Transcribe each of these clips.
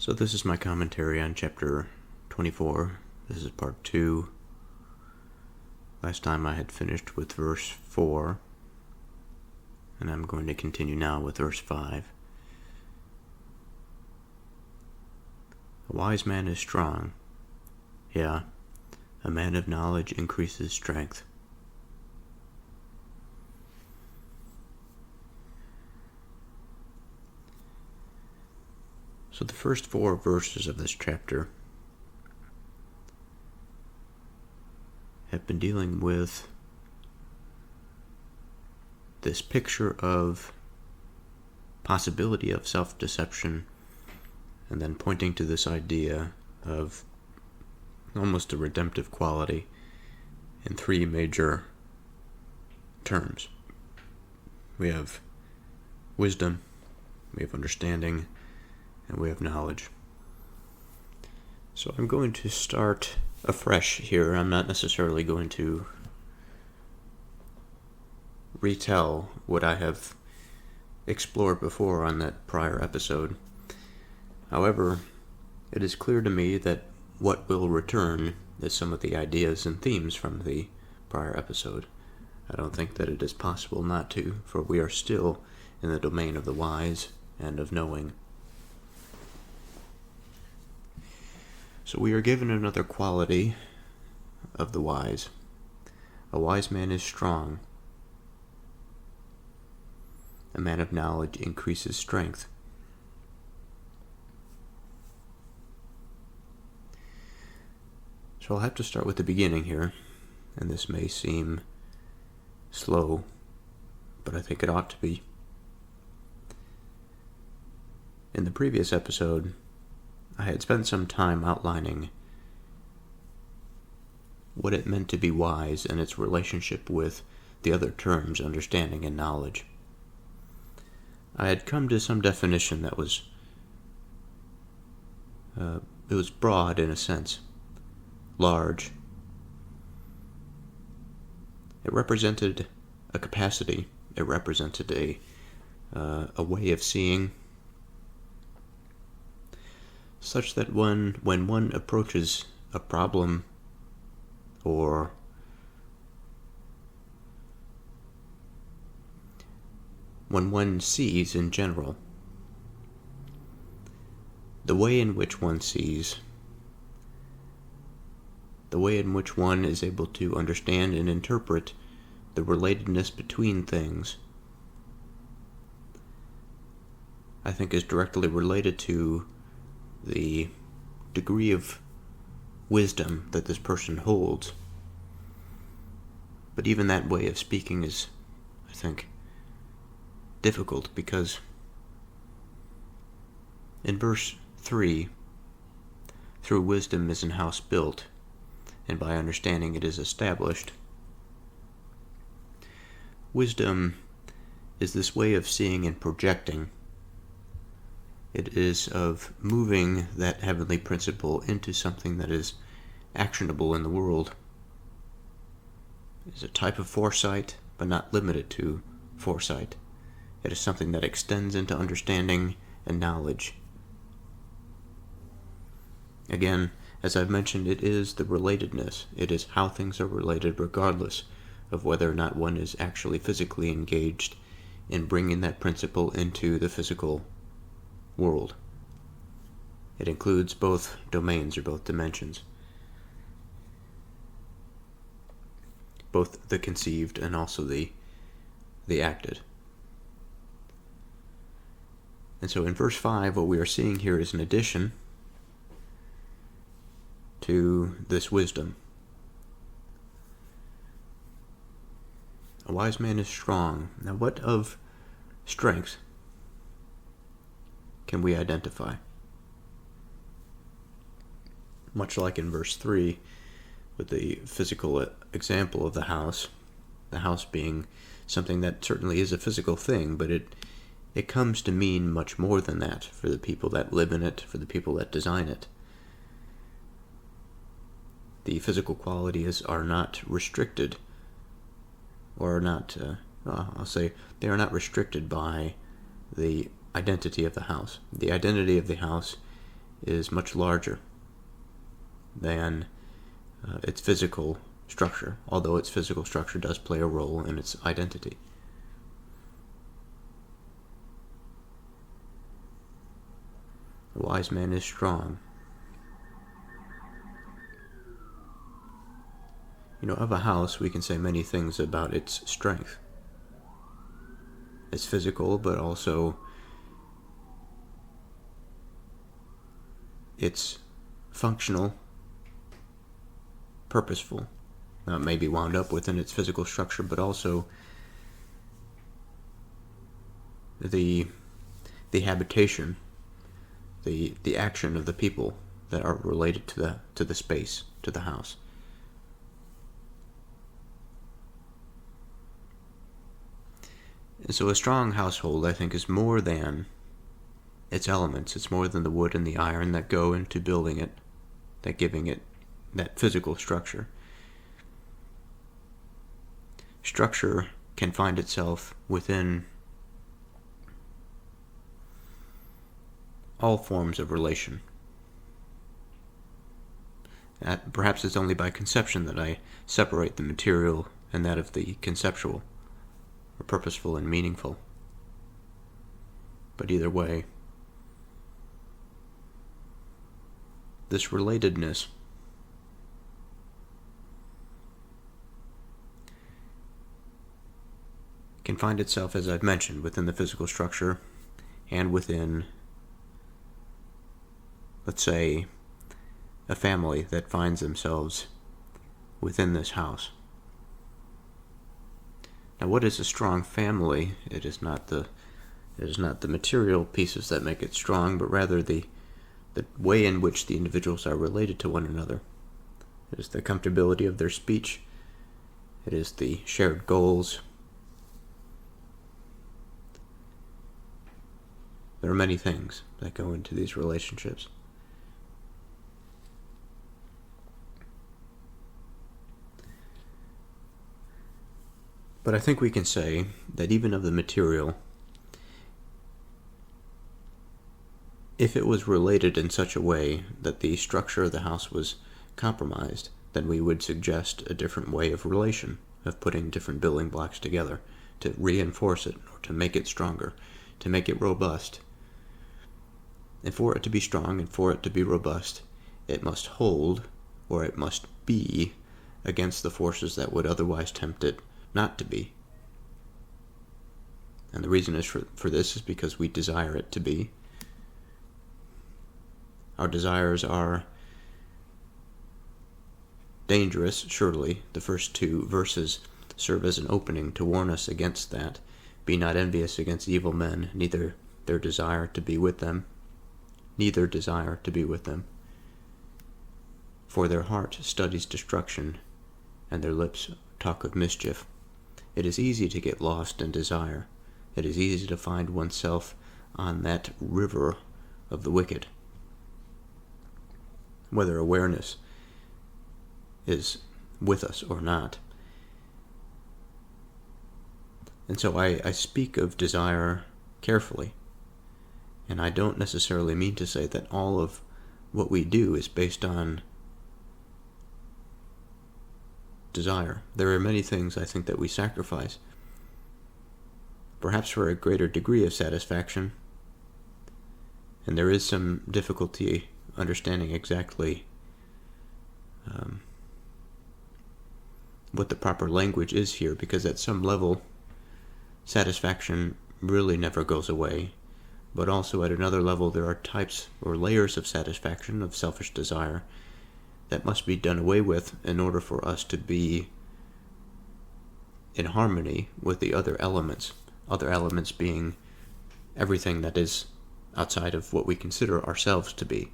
So this is my commentary on chapter 24. This is part 2. Last time I had finished with verse 4, and I'm going to continue now with verse 5. A wise man is strong. Yeah, a man of knowledge increases strength. So the first 4 verses of this chapter have been dealing with this picture of possibility of self-deception, and then pointing to this idea of almost a redemptive quality in 3 major terms. We have wisdom, we have understanding, and we have knowledge. So I'm going to start afresh here. I'm not necessarily going to retell what I have explored before on that prior episode. However, it is clear to me that what will return is some of the ideas and themes from the prior episode. I don't think that it is possible not to, for we are still in the domain of the wise and of knowing. So we are given another quality of the wise. A wise man is strong. A man of knowledge increases strength. So I'll have to start with the beginning here, and this may seem slow, but I think it ought to be. In the previous episode, I had spent some time outlining what it meant to be wise and its relationship with the other terms, understanding and knowledge. I had come to some definition that was broad in a sense, large. It represented a capacity. It represented a way of seeing, such that when one approaches a problem or when one sees in general, the way in which one sees, the way in which one is able to understand and interpret the relatedness between things, I think is directly related to the degree of wisdom that this person holds. But even that way of speaking is, I think, difficult, because in verse 3, through wisdom is an house built, and by understanding it is established. Wisdom is this way of seeing and projecting. It is of moving that heavenly principle into something that is actionable in the world. It is a type of foresight, but not limited to foresight. It is something that extends into understanding and knowledge. Again, as I've mentioned, it is the relatedness. It is how things are related regardless of whether or not one is actually physically engaged in bringing that principle into the physical world. It includes both domains or both dimensions, both the conceived and also the acted. And so in verse 5, what we are seeing here is an addition to this wisdom. A wise man is strong. Now, what of strength can we identify? Much like in verse 3, with the physical example of the house being something that certainly is a physical thing, but it comes to mean much more than that for the people that live in it, for the people that design it. The physical qualities are not restricted, or are not, I'll say, they are not restricted by the identity of the house. The identity of the house is much larger than its physical structure, although its physical structure does play a role in its identity. A wise man is strong. Of a house, we can say many things about its strength. It's physical, but also it's functional, purposeful. Now, it may be wound up within its physical structure, but also the habitation, the action of the people that are related to the space, to the house. And so a strong household, I think, is more than its elements. It's more than the wood and the iron that go into building it, that giving it that physical structure. Structure can find itself within all forms of relation. Perhaps it's only by conception that I separate the material and that of the conceptual, or purposeful and meaningful. But either way, this relatedness can find itself, as I've mentioned, within the physical structure and within, let's say, a family that finds themselves within this house. Now, what is a strong family? It is not the material pieces that make it strong, but rather the way in which the individuals are related to one another. It is the comfortability of their speech. It is the shared goals. There are many things that go into these relationships. But I think we can say that even of the material, if it was related in such a way that the structure of the house was compromised, then we would suggest a different way of relation, of putting different building blocks together to reinforce it, or to make it stronger, to make it robust. And for it to be strong and for it to be robust, it must hold, or it must be, against the forces that would otherwise tempt it not to be. And the reason is for this is because we desire it to be. Our desires are dangerous, surely. The first two verses serve as an opening to warn us against that. Be not envious against evil men, neither desire to be with them. For their heart studies destruction, and their lips talk of mischief. It is easy to get lost in desire. It is easy to find oneself on that river of the wicked, whether awareness is with us or not. And so I speak of desire carefully, and I don't necessarily mean to say that all of what we do is based on desire. There are many things I think that we sacrifice, perhaps for a greater degree of satisfaction, and there is some difficulty understanding exactly what the proper language is here, because at some level satisfaction really never goes away, but also at another level there are types or layers of satisfaction, of selfish desire, that must be done away with in order for us to be in harmony with the other elements being everything that is outside of what we consider ourselves to be.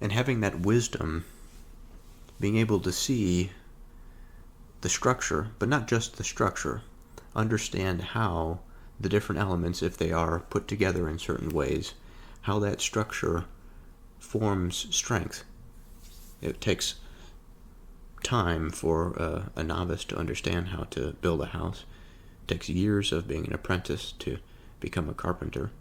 And having that wisdom, being able to see the structure, but not just the structure, understand how the different elements, if they are put together in certain ways, how that structure forms strength. It takes time for a novice to understand how to build a house. It takes years of being an apprentice to become a carpenter.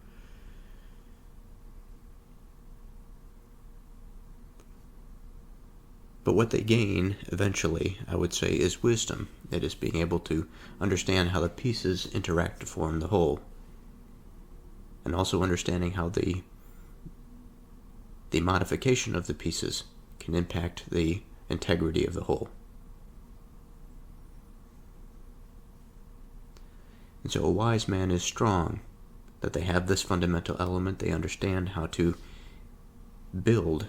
But what they gain eventually, I would say, is wisdom. It is being able to understand how the pieces interact to form the whole. And also understanding how the modification of the pieces can impact the integrity of the whole. And so a wise man is strong, that they have this fundamental element, they understand how to build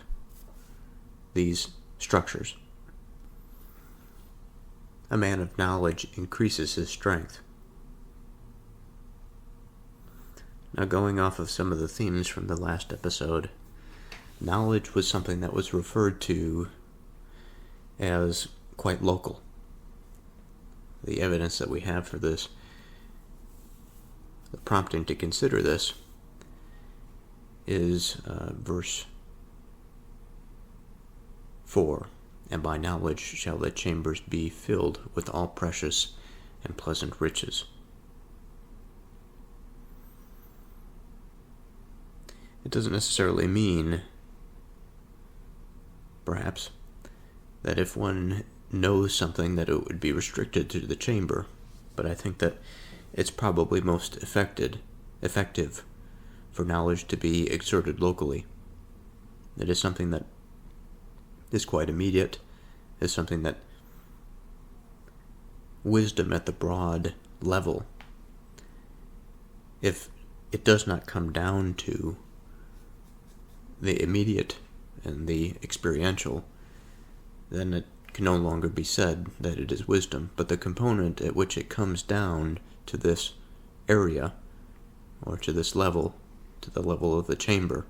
these structures. A man of knowledge increases his strength. Now, going off of some of the themes from the last episode, knowledge was something that was referred to as quite local. The evidence that we have for this, the prompting to consider this, is verse 4. And by knowledge shall the chambers be filled with all precious and pleasant riches. It doesn't necessarily mean, perhaps, that if one knows something that it would be restricted to the chamber, but I think that it's probably most effective for knowledge to be exerted locally. It is something that is quite immediate, is something that wisdom at the broad level, if it does not come down to the immediate and the experiential, then it can no longer be said that it is wisdom. But the component at which it comes down to this area, or to this level, to the level of the chamber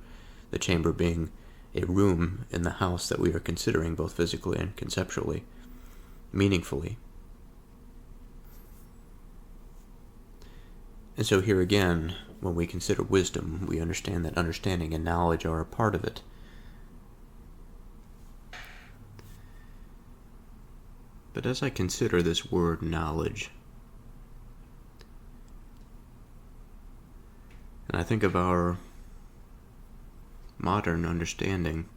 being a room in the house that we are considering both physically and conceptually, meaningfully. And so here again, when we consider wisdom, we understand that understanding and knowledge are a part of it. But as I consider this word knowledge, and I think of our modern understanding,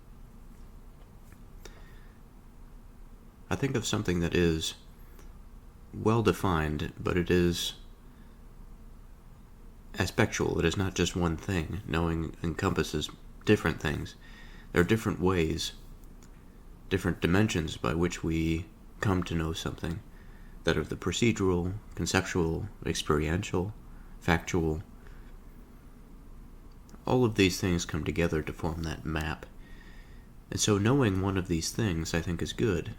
I think of something that is well defined, but it is aspectual. It is not just one thing. Knowing encompasses different things. There are different ways, different dimensions by which we come to know something, that are the procedural, conceptual, experiential, factual. All of these things come together to form that map. And so knowing one of these things, I think, is good,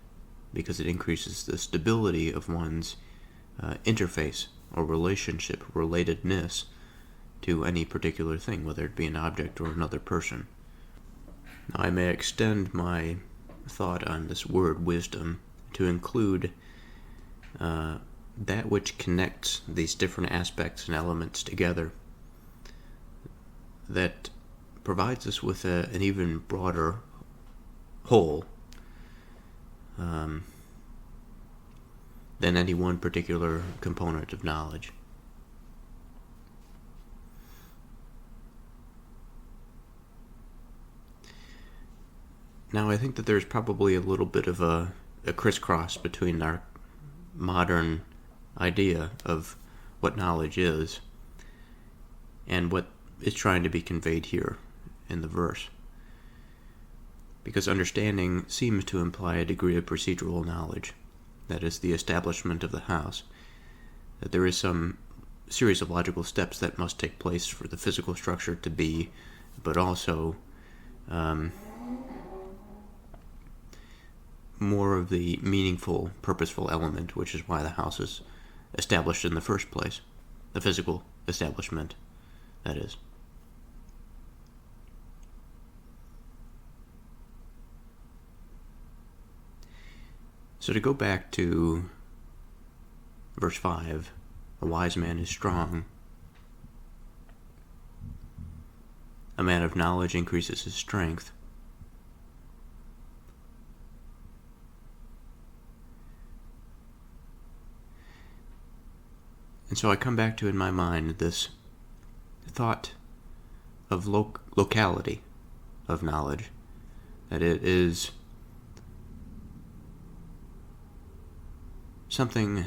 because it increases the stability of one's interface or relationship, relatedness to any particular thing, whether it be an object or another person. Now, I may extend my thought on this word wisdom to include that which connects these different aspects and elements together, that provides us with an even broader whole than any one particular component of knowledge. Now, I think that there's probably a little bit of a crisscross between our modern idea of what knowledge is and what is trying to be conveyed here in the verse. Because understanding seems to imply a degree of procedural knowledge, that is, the establishment of the house, that there is some series of logical steps that must take place for the physical structure to be, but also more of the meaningful, purposeful element, which is why the house is established in the first place. The physical establishment, that is. So to go back to verse 5, a wise man is strong. A man of knowledge increases his strength. And so I come back to in my mind this thought of locality of knowledge, that it is something,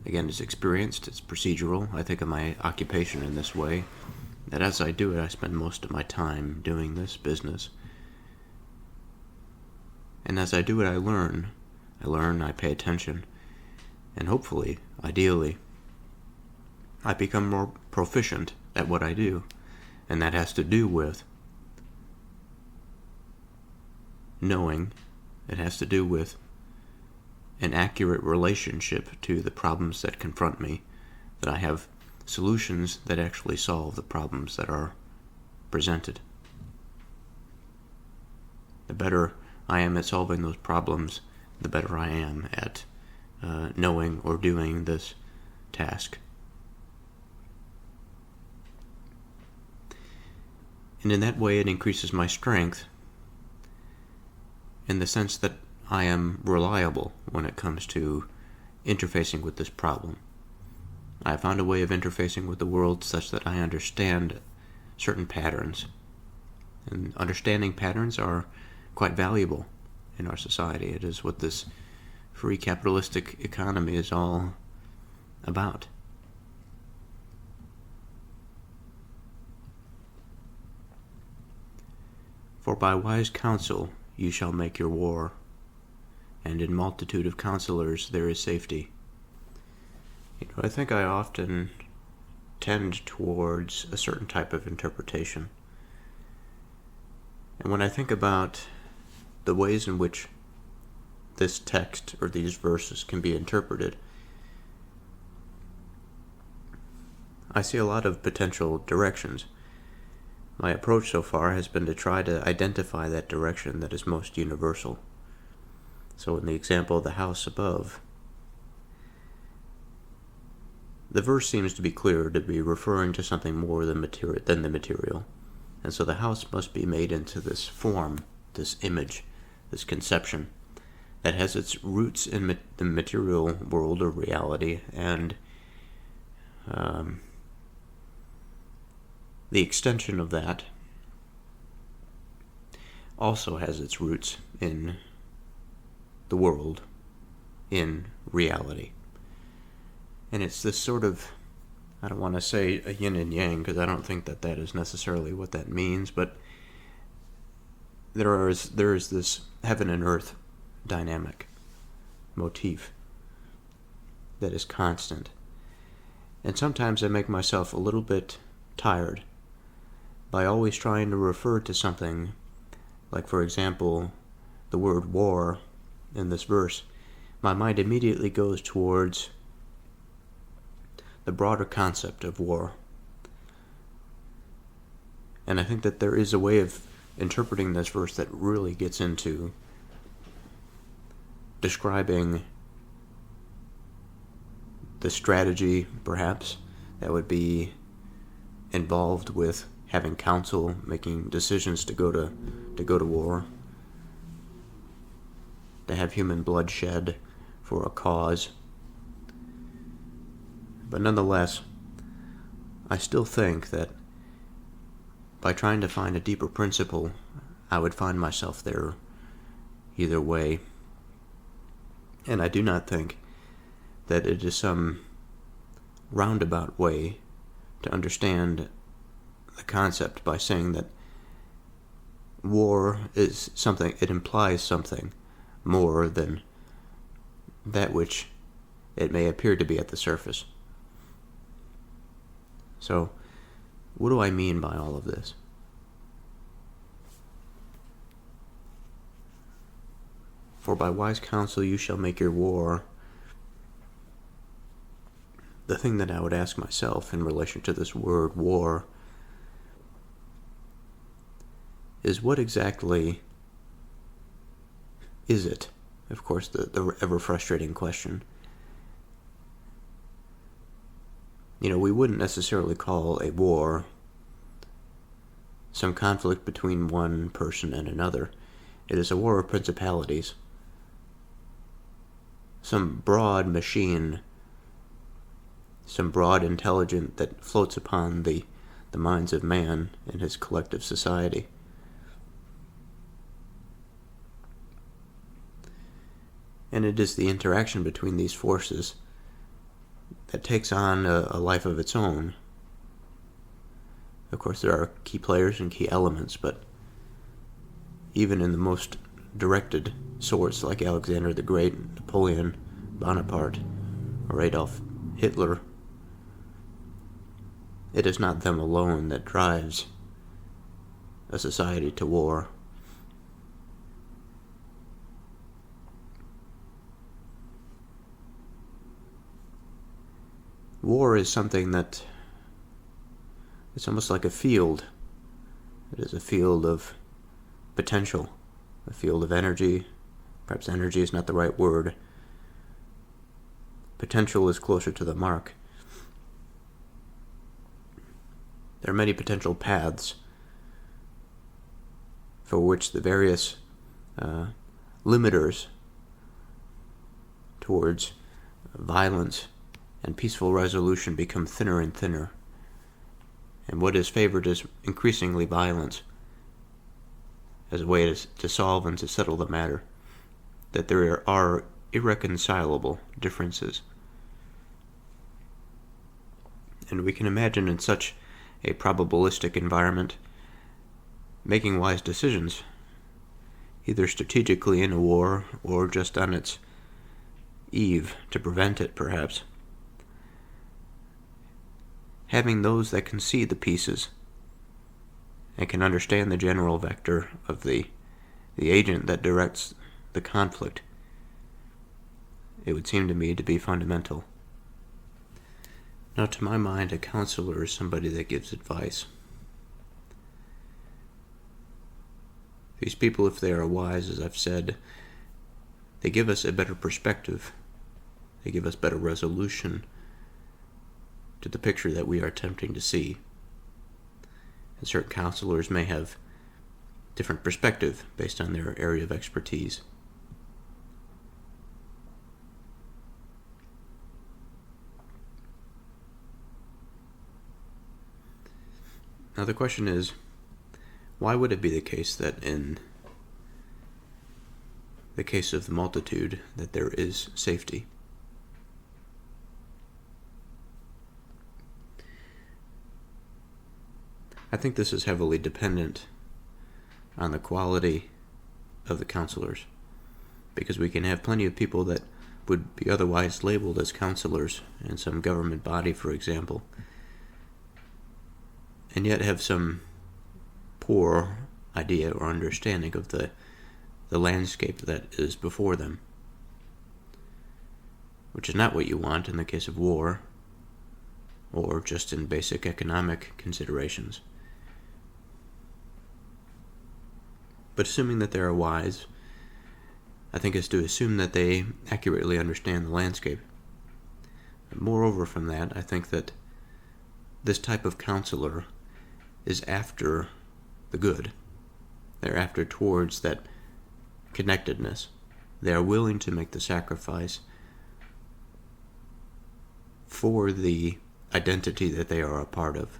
again, it's experienced, it's procedural. I think of my occupation in this way, that as I do it, I spend most of my time doing this business. And as I do it, I learn, I pay attention, and hopefully, ideally, I become more proficient at what I do. And that has to do with knowing, it has to do with an accurate relationship to the problems that confront me, that I have solutions that actually solve the problems that are presented. The better I am at solving those problems, the better I am at knowing or doing this task. And in that way, it increases my strength in the sense that I am reliable when it comes to interfacing with this problem. I have found a way of interfacing with the world such that I understand certain patterns. And understanding patterns are quite valuable in our society. It is what this free capitalistic economy is all about. For by wise counsel you shall make your war, and in multitude of counselors there is safety. I think I often tend towards a certain type of interpretation. And when I think about the ways in which this text or these verses can be interpreted, I see a lot of potential directions. My approach so far has been to try to identify that direction that is most universal. So in the example of the house above, the verse seems to be clear to be referring to something more than the material. And so the house must be made into this form, this image, this conception that has its roots in the material world or reality, and the extension of that also has its roots in the world, in reality. And it's this sort of, I don't want to say a yin and yang, because I don't think that is necessarily what that means, but there is this heaven and earth dynamic motif that is constant. And sometimes I make myself a little bit tired by always trying to refer to something, like for example, the word war in this verse. My mind immediately goes towards the broader concept of war. And I think that there is a way of interpreting this verse that really gets into describing the strategy, perhaps, that would be involved with having counsel, making decisions to go to war, to have human bloodshed for a cause. But nonetheless, I still think that by trying to find a deeper principle, I would find myself there either way. And I do not think that it is some roundabout way to understand the concept by saying that war is something, it implies something more than that which it may appear to be at the surface. So, what do I mean by all of this? For by wise counsel you shall make your war. The thing that I would ask myself in relation to this word war is, what exactly is it? Of course, the ever frustrating question. We wouldn't necessarily call a war some conflict between one person and another. It is a war of principalities. Some broad machine some broad intelligence that floats upon the minds of man in his collective society. And it is the interaction between these forces that takes on a life of its own. Of course, there are key players and key elements, but even in the most directed sorts like Alexander the Great, Napoleon Bonaparte, or Adolf Hitler, it is not them alone that drives a society to war. War is something that it's almost like a field. It is a field of potential, a field of energy. Perhaps energy is not the right word. Potential is closer to the mark. There are many potential paths for which the various limiters towards violence and peaceful resolution become thinner and thinner. And what is favored is increasingly violence as a way to solve and to settle the matter. That there are irreconcilable differences. And we can imagine in such a probabilistic environment making wise decisions, either strategically in a war or just on its eve to prevent it, perhaps. Having those that can see the pieces and can understand the general vector of the agent that directs the conflict, it would seem to me to be fundamental. Now, to my mind, a counselor is somebody that gives advice. These people, if they are wise, as I've said, they give us a better perspective. They give us better resolution to the picture that we are attempting to see. And certain counselors may have different perspective based on their area of expertise. Now the question is, why would it be the case that in the case of the multitude that there is safety? I think this is heavily dependent on the quality of the counselors, because we can have plenty of people that would be otherwise labeled as counselors in some government body, for example, and yet have some poor idea or understanding of the landscape that is before them, which is not what you want in the case of war or just in basic economic considerations. But assuming that they are wise, I think is to assume that they accurately understand the landscape. Moreover from that, I think that this type of counselor is after the good. They're after towards that connectedness. They are willing to make the sacrifice for the identity that they are a part of.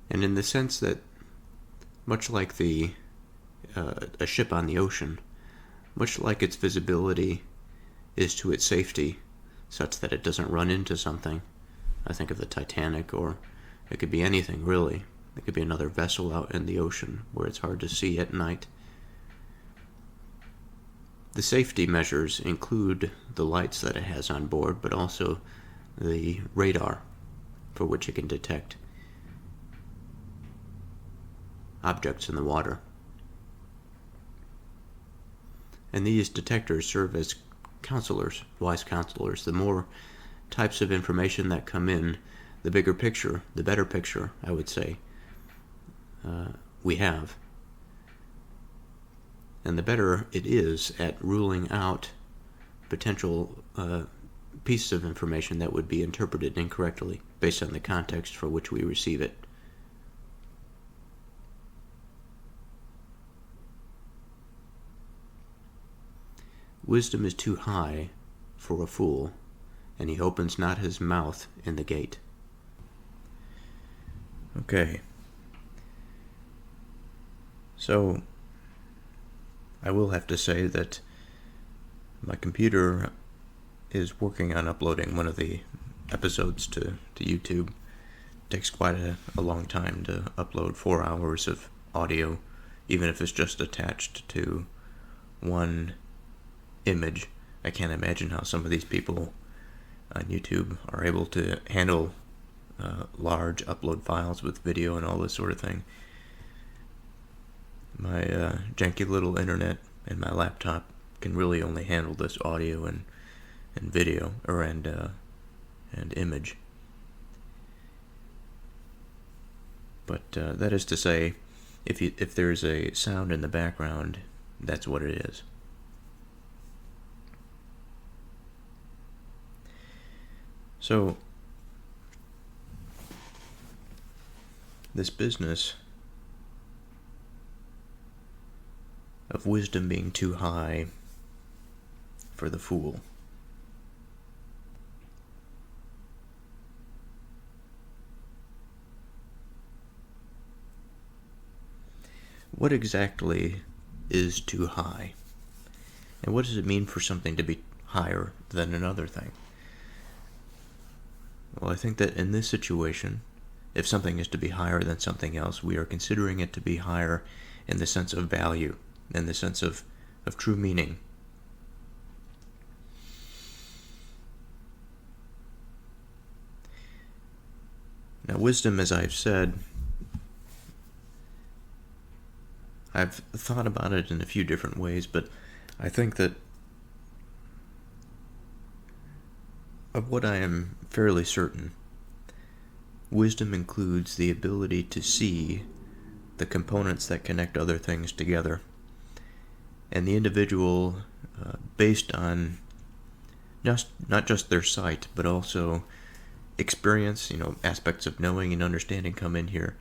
And in the sense that, much like a ship on the ocean, much like its visibility is to its safety, such that it doesn't run into something. I think of the Titanic, or it could be anything, really. It could be another vessel out in the ocean where it's hard to see at night. The safety measures include the lights that it has on board, but also the radar for which it can detect objects in the water. And these detectors serve as counselors, wise counselors. The more types of information that come in, the bigger picture, the better picture, I would say, we have. And the better it is at ruling out potential pieces of information that would be interpreted incorrectly based on the context for which we receive it. Wisdom is too high for a fool, and he opens not his mouth in the gate. Okay. So, I will have to say that my computer is working on uploading one of the episodes to YouTube. It takes quite a long time to upload 4 hours of audio, even if it's just attached to one image. I can't imagine how some of these people on YouTube are able to handle large upload files with video and all this sort of thing. My janky little internet and my laptop can really only handle this audio and video and image. But that is to say, if there's a sound in the background, that's what it is. So, this business of wisdom being too high for the fool. What exactly is too high? And what does it mean for something to be higher than another thing? Well, I think that in this situation, if something is to be higher than something else, we are considering it to be higher in the sense of value, in the sense of true meaning. Now, wisdom, as I've said, I've thought about it in a few different ways, but I think that of what I am fairly certain, wisdom includes the ability to see the components that connect other things together, and the individual, based on not just their sight, but also experience, aspects of knowing and understanding come in here.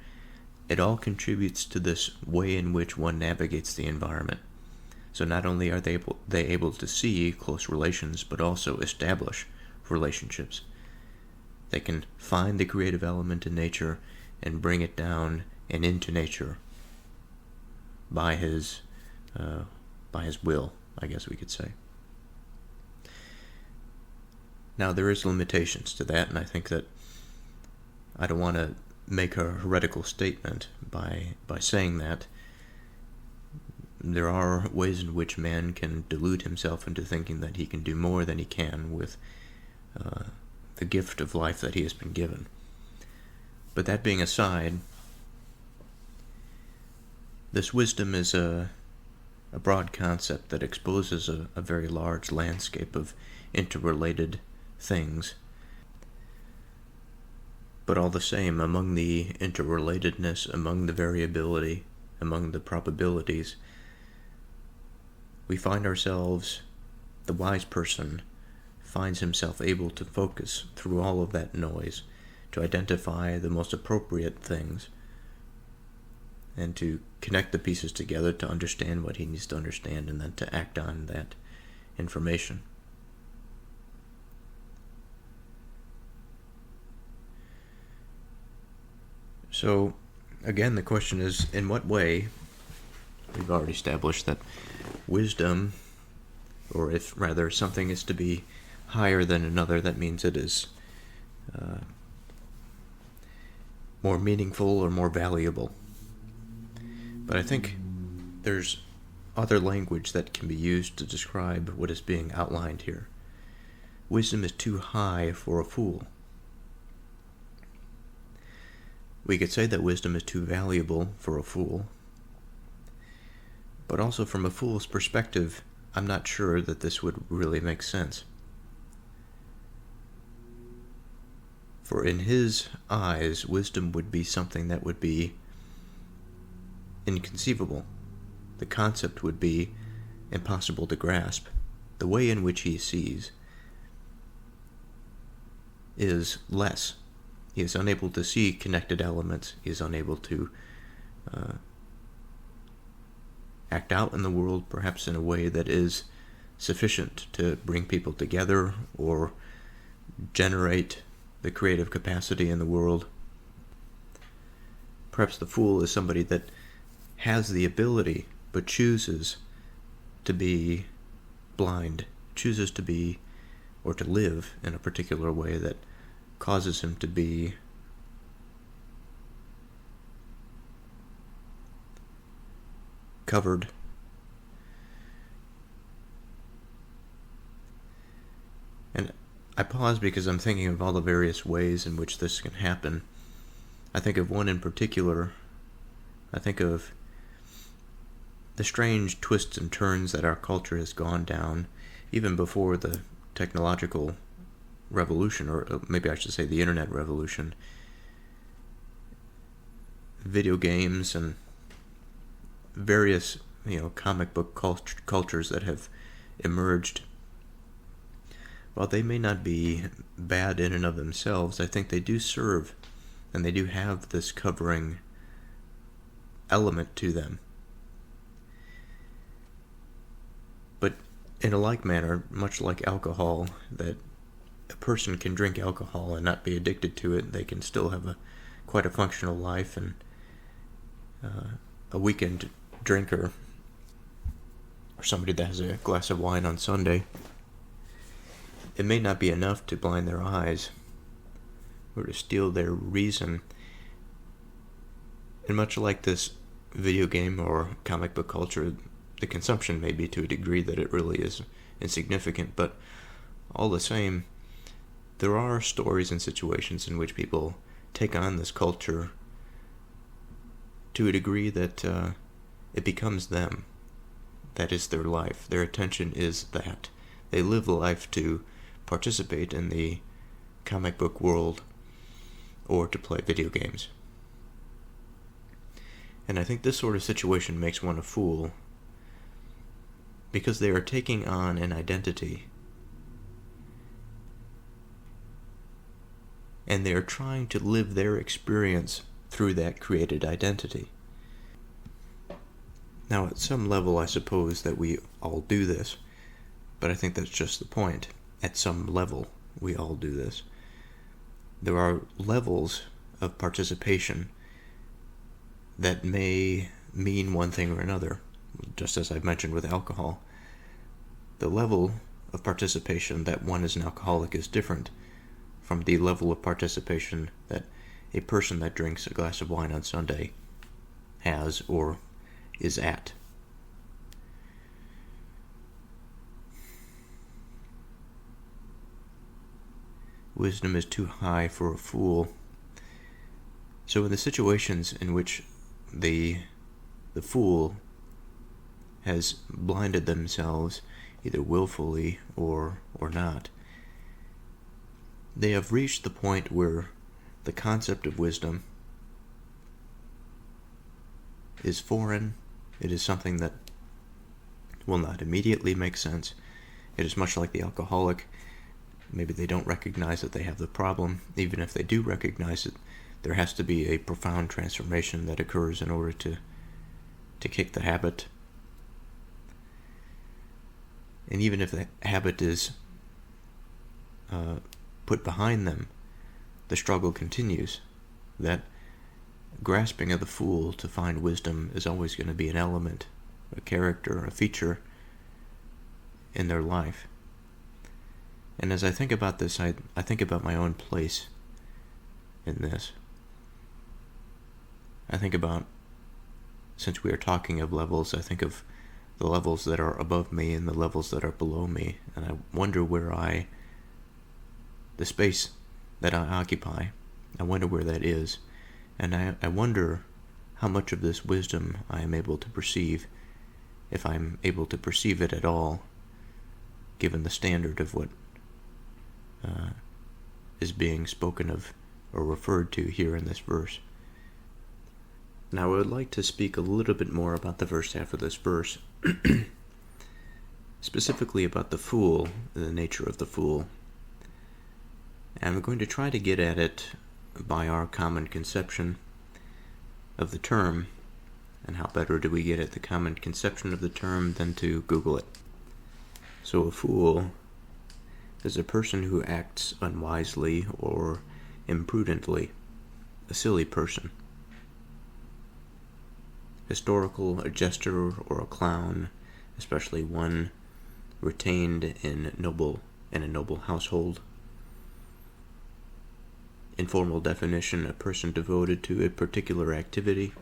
It all contributes to this way in which one navigates the environment. So not only are they able to see close relations, but also establish relationships. They can find the creative element in nature and bring it down and into nature by his will, I guess we could say. Now, there is limitations to that, and I think that I don't want to make a heretical statement by saying that. There are ways in which man can delude himself into thinking that he can do more than he can with the gift of life that he has been given. But that being aside, this wisdom is a broad concept that exposes a very large landscape of interrelated things. But all the same, among the interrelatedness, among the variability, among the probabilities, we find ourselves, the wise person finds himself able to focus through all of that noise to identify the most appropriate things and to connect the pieces together to understand what he needs to understand and then to act on that information. So, again, the question is, in what way, we've already established that wisdom, or if rather something is to be higher than another, that means it is more meaningful or more valuable. But I think there's other language that can be used to describe what is being outlined here. Wisdom is too high for a fool. We could say that wisdom is too valuable for a fool. But also from a fool's perspective, I'm not sure that this would really make sense. For in his eyes, wisdom would be something that would be inconceivable. The concept would be impossible to grasp. The way in which he sees is less. He is unable to see connected elements. He is unable to act out in the world, perhaps in a way that is sufficient to bring people together or generate the creative capacity in the world. Perhaps the fool is somebody that has the ability but chooses to be blind, chooses to be or to live in a particular way that causes him to be covered. And I pause because I'm thinking of all the various ways in which this can happen. I think of one in particular. I think of the strange twists and turns that our culture has gone down, even before the technological revolution, or maybe I should say the internet revolution. Video games and various, comic book cultures that have emerged. While they may not be bad in and of themselves, I think they do serve, and they do have this covering element to them. But in a like manner, much like alcohol, that a person can drink alcohol and not be addicted to it, they can still have quite a functional life, and a weekend drinker, or somebody that has a glass of wine on Sunday, it may not be enough to blind their eyes or to steal their reason. And much like this video game or comic book culture, the consumption may be to a degree that it really is insignificant, but all the same, there are stories and situations in which people take on this culture to a degree that it becomes them. That is their life. Their attention is that. They live the life to participate in the comic book world or to play video games. And I think this sort of situation makes one a fool, because they are taking on an identity, and they are trying to live their experience through that created identity. Now, at some level, I suppose that we all do this, but I think that's just the point. At some level, we all do this. There are levels of participation that may mean one thing or another, just as I've mentioned with alcohol. The level of participation that one is an alcoholic is different from the level of participation that a person that drinks a glass of wine on Sunday has or is at. Wisdom is too high for a fool. So in the situations in which the fool has blinded themselves, either willfully or not, they have reached the point where the concept of wisdom is foreign. It is something that will not immediately make sense. It is much like the alcoholic. Maybe they don't recognize that they have the problem. Even if they do recognize it, there has to be a profound transformation that occurs in order to kick the habit. And even if the habit is put behind them, the struggle continues. That grasping of the fool to find wisdom is always going to be an element, a character, a feature in their life. And as I think about this, I think about my own place in this. I think about, since we are talking of levels, I think of the levels that are above me and the levels that are below me, and I wonder where the space that I occupy, I wonder where that is, and I wonder how much of this wisdom I am able to perceive, if I'm able to perceive it at all, given the standard of what is being spoken of or referred to here in this verse. Now I would like to speak a little bit more about the first half of this verse, specifically about the fool, the nature of the fool. And I'm going to try to get at it by our common conception of the term, and how better do we get at the common conception of the term than to Google it. So a fool is a person who acts unwisely or imprudently, a silly person. Historical, a jester or a clown, especially one retained in a noble household. Informal definition, a person devoted to a particular activity.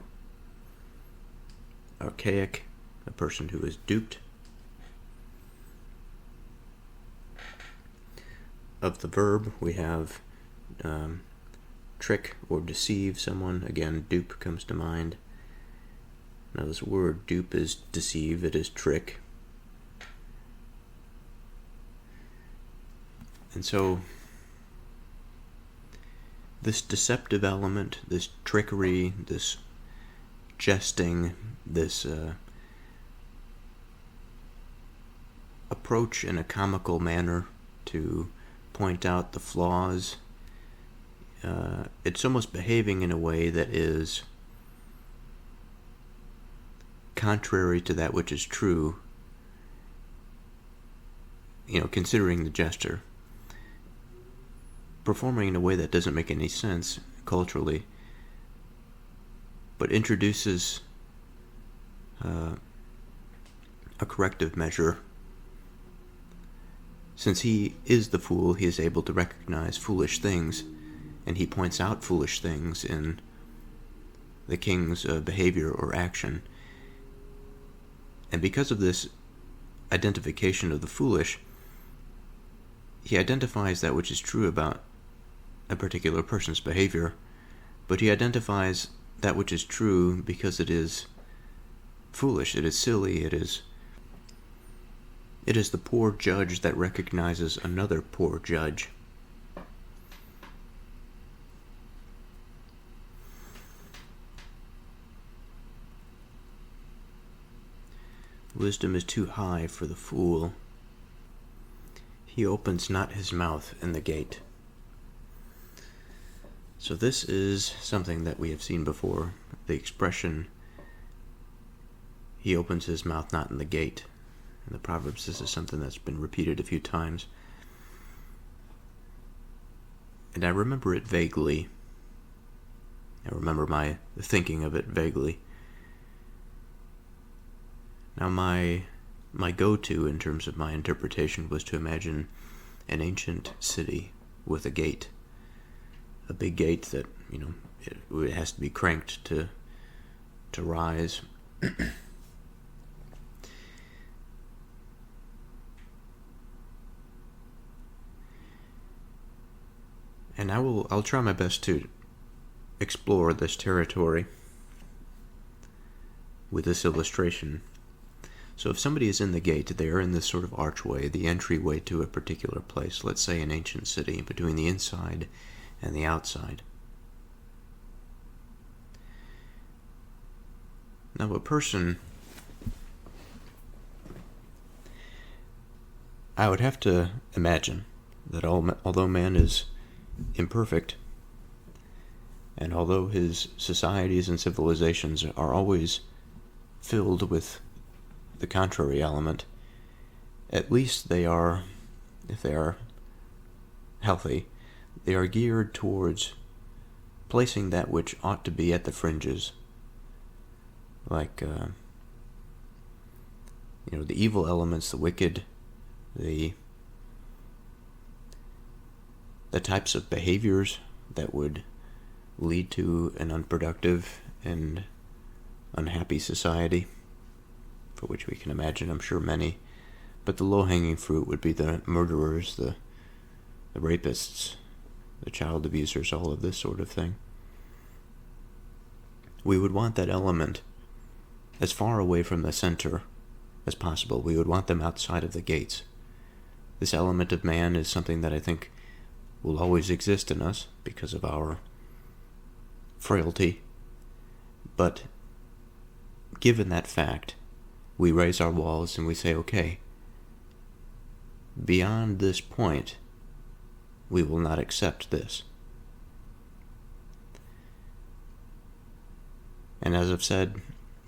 Archaic, a person who is duped. Of the verb, we have trick or deceive someone. Again, dupe comes to mind. Now this word dupe is deceive, it is trick. And so this deceptive element, this trickery, this jesting, this approach in a comical manner to point out the flaws, it's almost behaving in a way that is contrary to that which is true, considering the jester. Performing in a way that doesn't make any sense culturally, but introduces a corrective measure. Since he is the fool, he is able to recognize foolish things, and he points out foolish things in the king's behavior or action. And because of this identification of the foolish, he identifies that which is true about a particular person's behavior, but he identifies that which is true because it is foolish, it is silly, it is the poor judge that recognizes another poor judge. Wisdom is too high for the fool. He opens not his mouth in the gate. So this is something that we have seen before. The expression, he opens his mouth not in the gate. In the Proverbs, this is something that's been repeated a few times. And I remember it vaguely. I remember my thinking of it vaguely. Now my go-to in terms of my interpretation was to imagine an ancient city with a gate. A big gate that, it has to be cranked to rise. And I'll try my best to explore this territory with this illustration. So if somebody is in the gate, they are in this sort of archway, the entryway to a particular place, let's say an ancient city, between the inside and the outside. Now a person, I would have to imagine that although man is imperfect, and although his societies and civilizations are always filled with the contrary element, at least they are, if they are healthy, they are geared towards placing that which ought to be at the fringes. Like, the evil elements, the wicked, the types of behaviors that would lead to an unproductive and unhappy society, for which we can imagine, I'm sure, many. But the low-hanging fruit would be the murderers, the rapists, the child abusers, all of this sort of thing. We would want that element as far away from the center as possible. We would want them outside of the gates. This element of man is something that I think will always exist in us because of our frailty. But given that fact, we raise our walls and we say, okay, beyond this point, we will not accept this. And as I've said,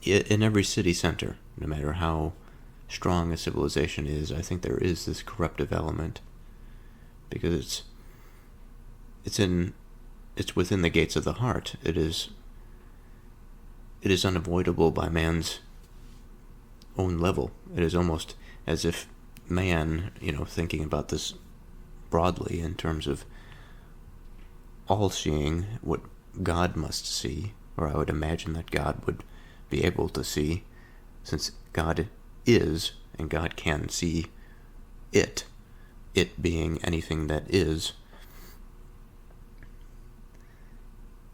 in every city center, no matter how strong a civilization is, I think there is this corruptive element, because it's within the gates of the heart. It is unavoidable by man's own level. It is almost as if man, thinking about this broadly in terms of all-seeing, what God must see, or I would imagine that God would be able to see, since God is, and God can see it being anything that is,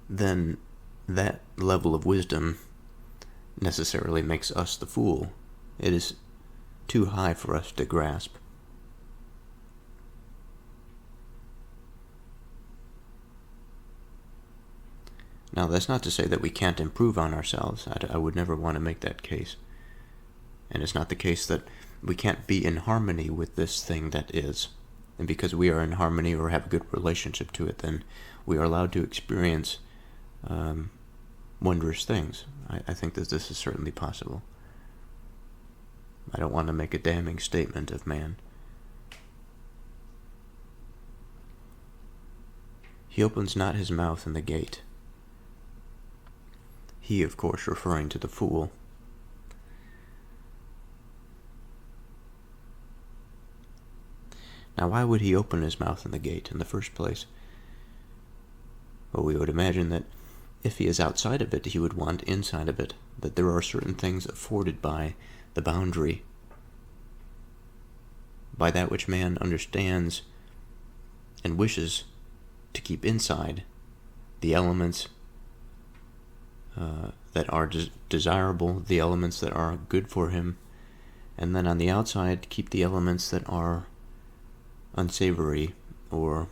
then that level of wisdom necessarily makes us the fool. It is too high for us to grasp. Now, that's not to say that we can't improve on ourselves. I would never want to make that case. And it's not the case that we can't be in harmony with this thing that is. And because we are in harmony or have a good relationship to it, then we are allowed to experience wondrous things. I think that this is certainly possible. I don't want to make a damning statement of man. He opens not his mouth in the gate. He, of course, referring to the fool. Now, why would he open his mouth in the gate in the first place? Well, we would imagine that if he is outside of it, he would want inside of it, that there are certain things afforded by the boundary, by that which man understands and wishes to keep inside, the elements that are desirable, the elements that are good for him, and then on the outside keep the elements that are unsavory or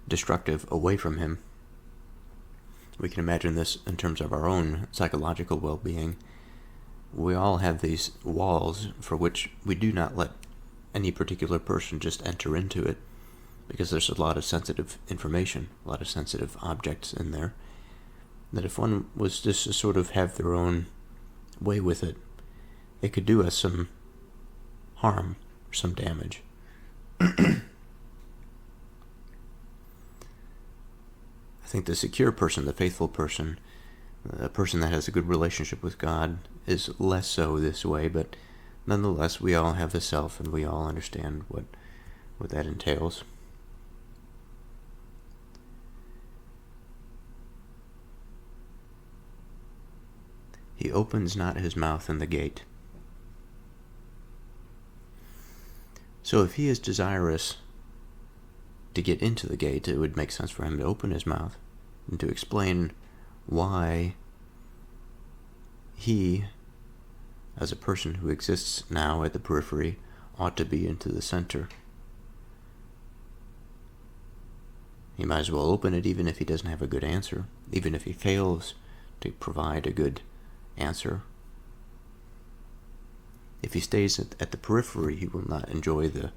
destructive away from him. We can imagine this in terms of our own psychological well-being. We all have these walls for which we do not let any particular person just enter into it, because there's a lot of sensitive information, a lot of sensitive objects in there, that if one was just to sort of have their own way with it, it could do us some harm, or some damage. I think the secure person, the faithful person, a person that has a good relationship with God, is less so this way, but nonetheless we all have a self and we all understand what that entails. He opens not his mouth in the gate. So if he is desirous to get into the gate, it would make sense for him to open his mouth and to explain why he, as a person who exists now at the periphery, ought to be into the center. He might as well open it even if he doesn't have a good answer, even if he fails to provide a good answer. If he stays at the periphery, he will not enjoy the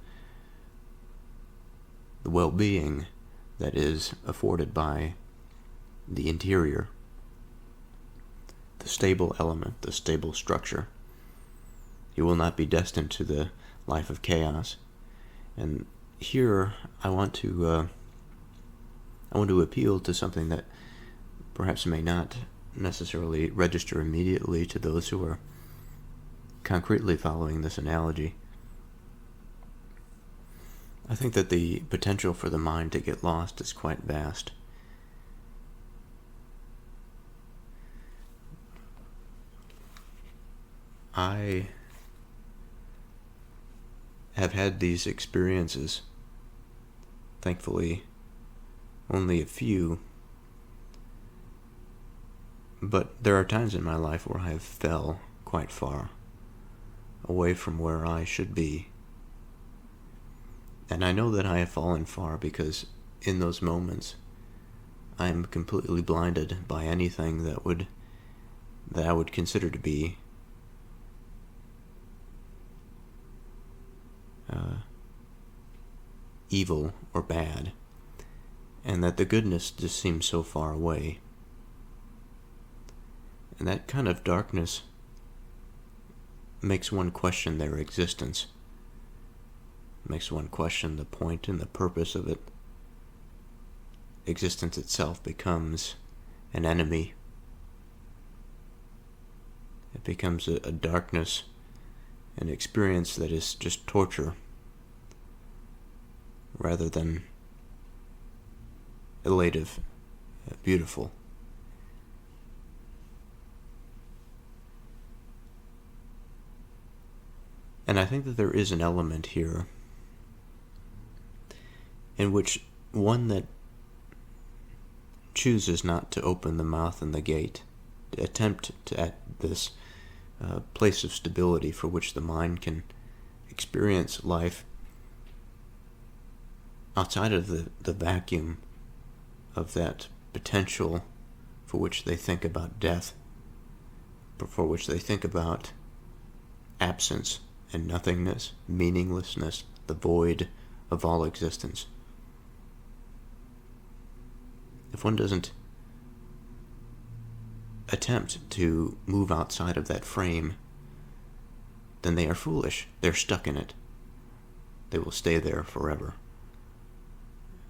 well-being that is afforded by the interior, the stable element, the stable structure. He will not be destined to the life of chaos. And here I want to appeal to something that perhaps may not necessarily register immediately to those who are concretely following this analogy. I think that the potential for the mind to get lost is quite vast. I have had these experiences, thankfully only a few, but there are times in my life where I have fell quite far away from where I should be. And I know that I have fallen far because in those moments I am completely blinded by anything that I would consider to be evil or bad, and that the goodness just seems so far away. And that kind of darkness makes one question their existence, makes one question the point and the purpose of it. Existence itself becomes an enemy. It becomes a darkness, an experience that is just torture, rather than elative, beautiful. And I think that there is an element here in which one that chooses not to open the mouth and the gate, to attempt to at this place of stability for which the mind can experience life outside of the vacuum of that potential for which they think about death, for which they think about absence and nothingness, meaninglessness, the void of all existence. If one doesn't attempt to move outside of that frame, then they are foolish. They're stuck in it. They will stay there forever.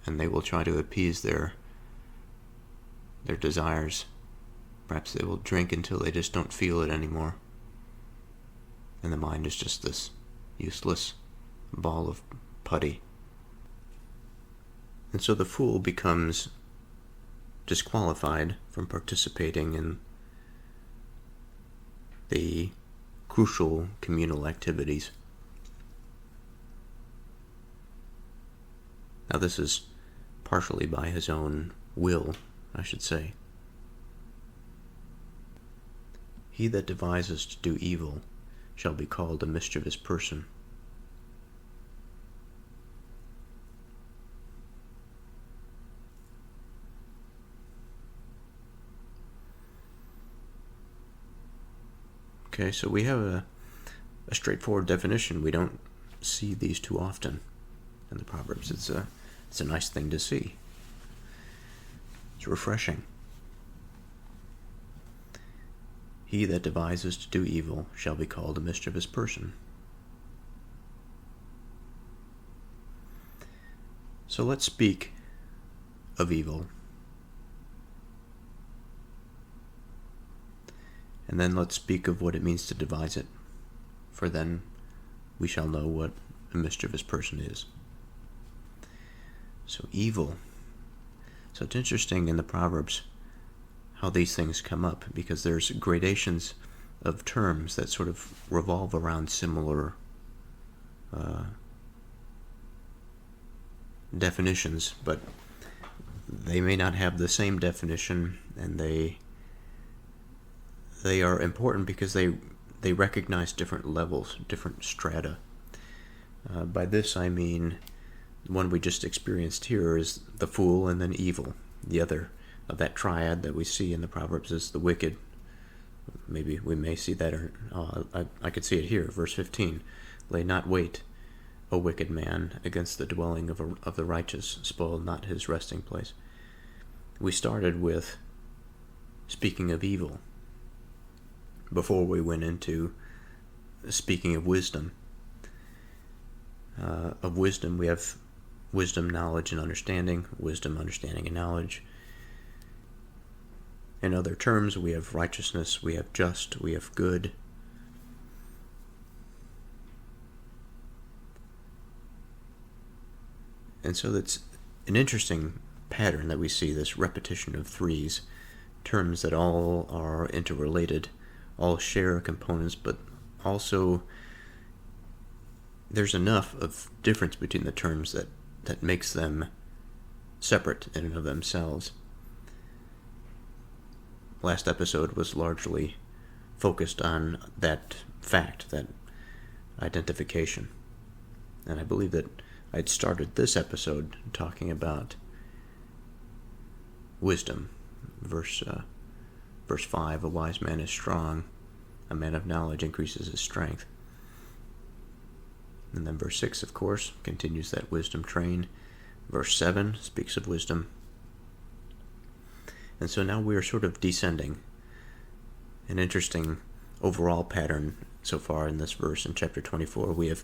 And they will try to appease their desires. Perhaps they will drink until they just don't feel it anymore. And the mind is just this useless ball of putty. And so the fool becomes disqualified from participating in the crucial communal activities. Now this is partially by his own will, I should say. He that devises to do evil shall be called a mischievous person. Okay, so we have a straightforward definition. We don't see these too often in the Proverbs. It's a nice thing to see. It's refreshing. He that devises to do evil shall be called a mischievous person. So let's speak of evil. And then let's speak of what it means to devise it, for then we shall know what a mischievous person is. So evil. So it's interesting in the Proverbs how these things come up, because there's gradations of terms that sort of revolve around similar definitions, but they may not have the same definition, and they are important because they recognize different levels, different strata. By this I mean the one we just experienced here is the fool and then evil. The other of that triad that we see in the Proverbs is the wicked. Maybe we may see that, or I could see it here, verse 15. Lay not wait, O wicked man, against the dwelling of the righteous, spoil not his resting place. We started with speaking of evil before we went into speaking of wisdom. Of wisdom, we have wisdom, knowledge, and understanding. Wisdom, understanding, and knowledge. In other terms, we have righteousness, we have just, we have good. And so that's an interesting pattern that we see, this repetition of threes, terms that all are interrelated, all share components, but also there's enough of difference between the terms that makes them separate in and of themselves. Last episode was largely focused on that fact, that identification. And I believe that I'd started this episode talking about wisdom. Verse 5, a wise man is strong, a man of knowledge increases his strength. And then verse 6, of course, continues that wisdom train. Verse 7 speaks of wisdom. And so now we are sort of descending. An interesting overall pattern so far in this verse in chapter 24. We have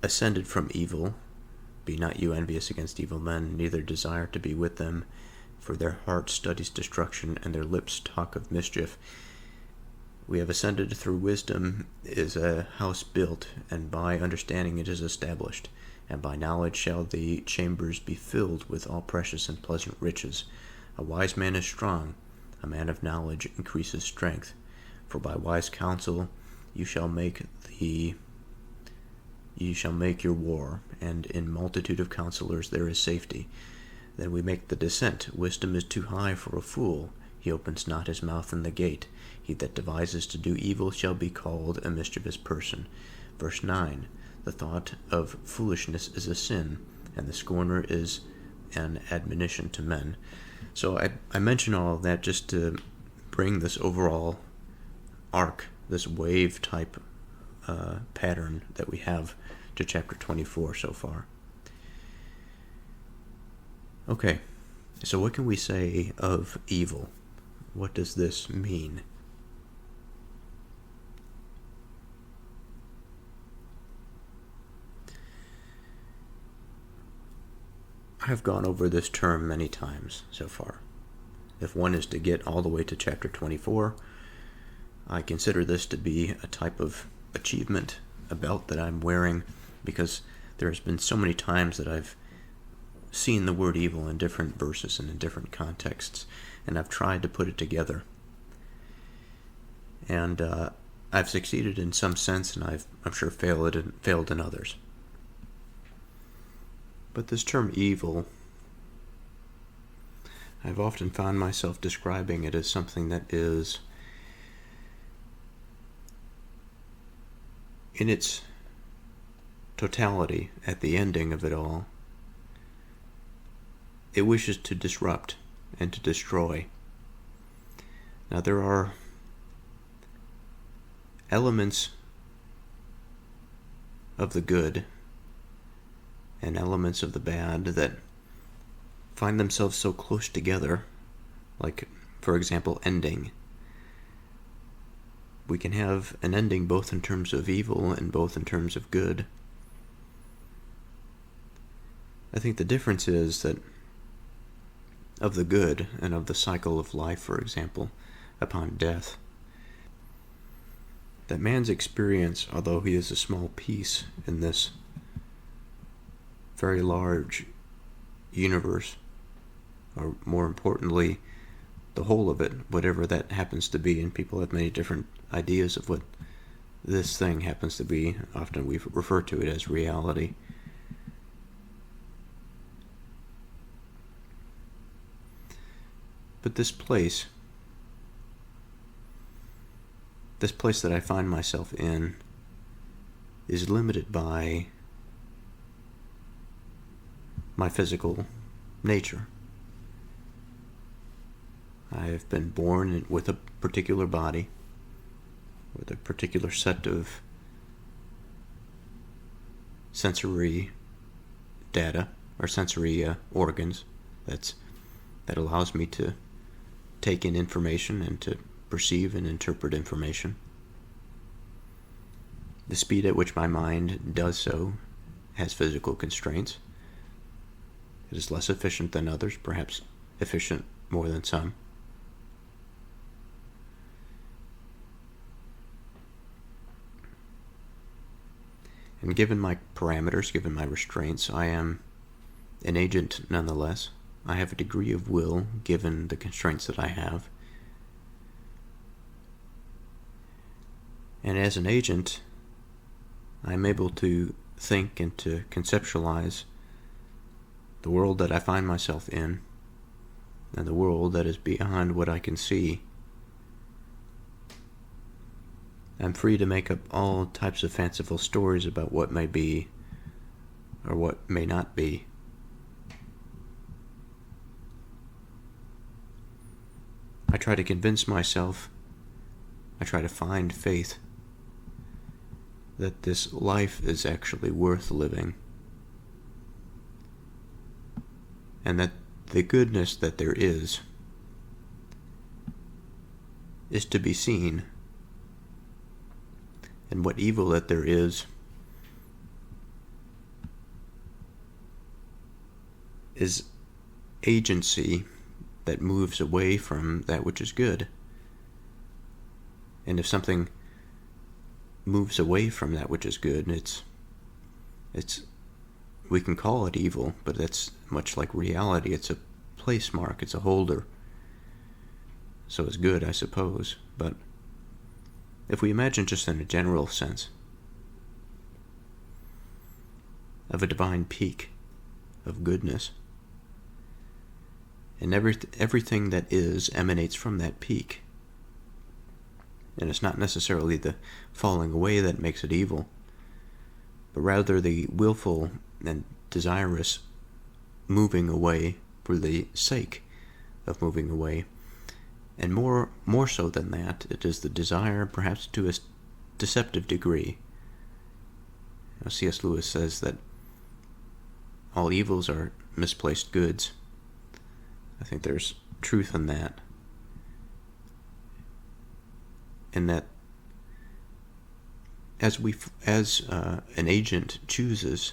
ascended from evil. Be not you envious against evil men, neither desire to be with them, for their heart studies destruction, and their lips talk of mischief. We have ascended through wisdom is a house built, and by understanding it is established. And by knowledge shall the chambers be filled with all precious and pleasant riches. A wise man is strong, a man of knowledge increases strength. For by wise counsel you shall make your war, and in multitude of counselors there is safety. Then we make the descent. Wisdom is too high for a fool. He opens not his mouth in the gate. He that devises to do evil shall be called a mischievous person. Verse 9. The thought of foolishness is a sin, and the scorner is an admonition to men. So I mention all of that just to bring this overall arc, this wave type pattern that we have to chapter 24 so far. Okay, so what can we say of evil? What does this mean? I've gone over this term many times so far. If one is to get all the way to chapter 24, I consider this to be a type of achievement, a belt that I'm wearing, because there's been so many times that I've seen the word evil in different verses and in different contexts, and I've tried to put it together. And I've succeeded in some sense, and I'm sure failed in others. But this term evil, I've often found myself describing it as something that is, in its totality, at the ending of it all, it wishes to disrupt and to destroy. Now there are elements of the good and elements of the bad that find themselves so close together, like, for example, ending. We can have an ending both in terms of evil and both in terms of good. I think the difference is that of the good and of the cycle of life, for example, upon death, that man's experience, although he is a small piece in this very large universe, or more importantly, the whole of it, whatever that happens to be, and people have many different ideas of what this thing happens to be. Often we refer to it as reality. But this place that I find myself in is limited by my physical nature. I have been born with a particular body, with a particular set of sensory data, or sensory organs, that allows me to take in information and to perceive and interpret information. The speed at which my mind does so has physical constraints. It is less efficient than others, perhaps efficient more than some. And given my parameters, given my restraints, I am an agent nonetheless. I have a degree of will given the constraints that I have. And as an agent, I'm able to think and to conceptualize the world that I find myself in, and the world that is beyond what I can see. I'm free to make up all types of fanciful stories about what may be or what may not be. I try to convince myself, I try to find faith that this life is actually worth living, and that the goodness that there is to be seen And what evil that there is agency that moves away from that which is good. And if something moves away from that which is good, it's we can call it evil, but that's much like reality. It's a place mark, it's a holder. So it's good, I suppose. But if we imagine just in a general sense of a divine peak of goodness, and everything that is emanates from that peak, and it's not necessarily the falling away that makes it evil, but rather the willful and desirous moving away for the sake of moving away. And more so than that, it is the desire, perhaps to a deceptive degree. C.S. Lewis says that all evils are misplaced goods. I think there's truth in that. And that as an agent chooses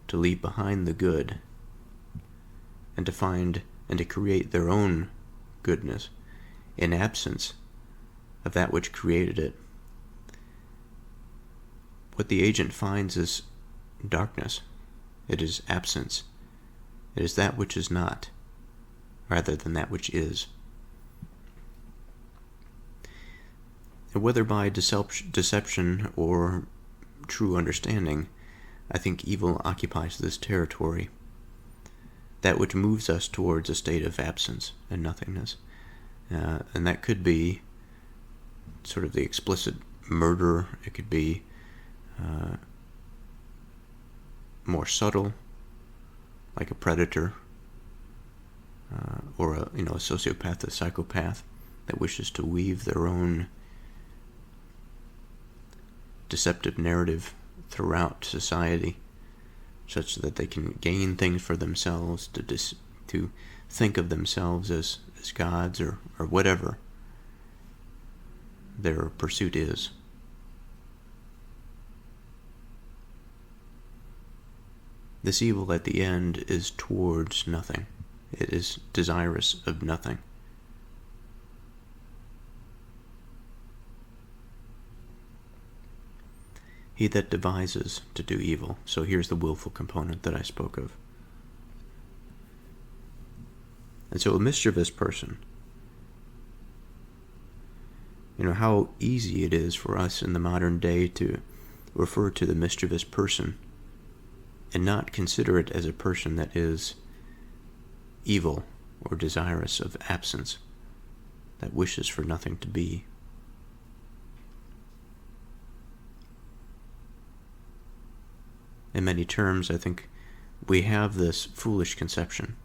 to leave behind the good and to find and to create their own goodness in absence of that which created it, what the agent finds is darkness. It is absence. It is that which is not, rather than that which is. And whether by deception or true understanding, I think evil occupies this territory, that which moves us towards a state of absence and nothingness. And that could be sort of the explicit murder. It could be more subtle, like a predator, or a sociopath, a psychopath that wishes to weave their own deceptive narrative throughout society, such that they can gain things for themselves, to think of themselves as gods or whatever their pursuit is. This evil at the end is towards nothing. It is desirous of nothing. He that devises to do evil. So here's the willful component that I spoke of. And so a mischievous person, how easy it is for us in the modern day to refer to the mischievous person and not consider it as a person that is evil or desirous of absence, that wishes for nothing to be. In many terms, I think we have this foolish conception.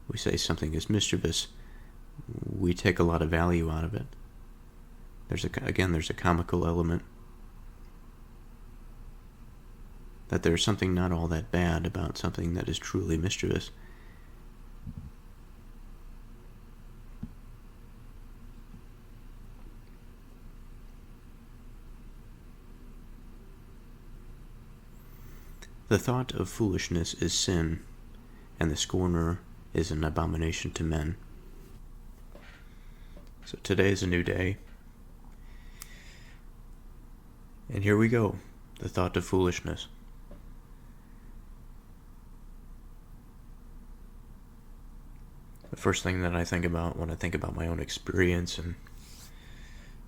We say something is mischievous, we take a lot of value out of it. There's a comical element. That there's something not all that bad about something that is truly mischievous. The thought of foolishness is sin, and the scorner is an abomination to men. So today is a new day. And here we go, the thought of foolishness. The first thing that I think about when I think about my own experience and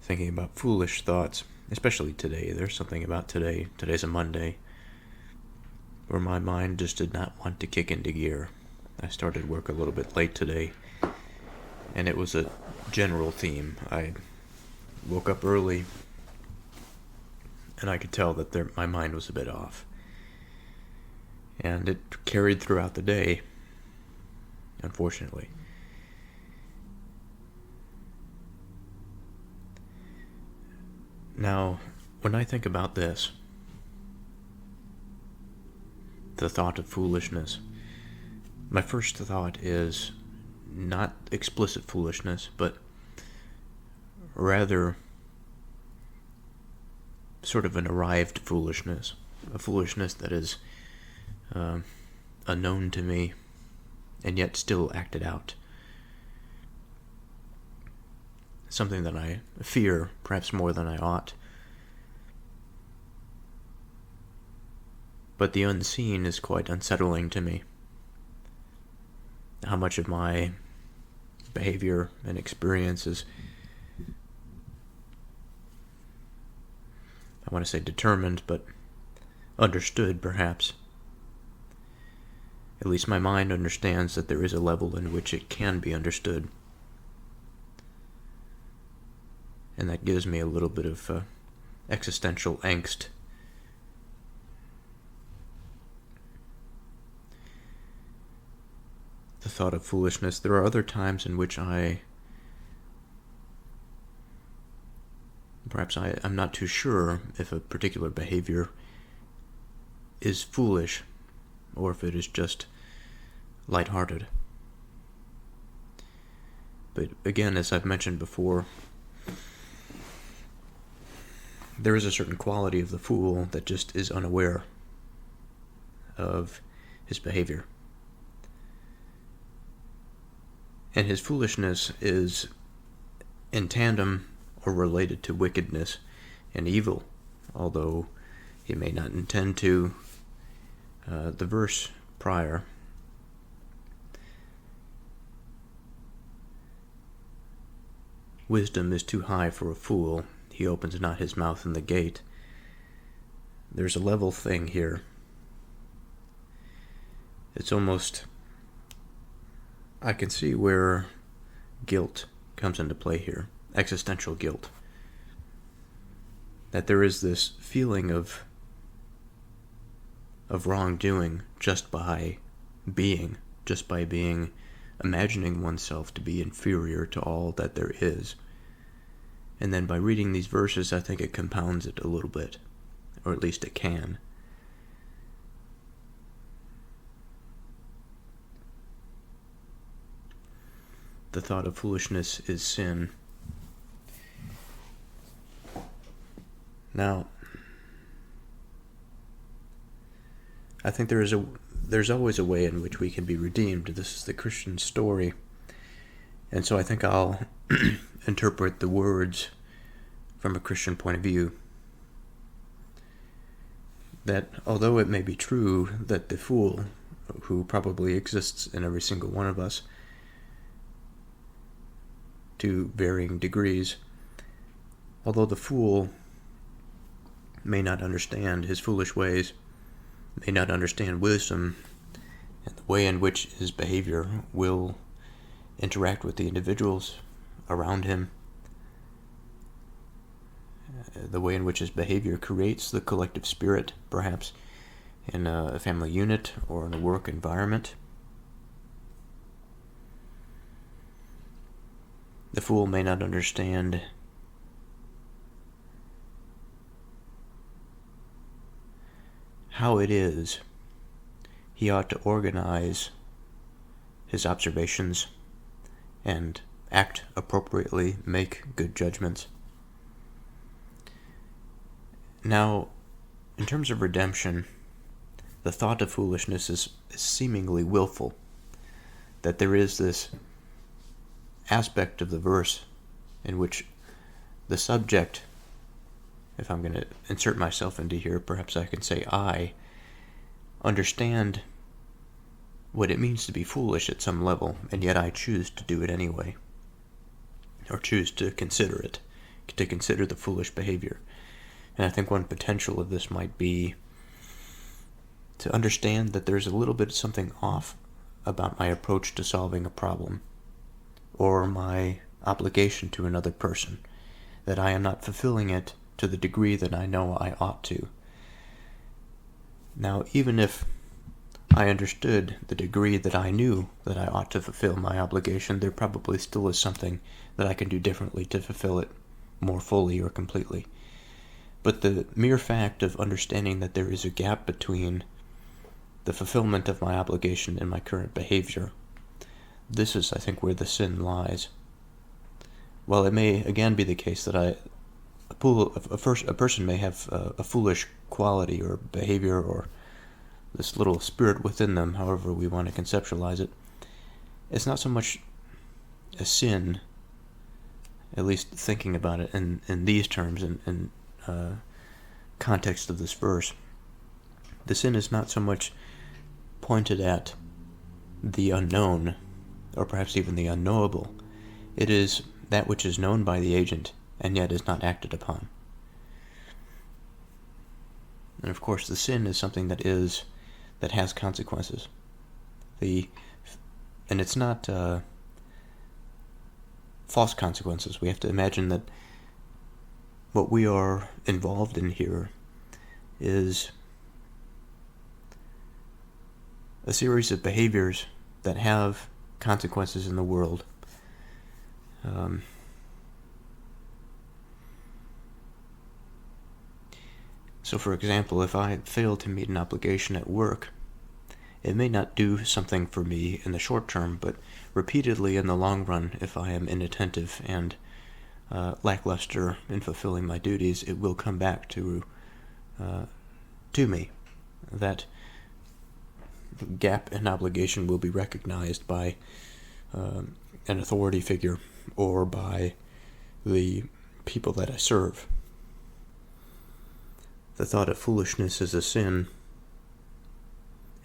thinking about foolish thoughts, especially today, there's something about today. Today's a Monday, where my mind just did not want to kick into gear. I started work a little bit late today, and it was a general theme. I woke up early, and I could tell that my mind was a bit off. And it carried throughout the day, unfortunately. Now, when I think about this, the thought of foolishness, my first thought is not explicit foolishness, but rather sort of an arrived foolishness, a foolishness that is unknown to me and yet still acted out. Something that I fear perhaps more than I ought. But the unseen is quite unsettling to me. How much of my behavior and experience is, I want to say determined, but understood perhaps. At least my mind understands that there is a level in which it can be understood. And that gives me a little bit of existential angst. The thought of foolishness. There are other times in which I'm not too sure if a particular behavior is foolish or if it is just lighthearted. But again, as I've mentioned before, there is a certain quality of the fool that just is unaware of his behavior. And his foolishness is in tandem or related to wickedness and evil, although he may not intend to. The verse prior, wisdom is too high for a fool, he opens not his mouth in the gate. There's a level thing here. It's almost, I can see where guilt comes into play here, existential guilt. That there is this feeling of wrongdoing just by being, imagining oneself to be inferior to all that there is. And then by reading these verses, I think it compounds it a little bit, or at least it can. The thought of foolishness is sin. Now, I think there's always a way in which we can be redeemed. This is the Christian story. And so I think I'll interpret the words from a Christian point of view. That although it may be true that the fool, who probably exists in every single one of us, to varying degrees, although the fool may not understand his foolish ways, may not understand wisdom and the way in which his behavior will interact with the individuals around him, the way in which his behavior creates the collective spirit, perhaps in a family unit or in a work environment. The fool may not understand how it is he ought to organize his observations and act appropriately, make good judgments. Now, in terms of redemption, the thought of foolishness is seemingly willful, that there is this aspect of the verse in which the subject, if I'm going to insert myself into here, perhaps I can say I understand what it means to be foolish at some level, and yet I choose to do it anyway, or choose to consider it, to consider the foolish behavior. And I think one potential of this might be to understand that there's a little bit of something off about my approach to solving a problem, or my obligation to another person, that I am not fulfilling it to the degree that I know I ought to. Now, even if I understood the degree that I knew that I ought to fulfill my obligation, there probably still is something that I can do differently to fulfill it more fully or completely. But the mere fact of understanding that there is a gap between the fulfillment of my obligation and my current behavior, this is, I think, where the sin lies. While it may again be the case that a person may have a foolish quality or behavior or this little spirit within them, however we want to conceptualize it. It's not so much a sin, at least thinking about it in these terms, in context of this verse. The sin is not so much pointed at the unknown, or perhaps even the unknowable. It is that which is known by the agent, and yet is not acted upon. And of course, the sin is something that has consequences. And it's not false consequences. We have to imagine that what we are involved in here is a series of behaviors that have consequences in the world. So for example, if I fail to meet an obligation at work, it may not do something for me in the short term, but repeatedly in the long run, if I am inattentive and lackluster in fulfilling my duties, it will come back to me. That gap in obligation will be recognized by an authority figure or by the people that I serve. The thought of foolishness is a sin,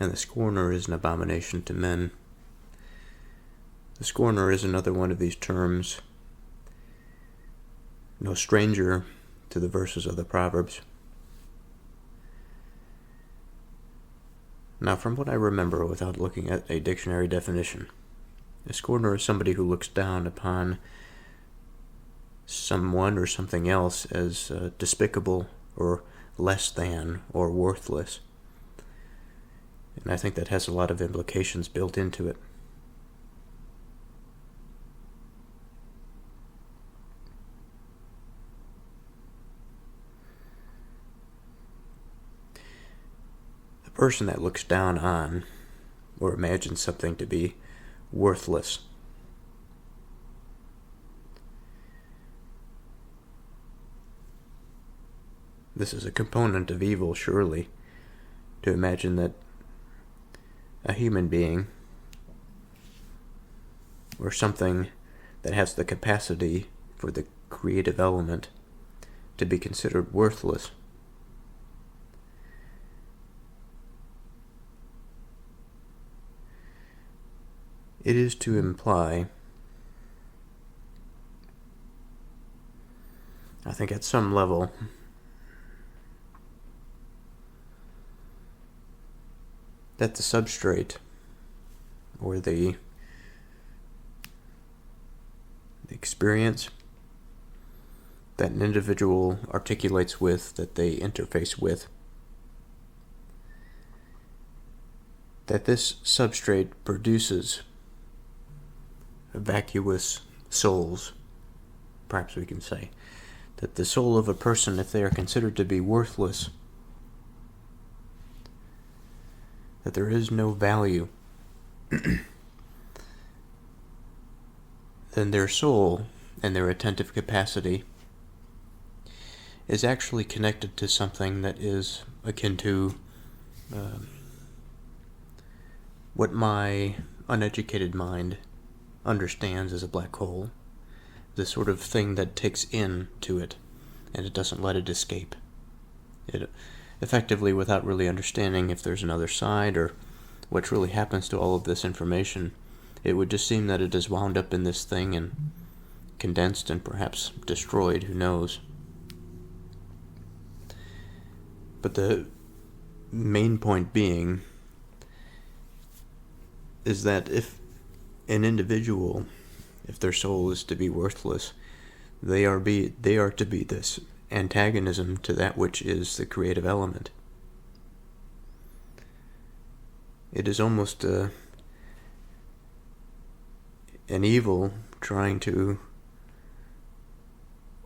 and the scorner is an abomination to men. The scorner is another one of these terms, no stranger to the verses of the Proverbs. Now, from what I remember, without looking at a dictionary definition, a scorner is somebody who looks down upon someone or something else as despicable or less than or worthless. And I think that has a lot of implications built into it. The person that looks down on or imagines something to be worthless this is a component of evil, surely, to imagine that a human being or something that has the capacity for the creative element to be considered worthless. It is to imply, I think at some level, that the substrate or the experience that an individual articulates with, that they interface with, that this substrate produces vacuous souls, perhaps we can say, that the soul of a person, if they are considered to be worthless, that there is no value, then their soul and their attentive capacity is actually connected to something that is akin to what my uneducated mind understands as a black hole, the sort of thing that takes in to it and it doesn't let it escape. It effectively, without really understanding if there's another side or what really happens to all of this information, it would just seem that it is wound up in this thing and condensed and perhaps destroyed, who knows. But the main point being is that if an individual, if their soul is to be worthless, they are to be this antagonism to that which is the creative element. It is almost an evil trying to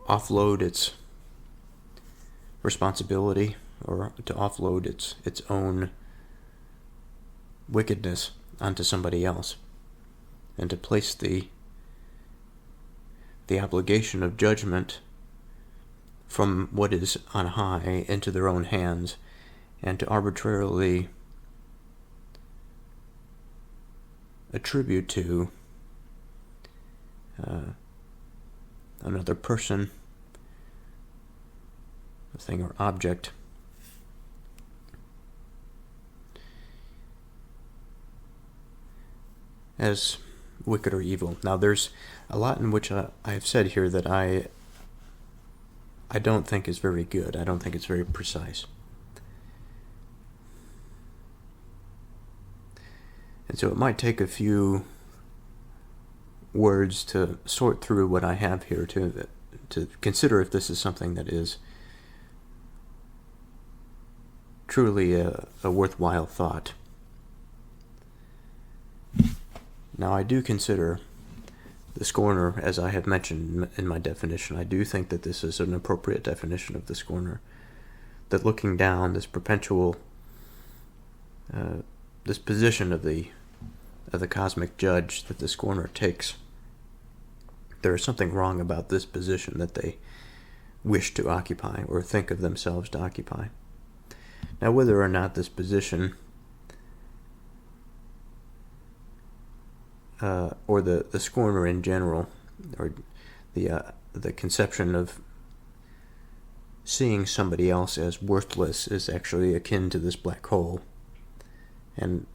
offload its responsibility or to offload its own wickedness onto somebody else, and to place the obligation of judgment from what is on high into their own hands, and to arbitrarily attribute to another person, a thing or object, as wicked or evil. Now, there's a lot in which I have said here that I don't think is very good. I don't think it's very precise. And so it might take a few words to sort through what I have here to consider if this is something that is truly a worthwhile thought. Now, I do consider the scorner, as I have mentioned in my definition, I do think that this is an appropriate definition of the scorner. That looking down, this perpetual, this position of the cosmic judge that the scorner takes, there is something wrong about this position that they wish to occupy or think of themselves to occupy. Now, whether or not this position or the scorner in general, or the conception of seeing somebody else as worthless is actually akin to this black hole, and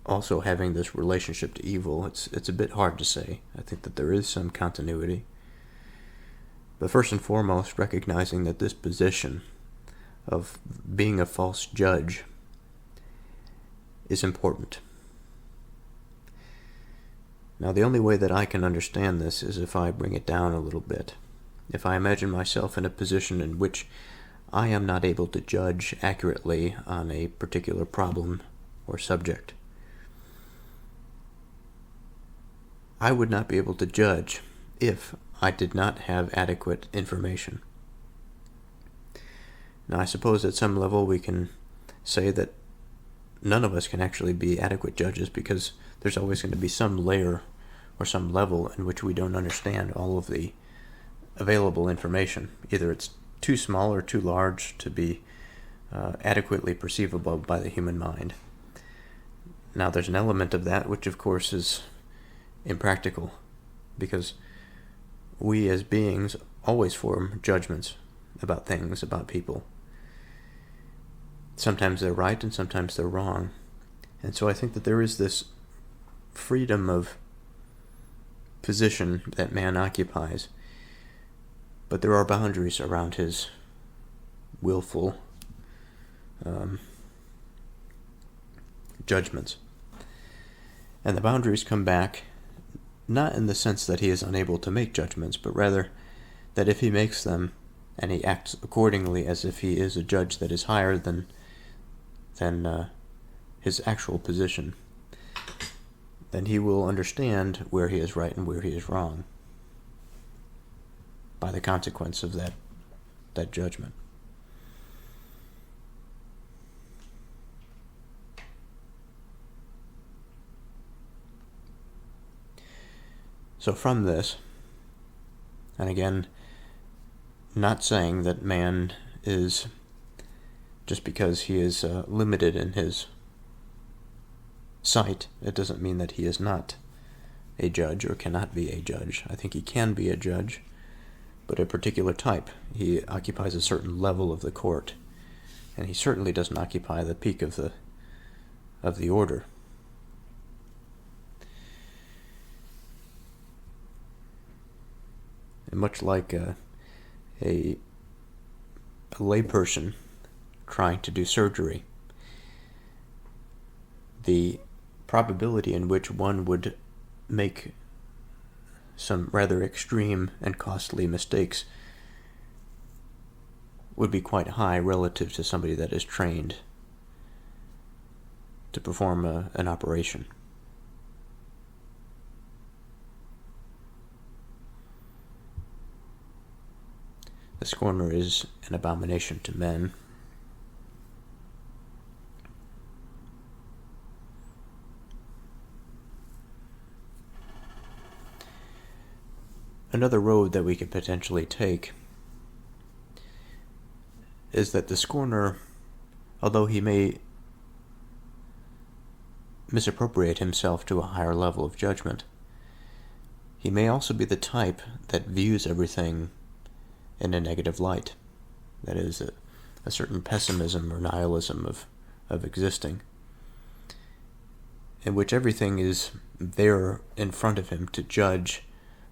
also having this relationship to evil, it's a bit hard to say. I think that there is some continuity. But first and foremost, recognizing that this position of being a false judge is important. Now, the only way that I can understand this is if I bring it down a little bit. If I imagine myself in a position in which I am not able to judge accurately on a particular problem or subject, I would not be able to judge if I did not have adequate information. Now, I suppose at some level we can say that none of us can actually be adequate judges, because there's always going to be some layer or some level in which we don't understand all of the available information. Either it's too small or too large to be adequately perceivable by the human mind. Now, there's an element of that which, of course, is impractical, because we as beings always form judgments about things, about people. Sometimes they're right and sometimes they're wrong. And so I think that there is this freedom of position that man occupies, but there are boundaries around his willful judgments. And the boundaries come back not in the sense that he is unable to make judgments, but rather that if he makes them and he acts accordingly as if he is a judge that is higher than his actual position, then he will understand where he is right and where he is wrong by the consequence of that judgment. So from this, and again, not saying that man is, just because he is limited in his sight, it doesn't mean that he is not a judge or cannot be a judge. I think he can be a judge, but a particular type. He occupies a certain level of the court, and he certainly doesn't occupy the peak of the order. And much like a layperson trying to do surgery, the probability in which one would make some rather extreme and costly mistakes would be quite high relative to somebody that is trained to perform an operation. The scorner is an abomination to men. Another road that we could potentially take is that the scorner, although he may misappropriate himself to a higher level of judgment, he may also be the type that views everything in a negative light. That is, a certain pessimism or nihilism of existing, in which everything is there in front of him to judge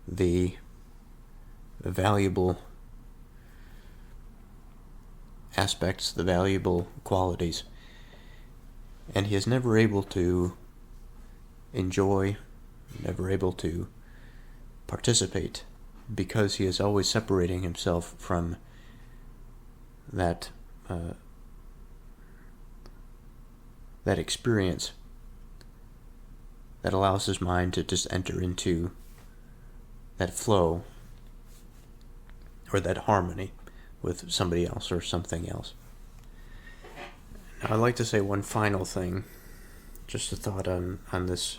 the valuable aspects, the valuable qualities, and he is never able to enjoy, never able to participate, because he is always separating himself from that experience that allows his mind to just enter into that flow or that harmony with somebody else or something else. Now, I'd like to say one final thing, just a thought on this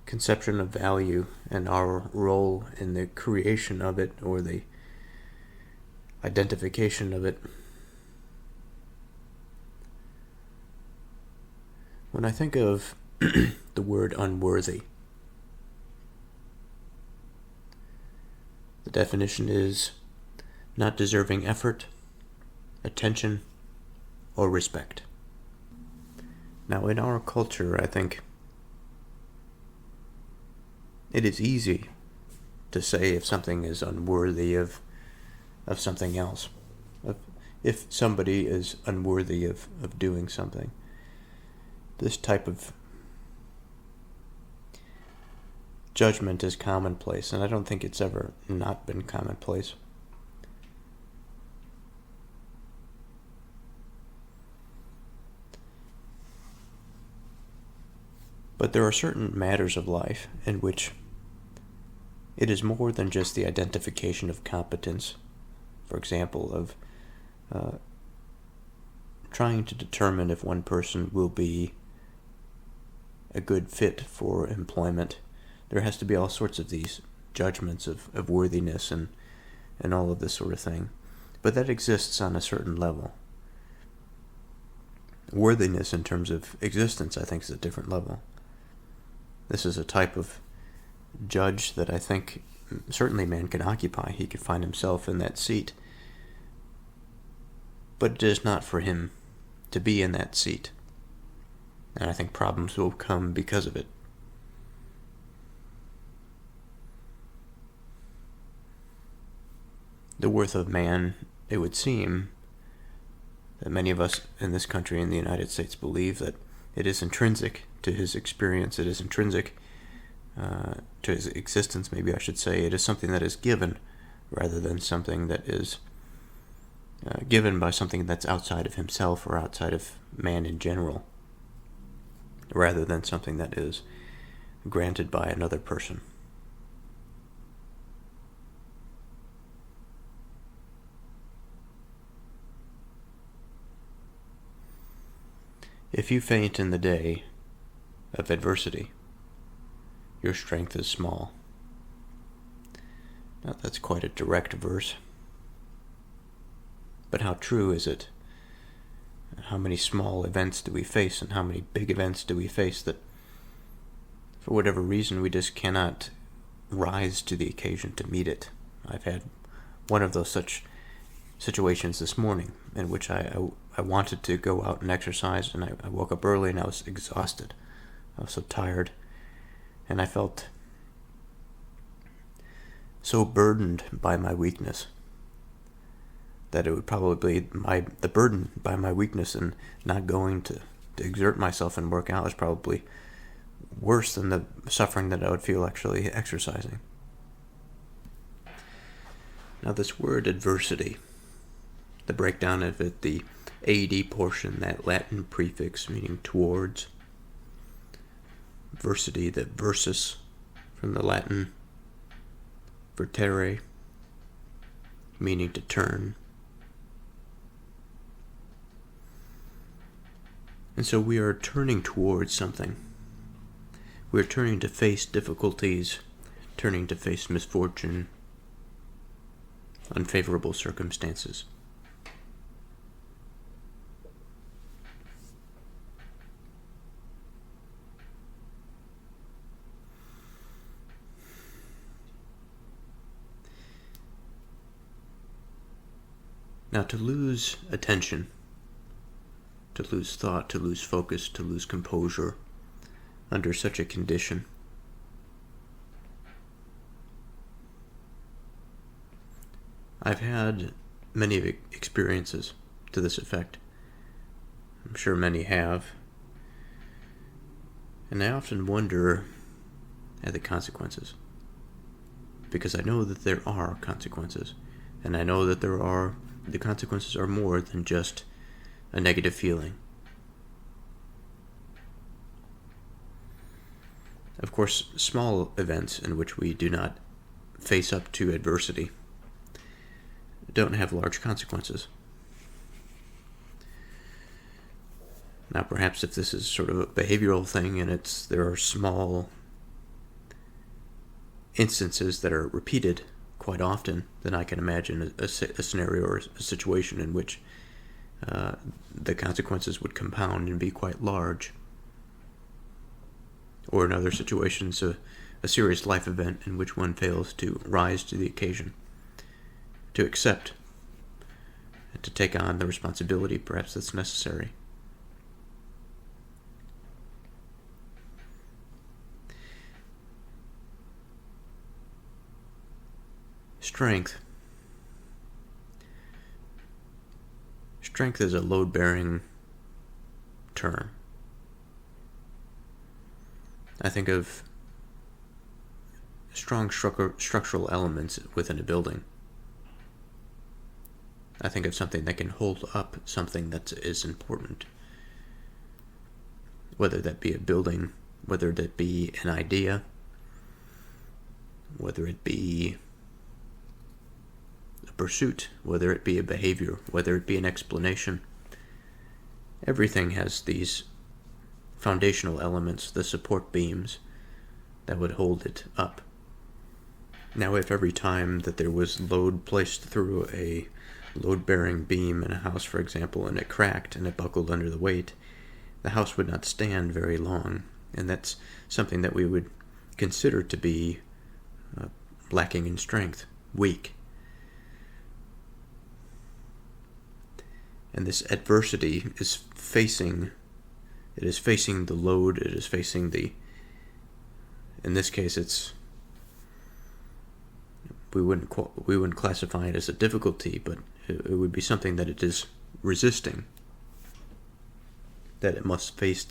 conception of value and our role in the creation of it or the identification of it. When I think of the word unworthy, the definition is not deserving effort, attention, or respect. Now, in our culture, I think it is easy to say if something is unworthy of something else, if somebody is unworthy of doing something. This type of judgment is commonplace, and I don't think it's ever not been commonplace. But there are certain matters of life in which it is more than just the identification of competence. For example, of trying to determine if one person will be a good fit for employment. There has to be all sorts of these judgments of worthiness and all of this sort of thing. But that exists on a certain level. Worthiness in terms of existence, I think, is a different level. This is a type of judge that I think certainly man can occupy. He could find himself in that seat. But it is not for him to be in that seat. And I think problems will come because of it. The worth of man, it would seem that many of us in this country, in the United States, believe that it is intrinsic to his experience, it is intrinsic to his existence, maybe I should say. It is something that is given rather than something that is given by something that's outside of himself or outside of man in general, rather than something that is granted by another person. If you faint in the day of adversity, your strength is small. Now, that's quite a direct verse. But how true is it? How many small events do we face, and how many big events do we face that, for whatever reason, we just cannot rise to the occasion to meet it? I've had one of those such situations this morning in which I wanted to go out and exercise, and I woke up early and I was exhausted. I was so tired, and I felt so burdened by my weakness that it would probably be the burden by my weakness and not going to exert myself and work out was probably worse than the suffering that I would feel actually exercising. Now, this word adversity, the breakdown of it, the AD portion, that Latin prefix meaning towards, versity, the versus from the Latin vertere, meaning to turn. And so we are turning towards something. We are turning to face difficulties, turning to face misfortune, unfavorable circumstances. Now, to lose attention, to lose thought, to lose focus, to lose composure under such a condition, I've had many experiences to this effect. I'm sure many have. And I often wonder at the consequences. Because I know that there are consequences. And I know that the consequences are more than just a negative feeling. Of course, small events in which we do not face up to adversity don't have large consequences. Now, perhaps if this is sort of a behavioral thing and there are small instances that are repeated quite often, then I can imagine a scenario or a situation in which the consequences would compound and be quite large. Or in other situations, a serious life event in which one fails to rise to the occasion, to accept, and to take on the responsibility perhaps that's necessary. Strength. Strength is a load-bearing term. I think of strong structural elements within a building. I think of something that can hold up something that is important. Whether that be a building, whether that be an idea, whether it be a pursuit, whether it be a behavior, whether it be an explanation. Everything has these foundational elements, the support beams, that would hold it up. Now, if every time that there was load placed through a load-bearing beam in a house, for example, and it cracked and it buckled under the weight, the house would not stand very long. And that's something that we would consider to be lacking in strength, weak. And this adversity is facing the load, it is facing in this case we wouldn't classify it as a difficulty, but it would be something that it is resisting, that it must face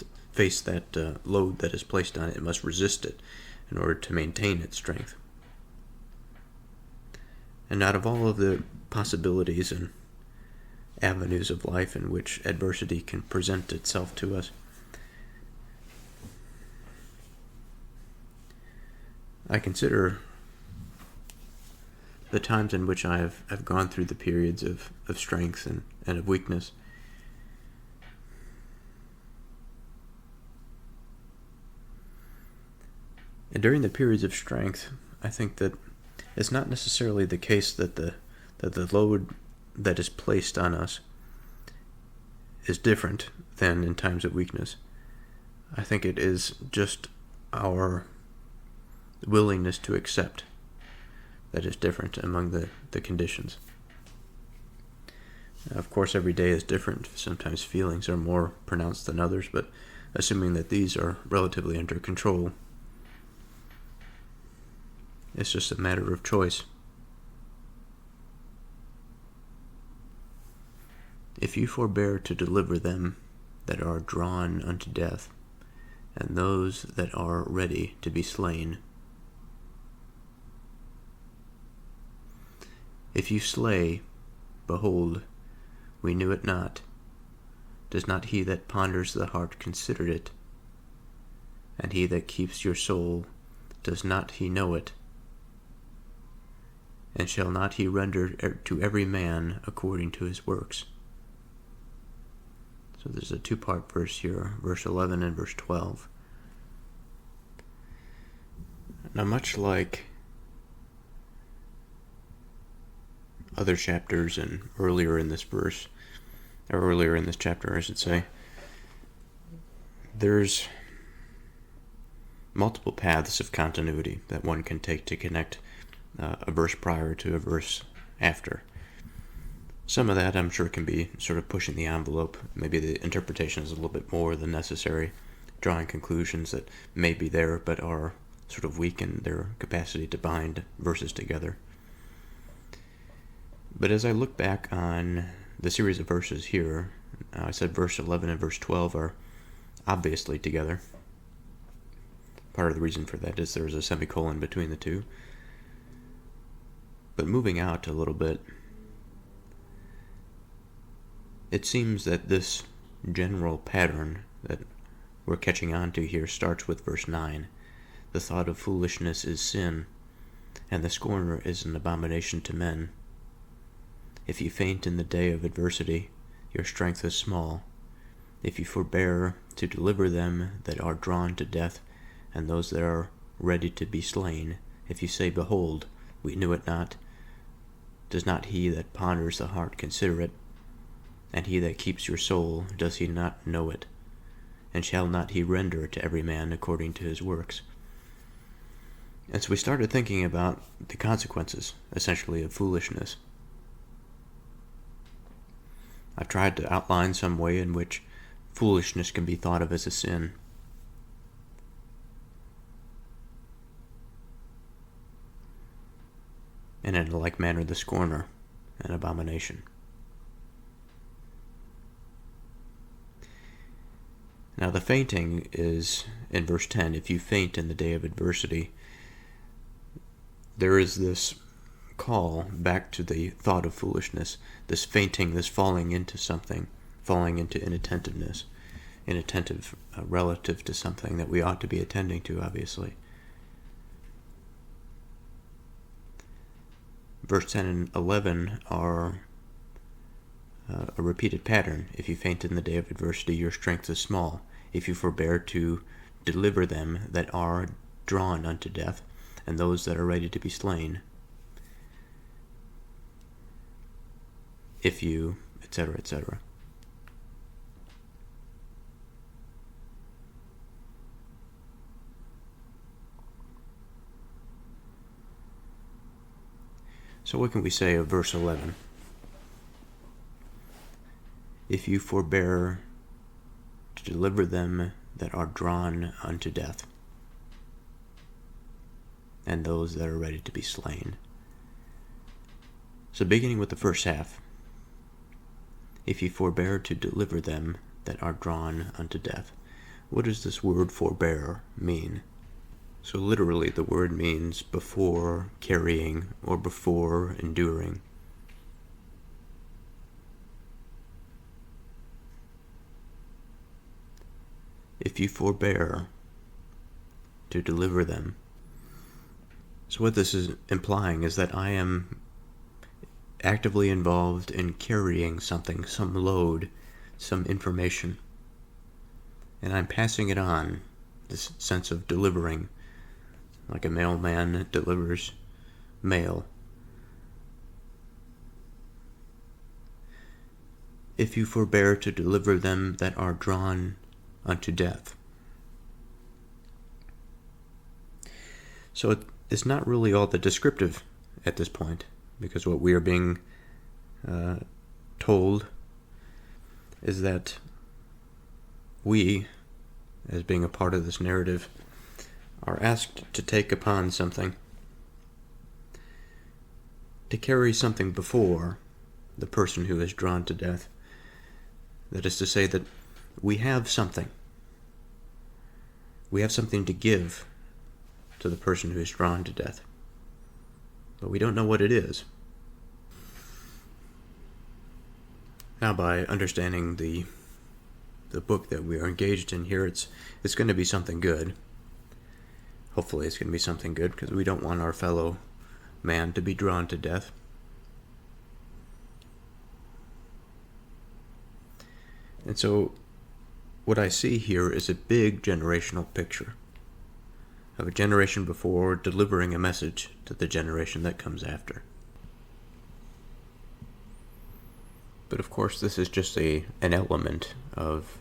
that load that is placed on it. It must resist it in order to maintain its strength. And out of all of the possibilities and avenues of life in which adversity can present itself to us, I consider the times in which I've gone through the periods of strength and of weakness. And during the periods of strength, I think that it's not necessarily the case that the load that is placed on us is different than in times of weakness. I think it is just our willingness to accept that is different among the conditions. Of course, every day is different. Sometimes feelings are more pronounced than others, but assuming that these are relatively under control, it's just a matter of choice. If you forbear to deliver them that are drawn unto death, and those that are ready to be slain, if you slay, behold, we knew it not. Does not he that ponders the heart consider it? And he that keeps your soul, does not he know it? And shall not he render to every man according to his works? So there's a two-part verse here, verse 11 and verse 12. Now, much like other chapters and earlier in this chapter, I should say, there's multiple paths of continuity that one can take to connect a verse prior to a verse after. Some of that I'm sure can be sort of pushing the envelope. Maybe the interpretation is a little bit more than necessary, drawing conclusions that may be there but are sort of weak in their capacity to bind verses together. But as I look back on the series of verses here, I said verse 11 and verse 12 are obviously together. Part of the reason for that is there's a semicolon between the two. But moving out a little bit, it seems that this general pattern that we're catching on to here starts with verse 9. The thought of foolishness is sin, and the scorner is an abomination to men. If you faint in the day of adversity, your strength is small. If you forbear to deliver them that are drawn to death, and those that are ready to be slain, if you say, Behold, we knew it not, does not he that ponders the heart consider it? And he that keeps your soul, does he not know it? And shall not he render to every man according to his works? And so we started thinking about the consequences, essentially, of foolishness. I've tried to outline some way in which foolishness can be thought of as a sin. And in like manner the scorner, an abomination. Now the fainting is in verse 10. If you faint in the day of adversity, there is this call back to the thought of foolishness, this fainting, this falling into something, falling into inattentiveness, inattentive relative to something that we ought to be attending to, obviously. Verse 10 and 11 are a repeated pattern. If you faint in the day of adversity, your strength is small. If you forbear to deliver them that are drawn unto death, and those that are ready to be slain. If you, etc., etc. So what can we say of verse 11? If you forbear to deliver them that are drawn unto death, and those that are ready to be slain. So beginning with the first half, if you forbear to deliver them that are drawn unto death. What does this word forbear mean? So literally the word means before carrying or before enduring. If you forbear to deliver them. So what this is implying is that I am actively involved in carrying something, some load, some information, and I'm passing it on, this sense of delivering, like a mailman delivers mail. If you forbear to deliver them that are drawn unto death. So it's not really all that descriptive at this point, because what we are being told is that we, as being a part of this narrative, are asked to take upon something, to carry something before the person who is drawn to death. That is to say that we have something. We have something to give to the person who is drawn to death. But we don't know what it is. Now, by understanding the book that we are engaged in here, it's going to be something good. Hopefully it's going to be something good, because we don't want our fellow man to be drawn to death. And so what I see here is a big generational picture of a generation before delivering a message to the generation that comes after. But of course, this is just an element of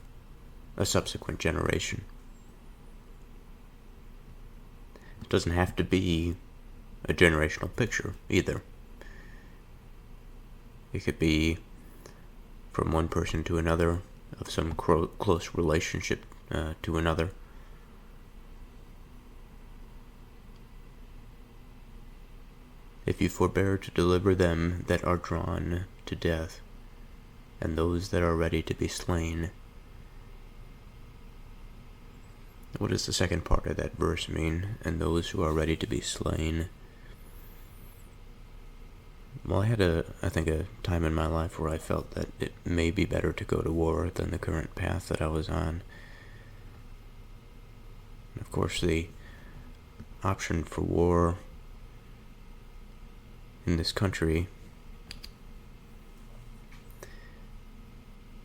a subsequent generation. It doesn't have to be a generational picture either. It could be from one person to another, of some close relationship to another. If you forbear to deliver them that are drawn to death, and those that are ready to be slain. What does the second part of that verse mean? And those who are ready to be slain. Well, I had a time in my life where I felt that it may be better to go to war than the current path that I was on. And of course, the option for war in this country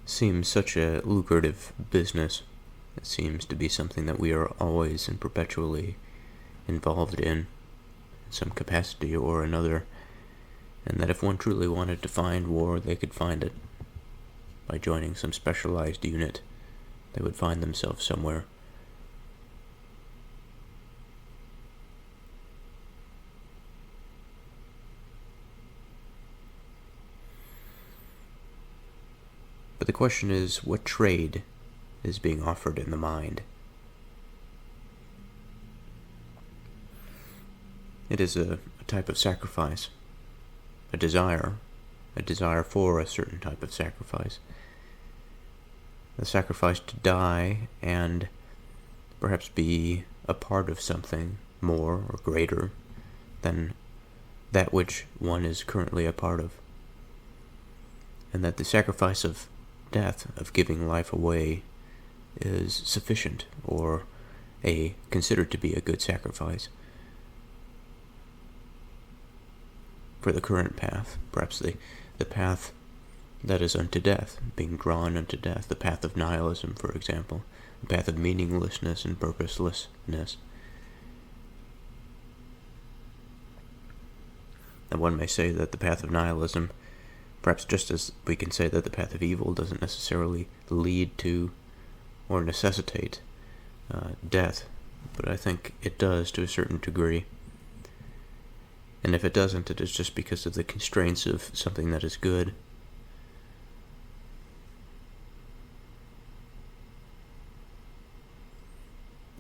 seems such a lucrative business. It seems to be something that we are always and perpetually involved in some capacity or another, and that if one truly wanted to find war, they could find it. By joining some specialized unit, they would find themselves somewhere. But the question is, what trade is being offered in the mind? It is a type of sacrifice, a desire for a certain type of sacrifice. The sacrifice to die and perhaps be a part of something more or greater than that which one is currently a part of. And that the sacrifice of death, of giving life away, is sufficient, or considered to be a good sacrifice for the current path, perhaps the path that is unto death, being drawn unto death, the path of nihilism, for example, the path of meaninglessness and purposelessness. And one may say that the path of nihilism, perhaps just as we can say that the path of evil doesn't necessarily lead to or necessitate death, but I think it does to a certain degree. And if it doesn't, it is just because of the constraints of something that is good.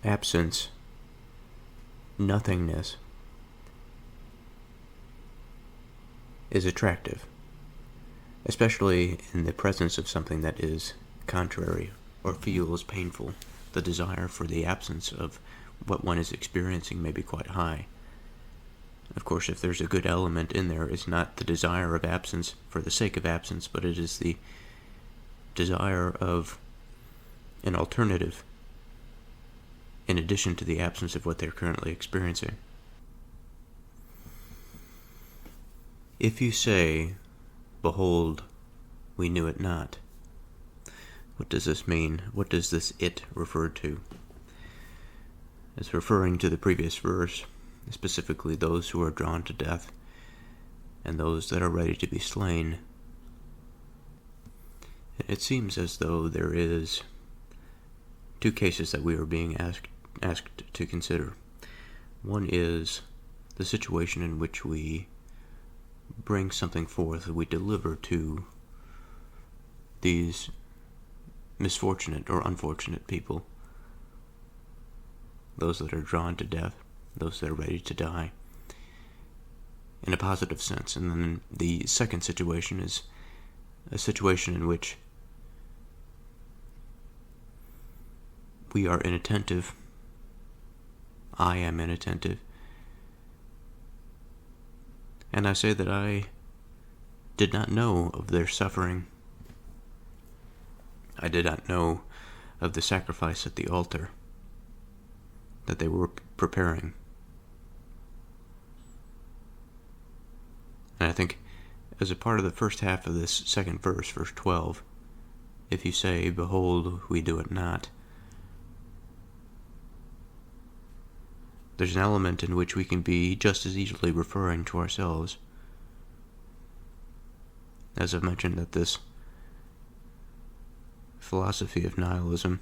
Absence, nothingness, is attractive, especially in the presence of something that is contrary or feels painful. The desire for the absence of what one is experiencing may be quite high. Of course, if there's a good element in there, it's not the desire of absence for the sake of absence, but it is the desire of an alternative in addition to the absence of what they're currently experiencing. If you say, "Behold, we knew it not," what does this mean? What does this "it" refer to? It's referring to the previous verse, specifically those who are drawn to death and those that are ready to be slain. It seems as though there is two cases that we are being asked to consider. One is the situation in which we bring something forth that we deliver to these misfortunate or unfortunate people, those that are drawn to death, those that are ready to die, in a positive sense. And then the second situation is a situation in which we are inattentive. I am inattentive. And I say that I did not know of their suffering. I did not know of the sacrifice at the altar that they were preparing. And I think as a part of the first half of this second verse, verse 12, if you say, "Behold, we do it not," there's an element in which we can be just as easily referring to ourselves. As I've mentioned, that this philosophy of nihilism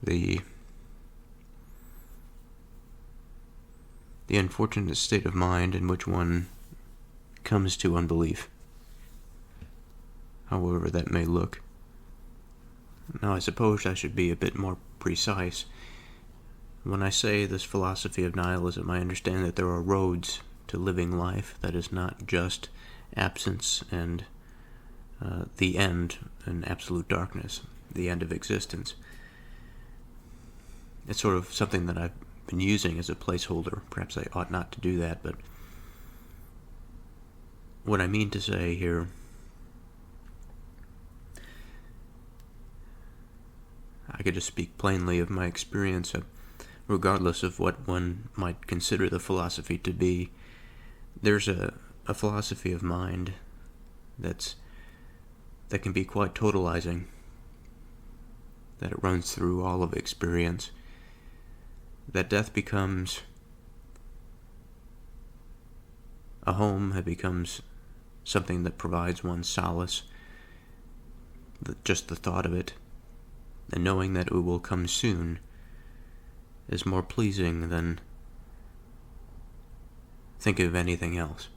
the the unfortunate state of mind in which one comes to unbelief, however that may look. Now, I suppose I should be a bit more precise. When I say this philosophy of nihilism, I understand that there are roads to living life that is not just absence and the end and absolute darkness, the end of existence. It's sort of something that I've been using as a placeholder. Perhaps I ought not to do that, but what I mean to say here, I could just speak plainly of my experience, regardless of what one might consider the philosophy to be. There's a philosophy of mind that can be quite totalizing, that it runs through all of experience, that death becomes a home, it becomes something that provides one solace, just the thought of it, and knowing that it will come soon is more pleasing than think of anything else.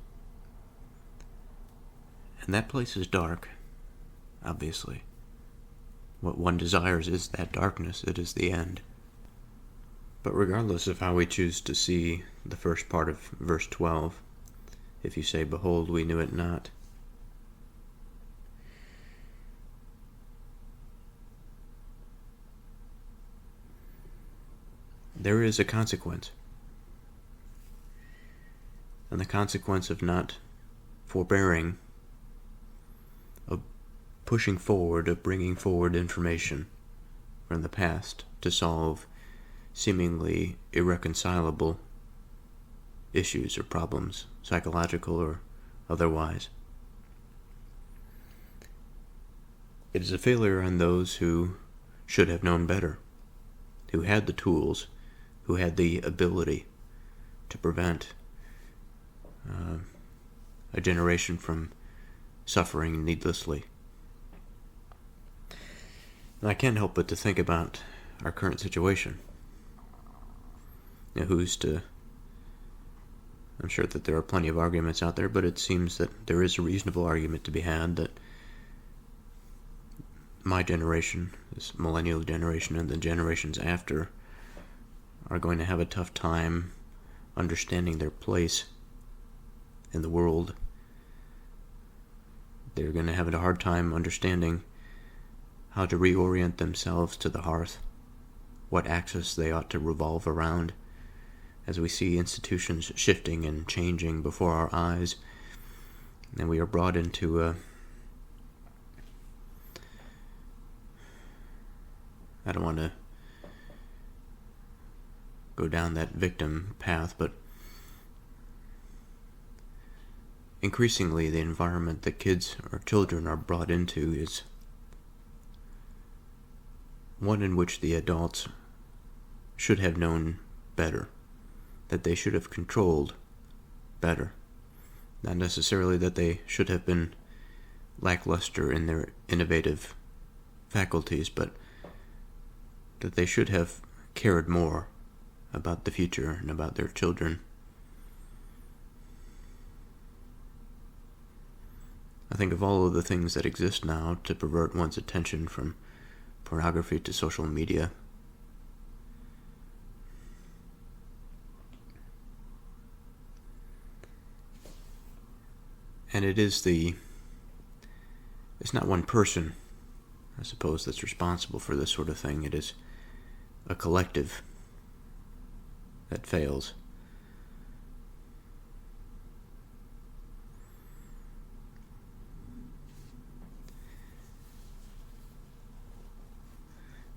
And that place is dark, obviously. What one desires is that darkness, it is the end. But regardless of how we choose to see the first part of verse 12, if you say, "Behold, we knew it not," there is a consequence. And the consequence of not forbearing, of pushing forward, of bringing forward information from the past to solve seemingly irreconcilable issues or problems, psychological or otherwise. It is a failure on those who should have known better, who had the tools, who had the ability to prevent a generation from suffering needlessly. And I can't help but to think about our current situation. I'm sure that there are plenty of arguments out there, but it seems that there is a reasonable argument to be had that my generation, this millennial generation, and the generations after are going to have a tough time understanding their place in the world. They're going to have a hard time understanding how to reorient themselves to the hearth, what axis they ought to revolve around, as we see institutions shifting and changing before our eyes, and we are brought into I don't want to go down that victim path, but increasingly the environment that kids or children are brought into is one in which the adults should have known better, that they should have controlled better. Not necessarily that they should have been lackluster in their innovative faculties, but that they should have cared more about the future and about their children. I think of all of the things that exist now to pervert one's attention, from pornography to social media. And it's not one person, I suppose, that's responsible for this sort of thing. It is a collective that fails.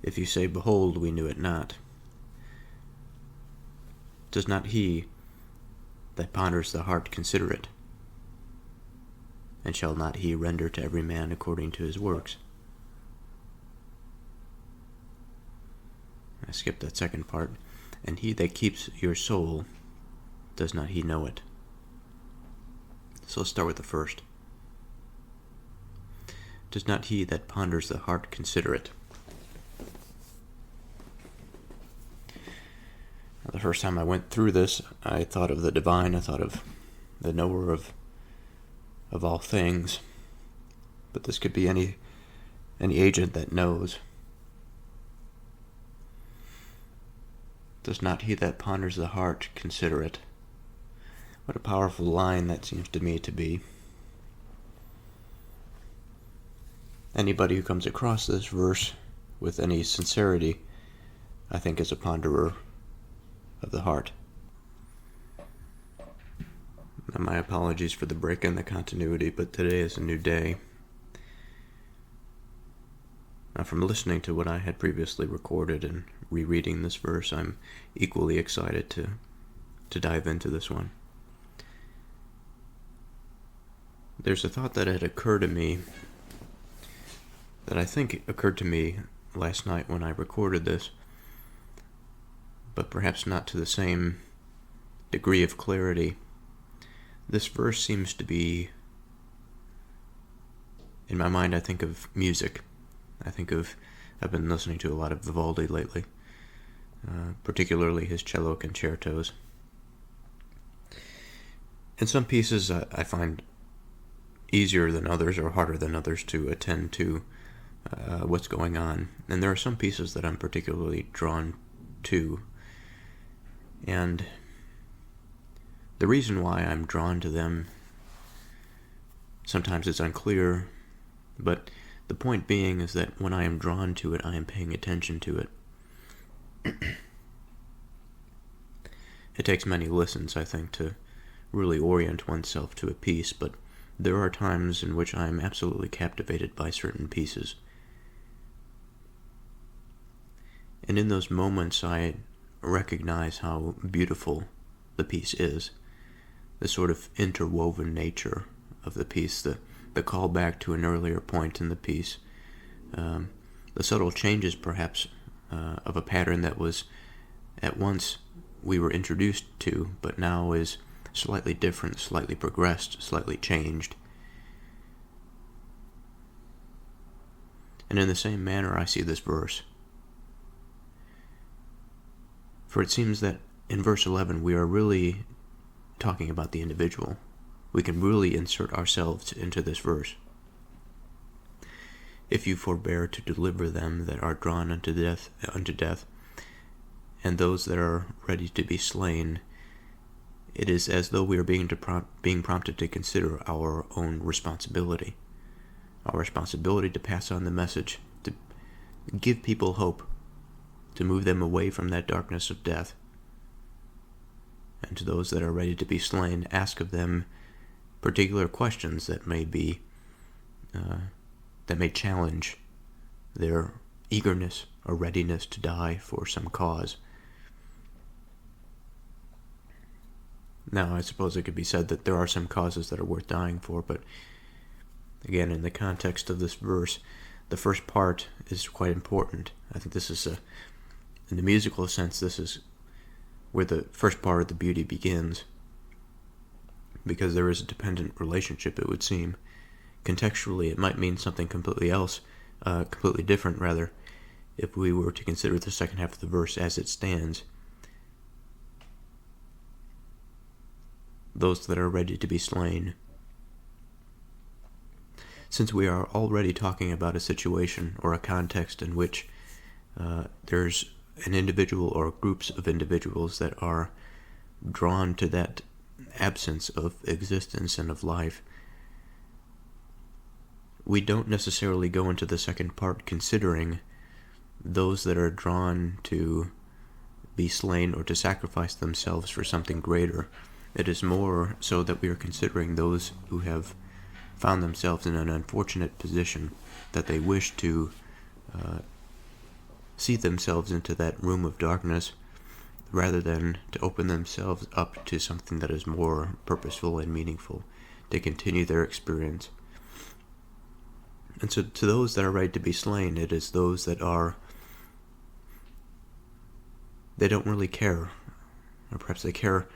If you say, "Behold, we knew it not," does not he that ponders the heart consider it? And shall not he render to every man according to his works? I skipped that second part. And he that keeps your soul, does not he know it? So let's start with the first. Does not he that ponders the heart consider it? The first time I went through this, I thought of the divine, I thought of the knower of all things. But this could be any agent that knows. Does not he that ponders the heart consider it? What a powerful line that seems to me to be. Anybody who comes across this verse with any sincerity, I think, is a ponderer of the heart. And my apologies for the break in the continuity, but today is a new day. Now, from listening to what I had previously recorded and rereading this verse, I'm equally excited to dive into this one. There's a thought that had occurred to me, that I think occurred to me last night when I recorded this, but perhaps not to the same degree of clarity. This verse seems to be, in my mind, I think of music. I've been listening to a lot of Vivaldi lately, particularly his cello concertos. And some pieces I find easier than others or harder than others to attend to what's going on. And there are some pieces that I'm particularly drawn to. And the reason why I'm drawn to them sometimes is unclear, but the point being is that when I am drawn to it, I am paying attention to it. It takes many listens, I think, to really orient oneself to a piece, but there are times in which I am absolutely captivated by certain pieces. And in those moments, I recognize how beautiful the piece is, the sort of interwoven nature of the piece, the callback to an earlier point in the piece, the subtle changes, perhaps, of a pattern that was at once we were introduced to, but now is slightly different, slightly progressed, slightly changed. And in the same manner, I see this verse. For it seems that in verse 11, we are really talking about the individual. We can really insert ourselves into this verse. If you forbear to deliver them that are drawn unto death, and those that are ready to be slain, it is as though we are being prompted to consider our own responsibility. Our responsibility to pass on the message, to give people hope, to move them away from that darkness of death. And to those that are ready to be slain, ask of them particular questions that may challenge their eagerness or readiness to die for some cause. Now, I suppose it could be said that there are some causes that are worth dying for, but again, in the context of this verse, the first part is quite important. I think this is in the musical sense, this is where the first part of the beauty begins, because there is a dependent relationship, it would seem. Contextually, it might mean something completely different, rather, if we were to consider the second half of the verse as it stands. Those that are ready to be slain. Since we are already talking about a situation or a context in which there's an individual or groups of individuals that are drawn to that absence of existence and of life, we don't necessarily go into the second part considering those that are drawn to be slain or to sacrifice themselves for something greater. It is more so that we are considering those who have found themselves in an unfortunate position, that they wish to see themselves into that room of darkness, rather than to open themselves up to something that is more purposeful and meaningful, to continue their experience. And so to those that are ready to be slain, it is those that they don't really care, or perhaps they care,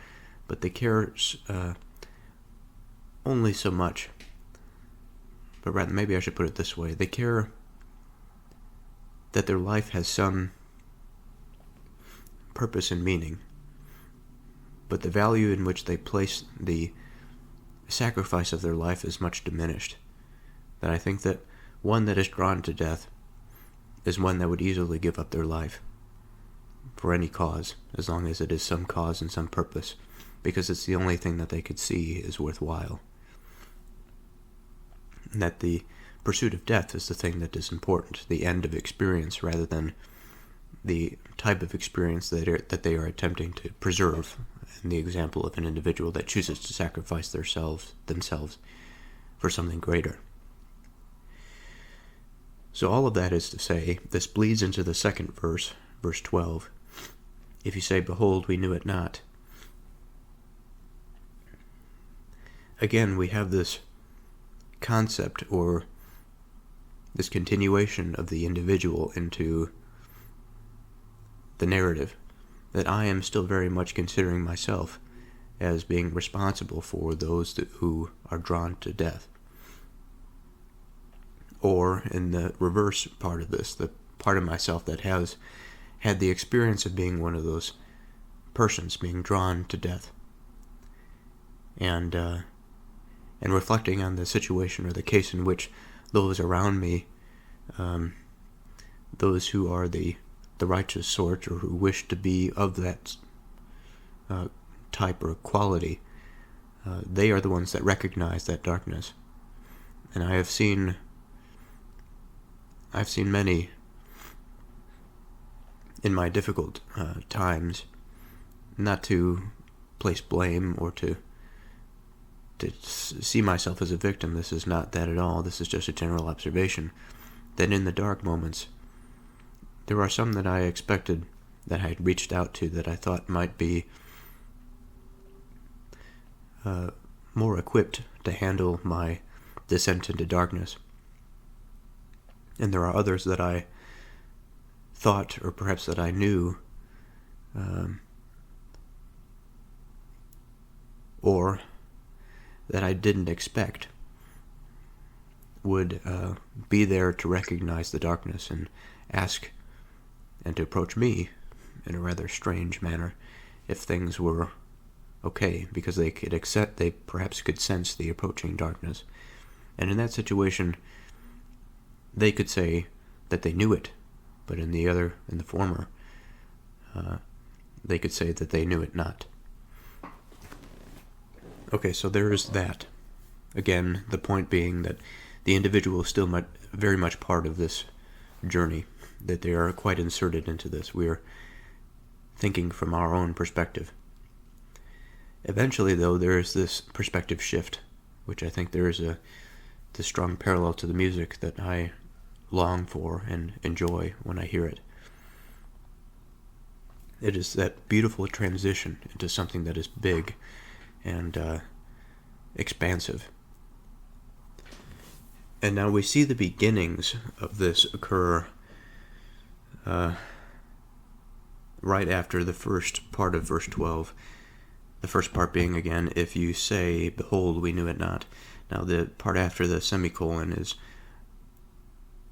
but they care only so much. But rather, maybe I should put it this way: they care that their life has some purpose and meaning, but the value in which they place the sacrifice of their life is much diminished. That I think that one that is drawn to death is one that would easily give up their life for any cause, as long as it is some cause and some purpose, because it's the only thing that they could see is worthwhile. And that the pursuit of death is the thing that is important, the end of experience, rather than the type of experience that they are attempting to preserve, in the example of an individual that chooses to sacrifice themselves for something greater. So all of that is to say, this bleeds into the second verse, verse 12. If you say, "Behold, we knew it not." Again, we have this concept, or this continuation of the individual into the narrative, that I am still very much considering myself as being responsible for those who are drawn to death. Or, in the reverse part of this, the part of myself that has had the experience of being one of those persons being drawn to death, and reflecting on the situation or the case in which those around me, those who are the righteous sort, or who wish to be of that type or quality, they are the ones that recognize that darkness. And I've seen many in my difficult times, not to place blame or to see myself as a victim. This is not that at all. This is just a general observation, that in the dark moments, there are some that I expected, that I had reached out to, that I thought might be more equipped to handle my descent into darkness. And there are others that I thought, or perhaps that I knew, or that I didn't expect, would be there to recognize the darkness and ask and to approach me in a rather strange manner if things were okay, because they perhaps could sense the approaching darkness. And in that situation, they could say that they knew it, but in the former, they could say that they knew it not. Okay, so there is that. Again, the point being that the individual is still very much part of this journey, that they are quite inserted into this. We are thinking from our own perspective. Eventually, though, there is this perspective shift, which I think there is the strong parallel to the music that I long for and enjoy when I hear it. It is that beautiful transition into something that is big and expansive. And now we see the beginnings of this occur right after the first part of verse 12. The first part being, again, if you say, "Behold, we knew it not." Now the part after the semicolon is,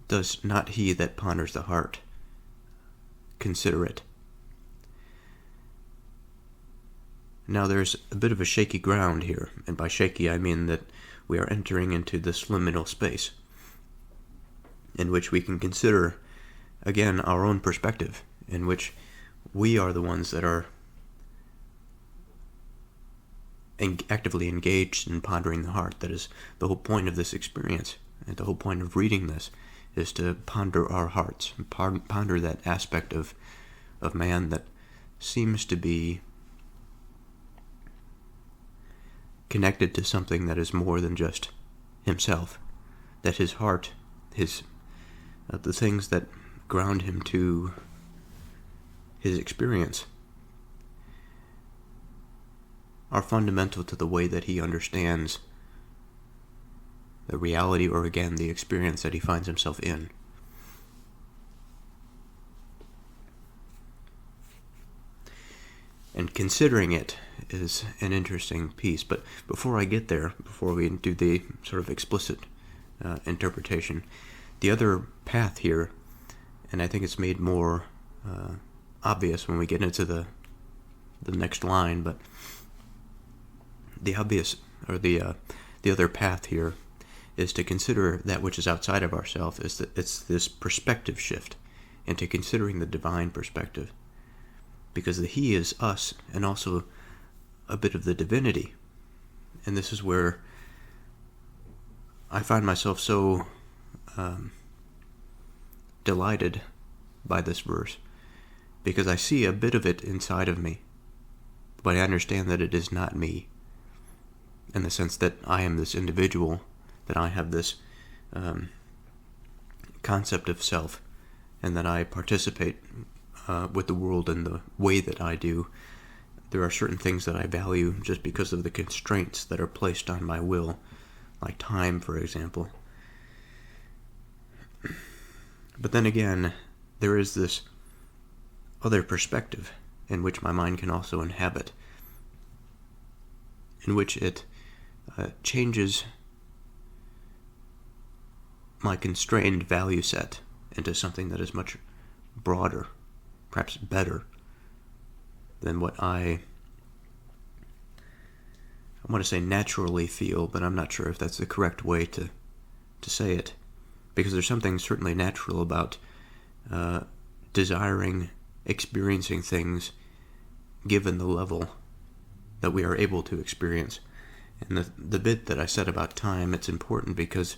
"Does not he that ponders the heart consider it?" Now there's a bit of a shaky ground here, and by shaky I mean that we are entering into this liminal space in which we can consider, again, our own perspective, in which we are the ones that are actively engaged in pondering the heart. That is the whole point of this experience, and the whole point of reading this is to ponder our hearts, ponder that aspect of man that seems to be connected to something that is more than just himself, that his heart, the things that ground him to his experience are fundamental to the way that he understands the reality, or again, the experience that he finds himself in. And considering it is an interesting piece. But before I get there, before we do the sort of explicit interpretation, the other path here, and I think it's made more obvious when we get into the next line, but the obvious, or the other path here is to consider that which is outside of ourselves. It's this perspective shift into considering the divine perspective, because the He is us and also a bit of the divinity. And this is where I find myself so delighted by this verse, because I see a bit of it inside of me, but I understand that it is not me, in the sense that I am this individual, that I have this concept of self, and that I participate with the world in the way that I do. There are certain things that I value just because of the constraints that are placed on my will, like time, for example. But then again, there is this other perspective in which my mind can also inhabit, in which it changes my constrained value set into something that is much broader, perhaps better, than what I want to say naturally feel, but I'm not sure if that's the correct way to say it, because there's something certainly natural about desiring, experiencing things given the level that we are able to experience. And the bit that I said about time, it's important because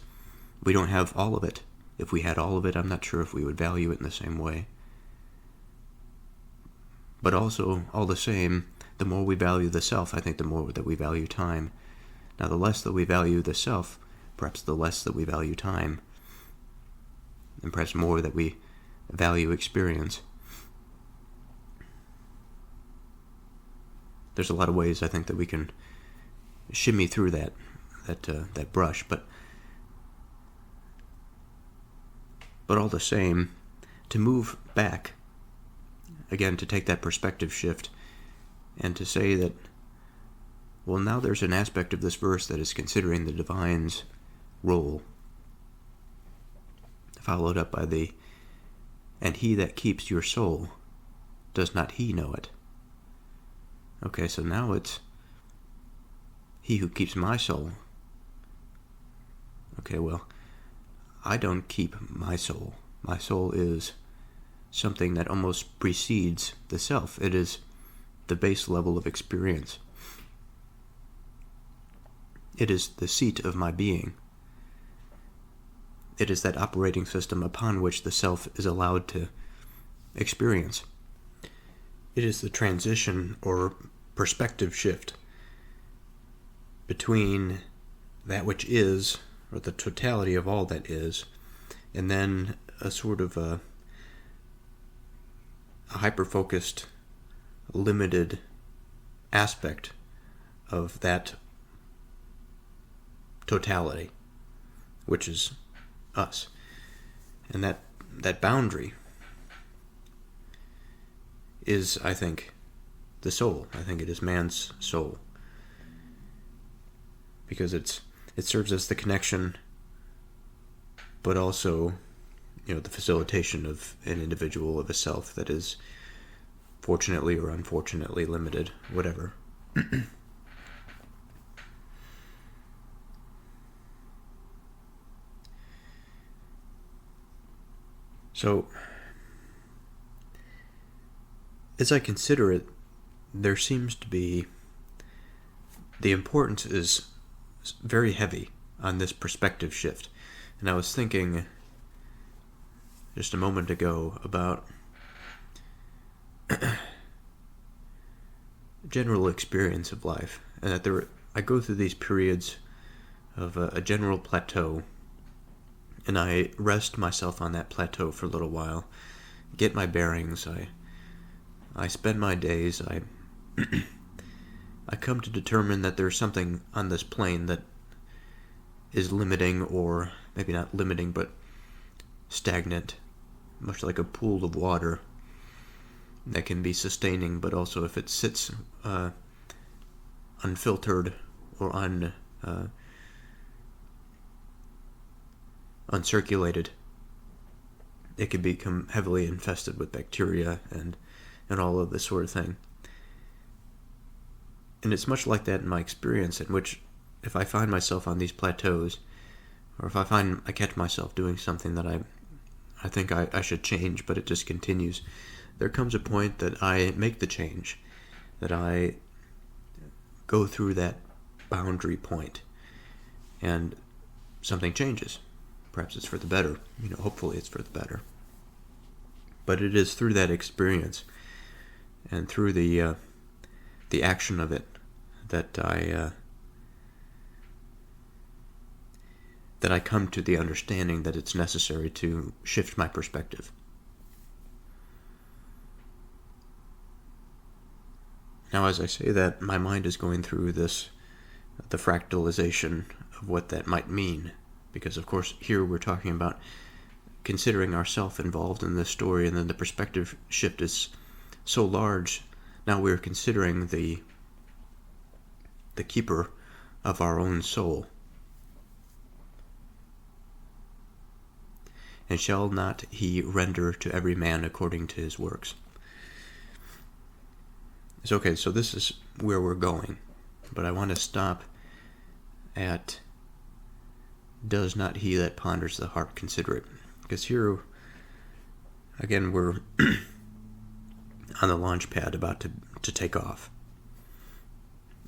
we don't have all of it. If we had all of it, I'm not sure if we would value it in the same way. But also, all the same, the more we value the self, I think the more that we value time. Now, the less that we value the self, perhaps the less that we value time, and perhaps more that we value experience. There's a lot of ways I think that we can shimmy through that brush, but all the same, to move back, again, to take that perspective shift, and to say that, well, now there's an aspect of this verse that is considering the divine's role, followed up by the, and he that keeps your soul, does not he know it? Okay, so now it's he who keeps my soul. Okay, well, I don't keep my soul. My soul is something that almost precedes the self. It is the base level of experience. It is the seat of my being. It is that operating system upon which the self is allowed to experience. It is the transition or perspective shift between that which is, or the totality of all that is, and then a sort of a hyper-focused, limited aspect of that totality, which is us. And that boundary is, I think, the soul. I think it is man's soul. Because it serves as the connection, but also, the facilitation of an individual, of a self that is fortunately or unfortunately limited, whatever. So, as I consider it, there seems to be, the importance is very heavy on this perspective shift. And I was thinking just a moment ago about general experience of life, and that I go through these periods of a general plateau, and I rest myself on that plateau for a little while, get my bearings, I spend my days, I come to determine that there's something on this plane that is limiting, or maybe not limiting, but stagnant, much like a pool of water that can be sustaining, but also if it sits unfiltered or uncirculated, it can become heavily infested with bacteria and all of this sort of thing. And it's much like that in my experience, in which if I find myself on these plateaus, or if I catch myself doing something that I think I should change, but it just continues, there comes a point that I make the change, that I go through that boundary point, and something changes. Perhaps it's for the better. Hopefully it's for the better. But it is through that experience and through the action of it that I come to the understanding that it's necessary to shift my perspective. Now, as I say that, my mind is going through the fractalization of what that might mean, because of course here we're talking about considering ourselves involved in this story, and then the perspective shift is so large. Now we're considering the keeper of our own soul. And shall not he render to every man according to his works? It's okay, so this is where we're going, but I want to stop at, does not he that ponders the heart consider it? Because here, again, we're on the launch pad about to take off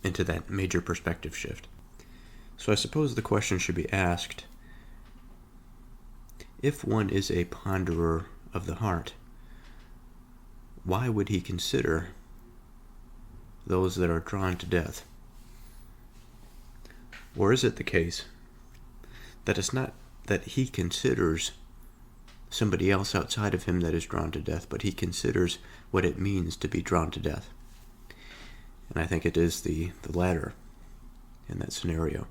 into that major perspective shift. So I suppose the question should be asked, if one is a ponderer of the heart, why would he consider those that are drawn to death? Or is it the case that it's not that he considers somebody else outside of him that is drawn to death, but he considers what it means to be drawn to death? And I think it is the latter in that scenario.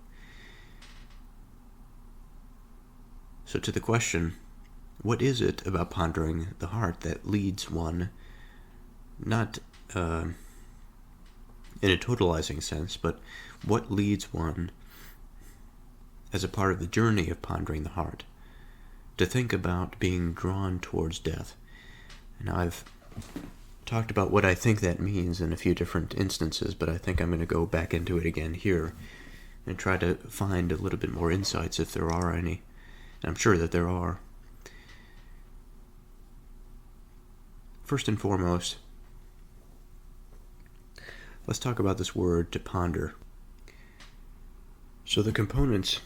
So to the question, what is it about pondering the heart that leads one, not in a totalizing sense, but what leads one as a part of the journey of pondering the heart to think about being drawn towards death? And I've talked about what I think that means in a few different instances, but I think I'm going to go back into it again here and try to find a little bit more insights if there are any. And I'm sure that there are. First and foremost, let's talk about this word to ponder. So the components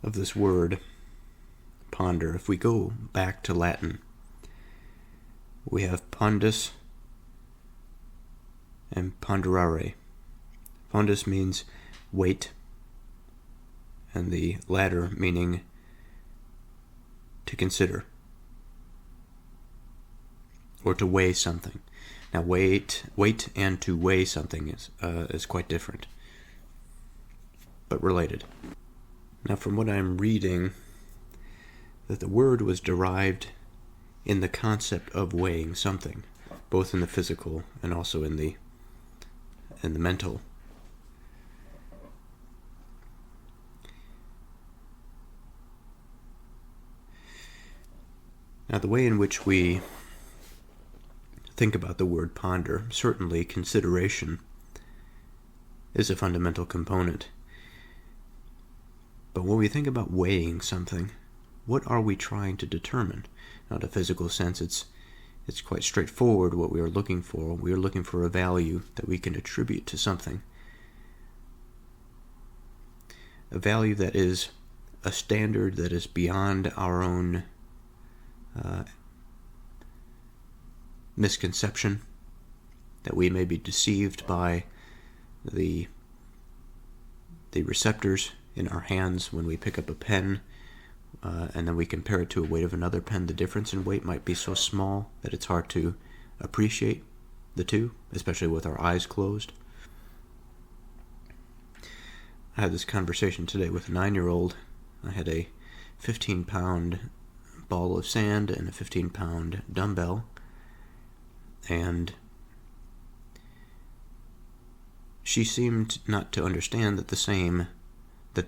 of this word, ponder, if we go back to Latin, we have pondus and ponderare. Pondus means weight, and the latter meaning to consider or to weigh something. Now, weight and to weigh something is quite different, but related. Now, from what I'm reading, that the word was derived in the concept of weighing something, both in the physical and also in the mental. Now, the way in which we think about the word ponder, certainly consideration is a fundamental component. But when we think about weighing something, what are we trying to determine? Now, in a physical sense, it's quite straightforward what we are looking for. We are looking for a value that we can attribute to something. A value that is a standard that is beyond our own misconception, that we may be deceived by the receptors in our hands when we pick up a pen, and then we compare it to a weight of another pen. The difference in weight might be so small that it's hard to appreciate the two, especially with our eyes closed. I had this conversation today with a 9-year-old. I had a 15-pound ball of sand and a 15-pound dumbbell, and she seemed not to understand that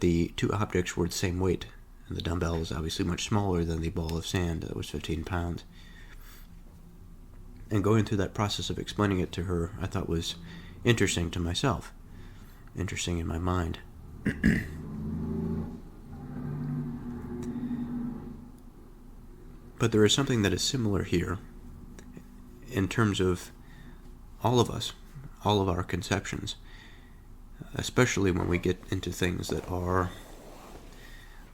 the two objects were the same weight, and the dumbbell was obviously much smaller than the ball of sand that was 15 pounds. And going through that process of explaining it to her, I thought was interesting to myself, interesting in my mind. But there is something that is similar here in terms of all of us, all of our conceptions, especially when we get into things that are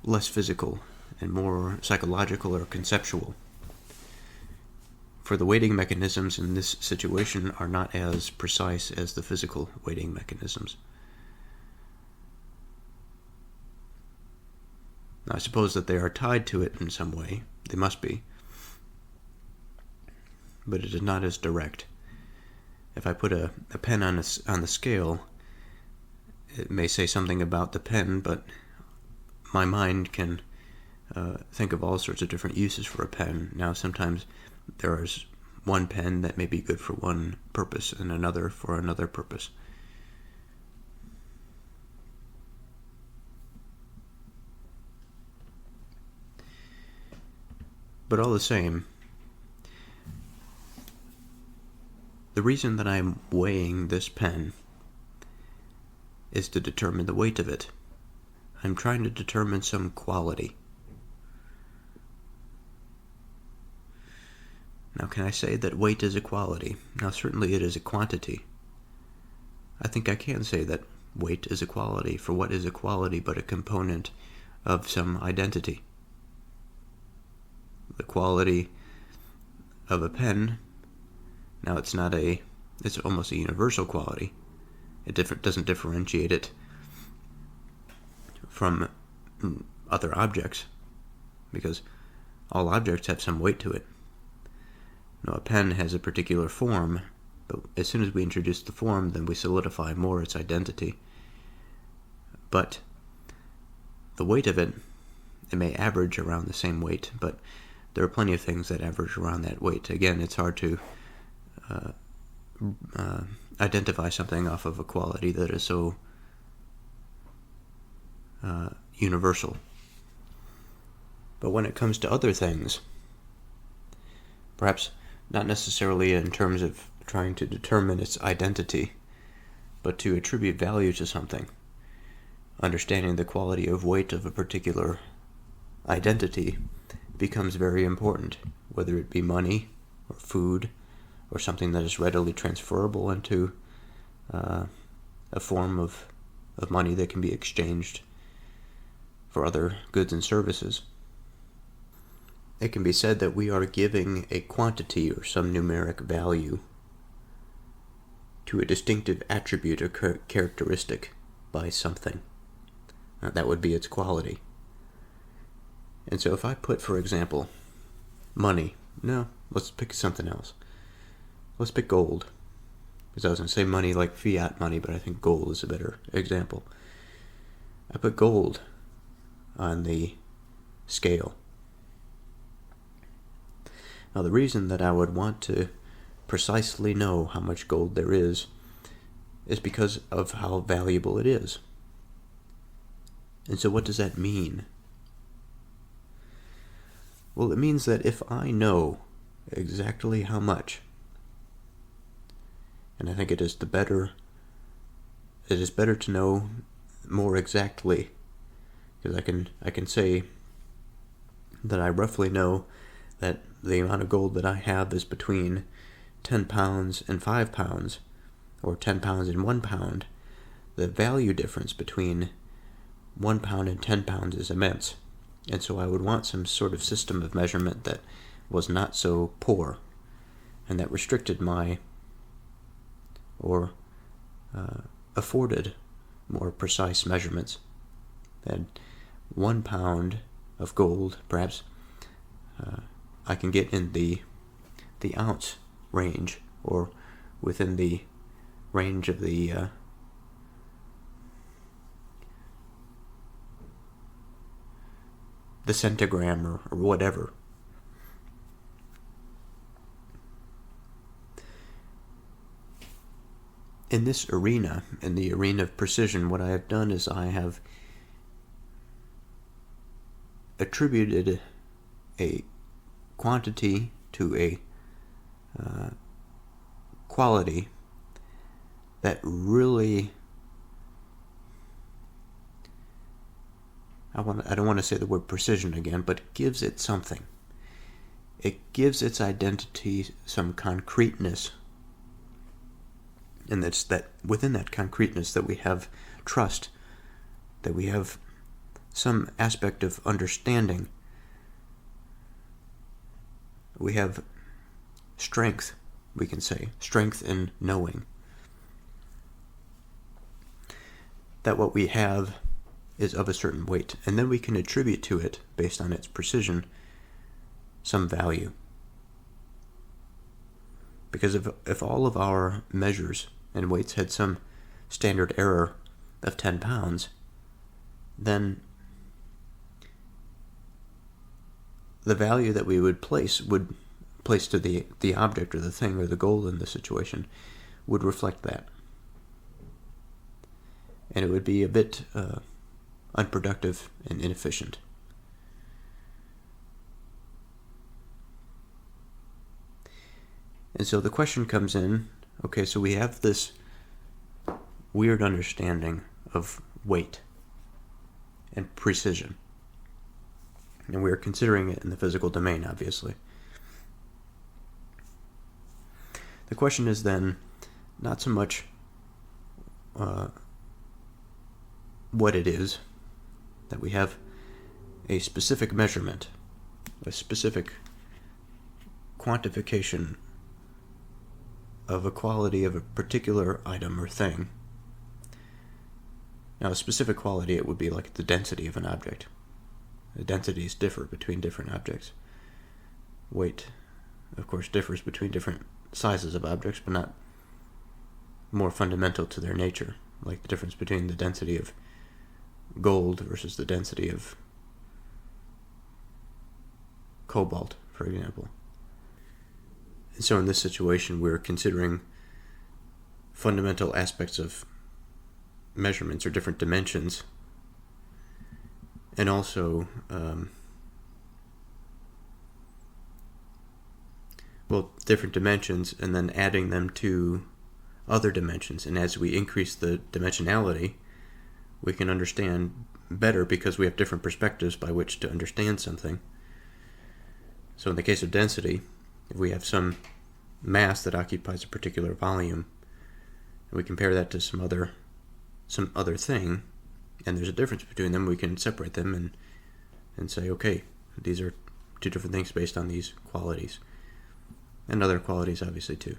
less physical and more psychological or conceptual. For the weighting mechanisms in this situation are not as precise as the physical weighting mechanisms. Now, I suppose that they are tied to it in some way. They must be. But it is not as direct. If I put a pen on the scale, it may say something about the pen, but my mind can think of all sorts of different uses for a pen. Now, sometimes there is one pen that may be good for one purpose and another for another purpose. But all the same, the reason that I'm weighing this pen is to determine the weight of it. I'm trying to determine some quality. Now, can I say that weight is a quality? Now, certainly it is a quantity. I think I can say that weight is a quality, for what is a quality but a component of some identity? The quality of a pen, now it's almost a universal quality. It doesn't differentiate it from other objects, because all objects have some weight to it. Now, a pen has a particular form, but as soon as we introduce the form, then we solidify more its identity. But the weight of it may average around the same weight, but there are plenty of things that average around that weight. Again, it's hard to identify something off of a quality that is so universal. But when it comes to other things, perhaps not necessarily in terms of trying to determine its identity, but to attribute value to something, understanding the quality of weight of a particular identity becomes very important, whether it be money or food or something that is readily transferable into a form of money that can be exchanged for other goods and services. It can be said that we are giving a quantity or some numeric value to a distinctive attribute or characteristic by something. That would be its quality. And so if I put, for example, money, no, let's pick something else. Let's pick gold. Because I was going to say money like fiat money, but I think gold is a better example. I put gold on the scale. Now, the reason that I would want to precisely know how much gold there is because of how valuable it is. And so what does that mean? Well, it means that if I know exactly how much, and I think it is better to know more exactly, because I can say that I roughly know that the amount of gold that I have is between 10 pounds and 5 pounds, or 10 pounds and 1 pound. The value difference between 1 pound and 10 pounds is immense. And so I would want some sort of system of measurement that was not so poor, and that restricted afforded more precise measurements. And 1 pound of gold, perhaps, I can get in the ounce range, or within the range of the centigram or whatever. In this arena, in the arena of precision, what I have done is I have attributed a quantity to quality that really, I don't want to say the word precision again, but gives it something. It gives its identity some concreteness. And it's that within that concreteness that we have trust, that we have some aspect of understanding. We have strength, we can say, strength in knowing that what we have is of a certain weight, and then we can attribute to it, based on its precision, some value. Because if all of our measures and weights had some standard error of 10 pounds, then the value that we would place to the object or the thing or the goal in the situation would reflect that. And it would be a bit unproductive and inefficient. And so the question comes in, okay, so we have this weird understanding of weight and precision. And we are considering it in the physical domain, obviously. The question is then not so much what it is, that we have a specific measurement, a specific quantification of a quality of a particular item or thing. Now, a specific quality, it would be like the density of an object. The densities differ between different objects. Weight, of course, differs between different sizes of objects, but not more fundamental to their nature, like the difference between the density of gold versus the density of cobalt, for example. And so in this situation, we're considering fundamental aspects of measurements or different dimensions, and also different dimensions, and then adding them to other dimensions. And as we increase the dimensionality, we can understand better because we have different perspectives by which to understand something. So in the case of density, if we have some mass that occupies a particular volume, and we compare that to some other thing, and there's a difference between them, we can separate them and say, okay, these are two different things based on these qualities. And other qualities, obviously, too.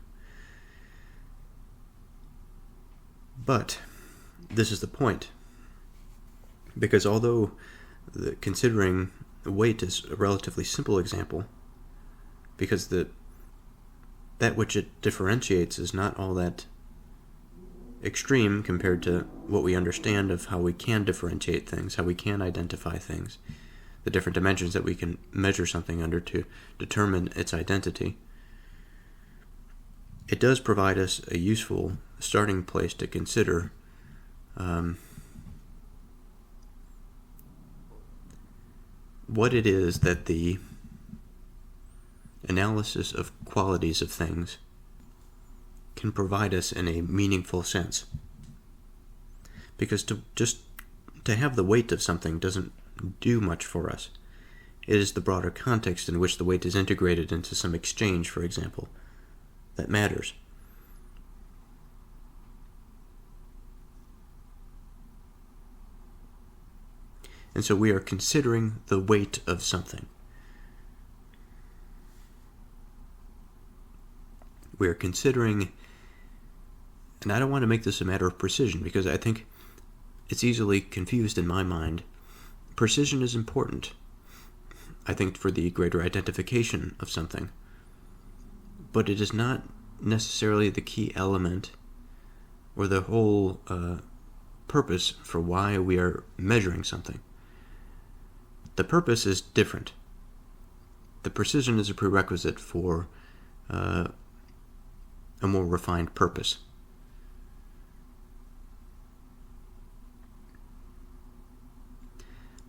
But this is the point. Because although considering weight is a relatively simple example, because that which it differentiates is not all that extreme compared to what we understand of how we can differentiate things, how we can identify things, the different dimensions that we can measure something under to determine its identity. It does provide us a useful starting place to consider what it is that the analysis of qualities of things can provide us in a meaningful sense. Because to have the weight of something doesn't do much for us. It is the broader context in which the weight is integrated into some exchange, for example, that matters. And so we are considering the weight of something. We are considering, and I don't want to make this a matter of precision because I think it's easily confused in my mind. Precision is important, I think, for the greater identification of something. But it is not necessarily the key element or the whole purpose for why we are measuring something. The purpose is different. The precision is a prerequisite for a more refined purpose.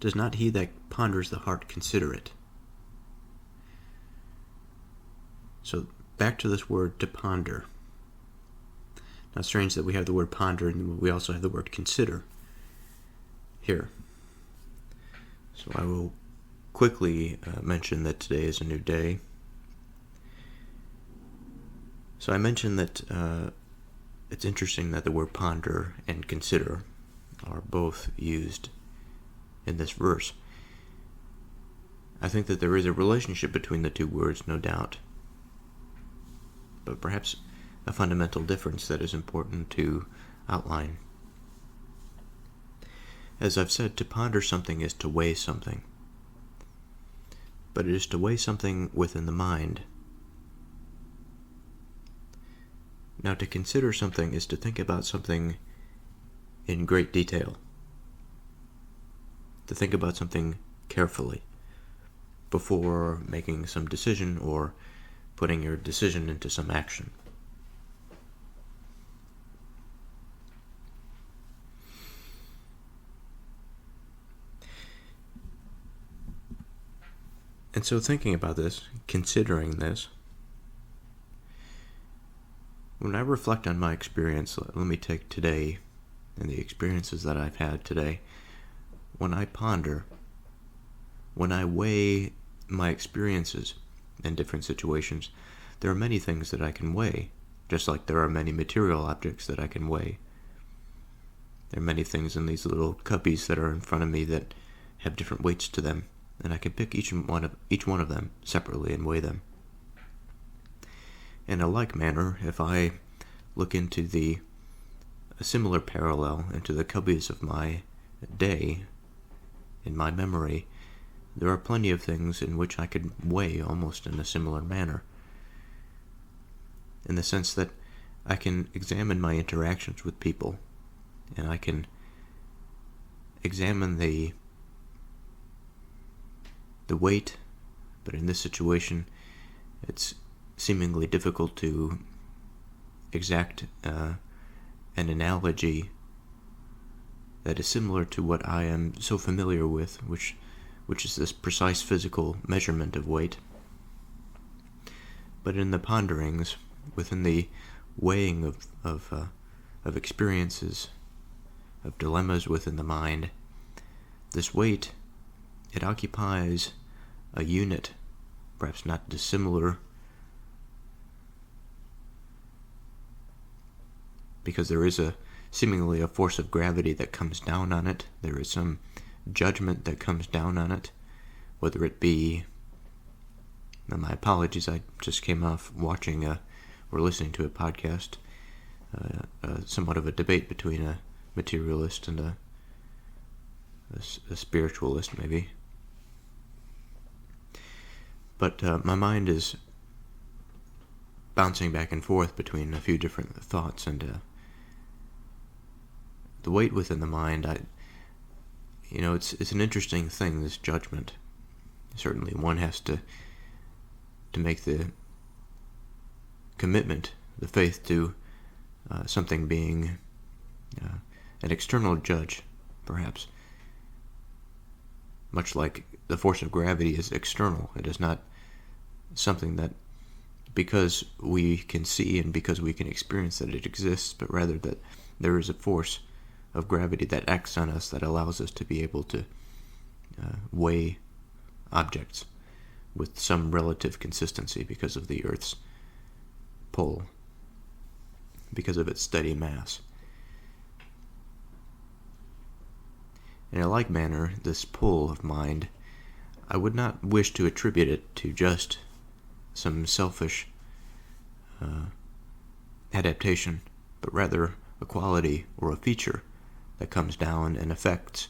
Does not he that ponders the heart consider it? So back to this word to ponder. How strange that we have the word ponder and we also have the word consider here. So I will quickly mention that today is a new day. So I mentioned that it's interesting that the word ponder and consider are both used in this verse. I think that there is a relationship between the two words, no doubt, but perhaps a fundamental difference that is important to outline. As I've said, to ponder something is to weigh something, but it is to weigh something within the mind. Now, to consider something is to think about something in great detail, to think about something carefully before making some decision or putting your decision into some action. And so thinking about this, considering this, when I reflect on my experience, let me take today and the experiences that I've had today. When I ponder, when I weigh my experiences in different situations, there are many things that I can weigh, just like there are many material objects that I can weigh. There are many things in these little cubbies that are in front of me that have different weights to them, and I can pick each one of them separately and weigh them. In a like manner, if I look into a similar parallel into the cubbies of my day, in my memory, there are plenty of things in which I could weigh almost in a similar manner, in the sense that I can examine my interactions with people, and I can examine the weight, but in this situation, it's seemingly difficult to exact an analogy that is similar to what I am so familiar with, which is this precise physical measurement of weight. But in the ponderings, within the weighing of experiences, of dilemmas within the mind, this weight, it occupies a unit, perhaps not dissimilar, because there is seemingly a force of gravity that comes down on it. There is some judgment that comes down on it, whether it be, and my apologies, I just came off watching or listening to a podcast, somewhat of a debate between a materialist and a spiritualist, maybe. But my mind is bouncing back and forth between a few different thoughts, and the weight within the mind, it's an interesting thing, this judgment. Certainly one has to make the commitment, the faith to something being an external judge, perhaps. Much like the force of gravity is external. It is not something that, because we can see and because we can experience that it exists, but rather that there is a force of gravity that acts on us that allows us to be able to weigh objects with some relative consistency because of the Earth's pull, because of its steady mass. In a like manner, this pull of mind, I would not wish to attribute it to just some selfish adaptation, but rather a quality or a feature that comes down and affects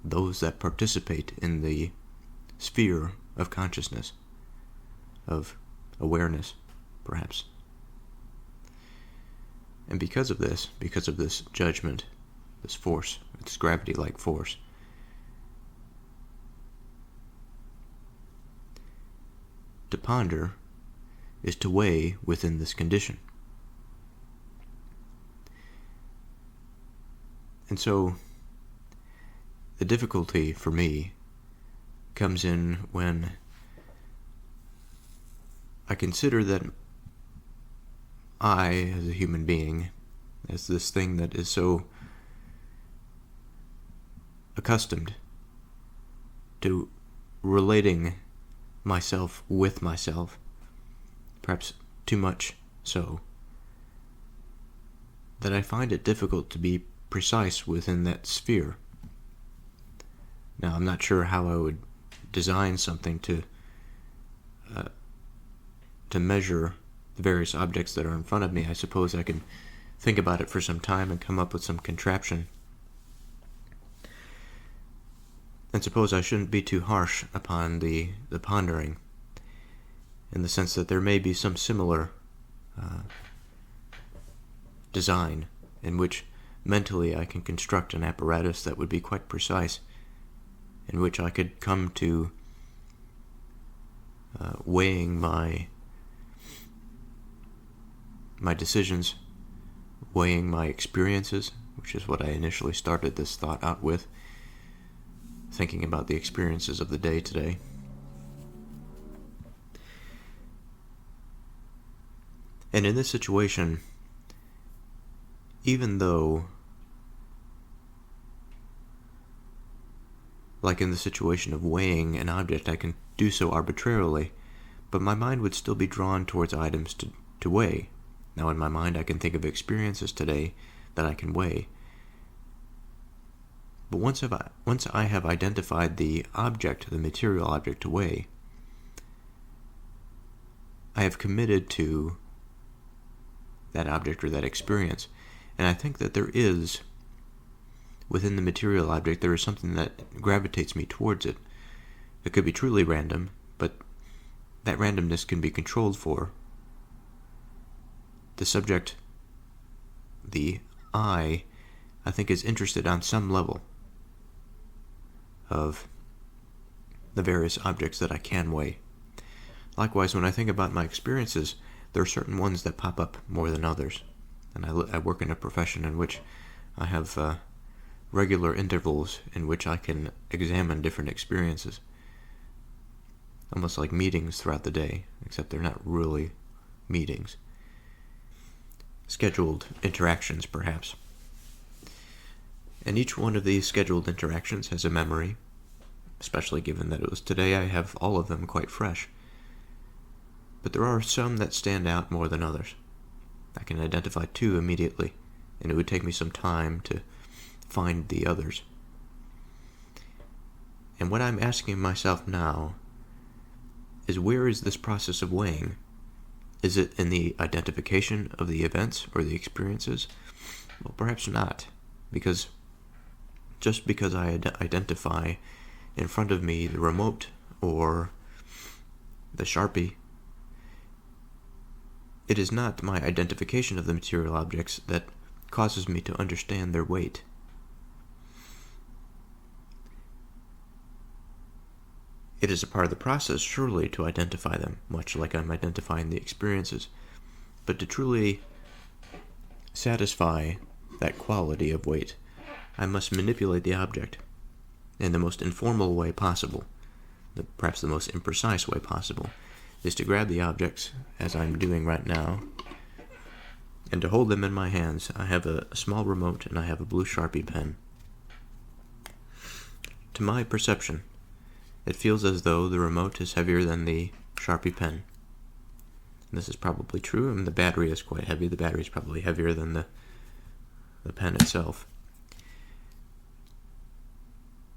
those that participate in the sphere of consciousness, of awareness, perhaps. And because of this judgment, this force, this gravity-like force, to ponder is to weigh within this condition. And so the difficulty for me comes in when I consider that I, as a human being, as this thing that is so accustomed to relating myself with myself, perhaps too much so, that I find it difficult to be precise within that sphere. Now, I'm not sure how I would design something to measure the various objects that are in front of me. I suppose I can think about it for some time and come up with some contraption. And suppose I shouldn't be too harsh upon the pondering, in the sense that there may be some similar design in which mentally I can construct an apparatus that would be quite precise, in which I could come to weighing my decisions, weighing my experiences, which is what I initially started this thought out with, thinking about the experiences of the day today. And in this situation, even though, like in the situation of weighing an object, I can do so arbitrarily, but my mind would still be drawn towards items to weigh. Now in my mind I can think of experiences today that I can weigh. But once I have identified the object, the material object to weigh, I have committed to that object or that experience. And I think that there is, within the material object, there is something that gravitates me towards it. It could be truly random, but that randomness can be controlled for. The subject, the I think is interested on some level of the various objects that I can weigh. Likewise, when I think about my experiences, there are certain ones that pop up more than others. And I work in a profession in which I have regular intervals in which I can examine different experiences. Almost like meetings throughout the day, except they're not really meetings. Scheduled interactions, perhaps. And each one of these scheduled interactions has a memory, especially given that it was today. I have all of them quite fresh. But there are some that stand out more than others. I can identify two immediately, and it would take me some time to find the others. And what I'm asking myself now is, where is this process of weighing? Is it in the identification of the events or the experiences? Well, perhaps not, because just because I identify in front of me the remote or the Sharpie, it is not my identification of the material objects that causes me to understand their weight. It is a part of the process, surely, to identify them, much like I'm identifying the experiences. But to truly satisfy that quality of weight, I must manipulate the object in the most informal way possible, perhaps the most imprecise way possible, is to grab the objects, as I'm doing right now, and to hold them in my hands. I have a small remote and I have a blue Sharpie pen. To my perception, it feels as though the remote is heavier than the Sharpie pen. And this is probably true, and the battery is quite heavy. The battery is probably heavier than the pen itself.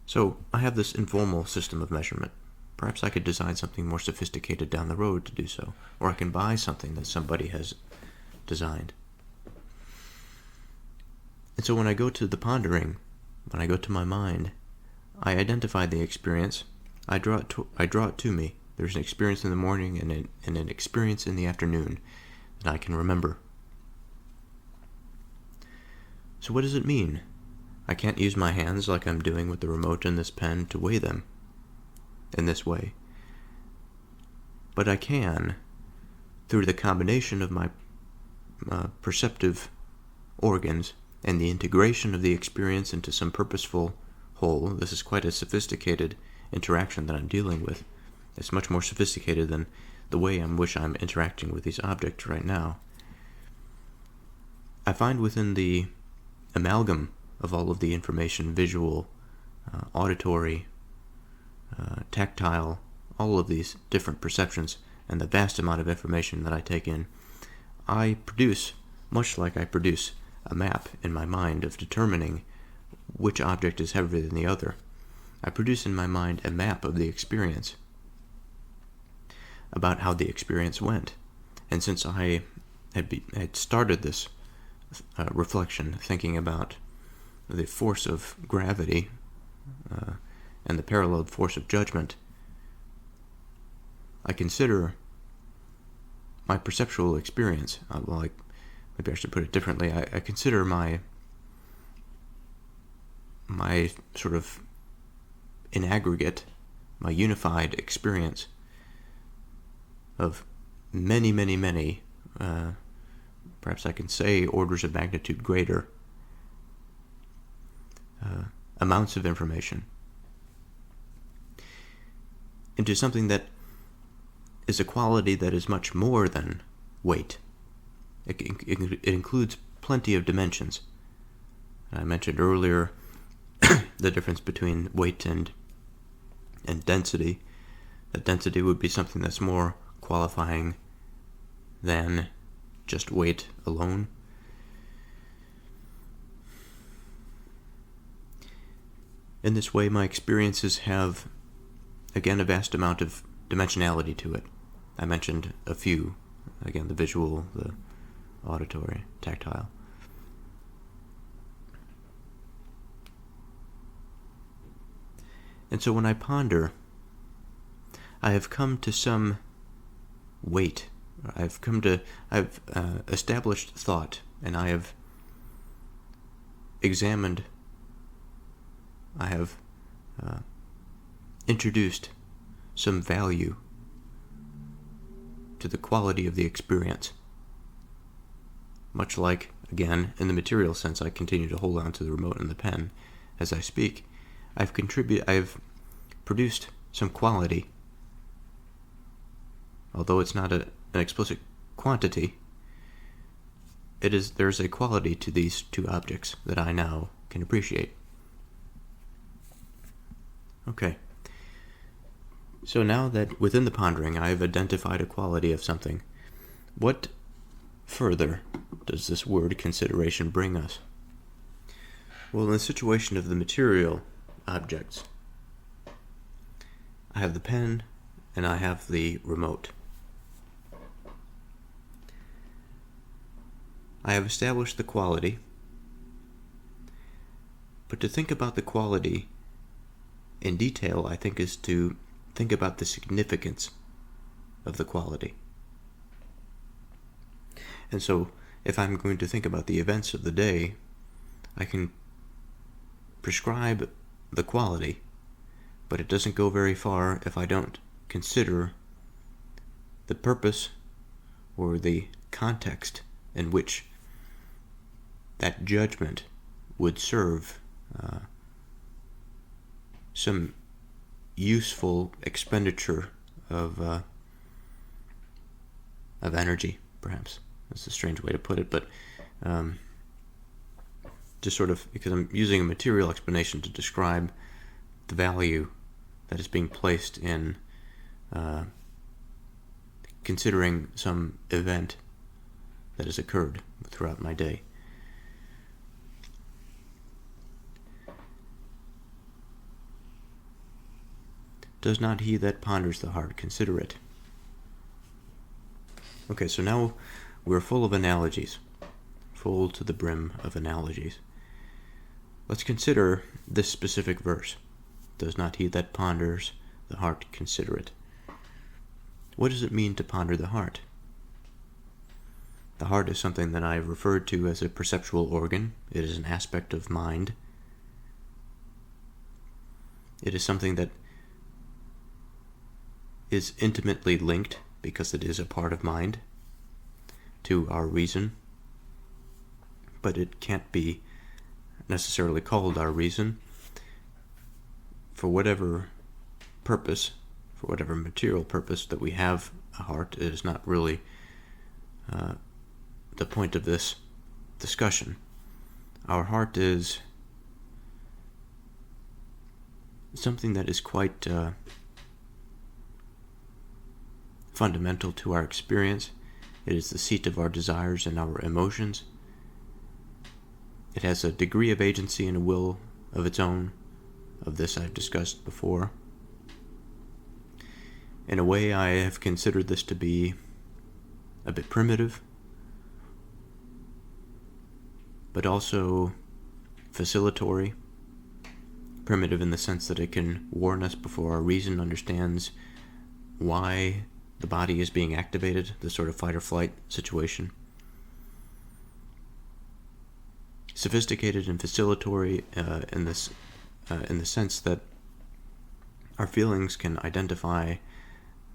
So I have this informal system of measurement. Perhaps I could design something more sophisticated down the road to do so, or I can buy something that somebody has designed. And so when I go to the pondering, when I go to my mind, I identify the experience. I draw it to me. There's an experience in the morning and an experience in the afternoon that I can remember. So what does it mean? I can't use my hands like I'm doing with the remote and this pen to weigh them in this way. But I can, through the combination of my perceptive organs and the integration of the experience into some purposeful whole. This is quite a sophisticated interaction that I'm dealing with. It's much more sophisticated than the way in which I'm interacting with these objects right now. I find within the amalgam of all of the information, visual, auditory, tactile, all of these different perceptions, and the vast amount of information that I take in, I produce, much like I produce a map in my mind of determining which object is heavier than the other. I produce in my mind a map of the experience, about how the experience went. And since I had started this reflection thinking about the force of gravity and the paralleled force of judgment, I consider my perceptual experience, maybe I should put it differently, I consider my sort of, in aggregate, my unified experience of many, many, many, perhaps I can say orders of magnitude greater amounts of information into something that is a quality that is much more than weight. It includes plenty of dimensions. I mentioned earlier the difference between weight and density. That density would be something that's more qualifying than just weight alone. In this way, my experiences have, again, a vast amount of dimensionality to it. I mentioned a few. Again, the visual, the auditory, tactile. And so when I ponder, I have come to some weight. I've established thought, and I have examined, I have introduced some value to the quality of the experience. Much like, again, in the material sense, I continue to hold on to the remote and the pen as I speak. I've produced some quality, although it's not an explicit quantity. There's a quality to these two objects that I now can appreciate. Okay. So now that within the pondering I have identified a quality of something, what further does this word consideration bring us? Well, in the situation of the material objects, I have the pen and I have the remote. I have established the quality, but to think about the quality in detail, I think, is to think about the significance of the quality. And so, if I'm going to think about the events of the day, I can prescribe the quality, but it doesn't go very far if I don't consider the purpose or the context in which that judgment would serve some useful expenditure of energy, perhaps. That's a strange way to put it, but just sort of, because I'm using a material explanation to describe the value that is being placed in considering some event that has occurred throughout my day. Does not he that ponders the heart consider it? Okay, so now we're full of analogies, full to the brim of analogies. Let's consider this specific verse. Does not he that ponders the heart consider it? What does it mean to ponder the heart? The heart is something that I've referred to as a perceptual organ. It is an aspect of mind. It is something that is intimately linked, because it is a part of mind, to our reason, but it can't be necessarily called our reason. For whatever purpose, for whatever material purpose that we have a heart, it is not really the point of this discussion. Our heart is something that is quite fundamental to our experience. It is the seat of our desires and our emotions. It has a degree of agency and a will of its own. Of this I've discussed before. In a way, I have considered this to be a bit primitive, but also facilitatory. Primitive in the sense that it can warn us before our reason understands why the body is being activated, the sort of fight or flight situation. Sophisticated and facilitatory in the sense that our feelings can identify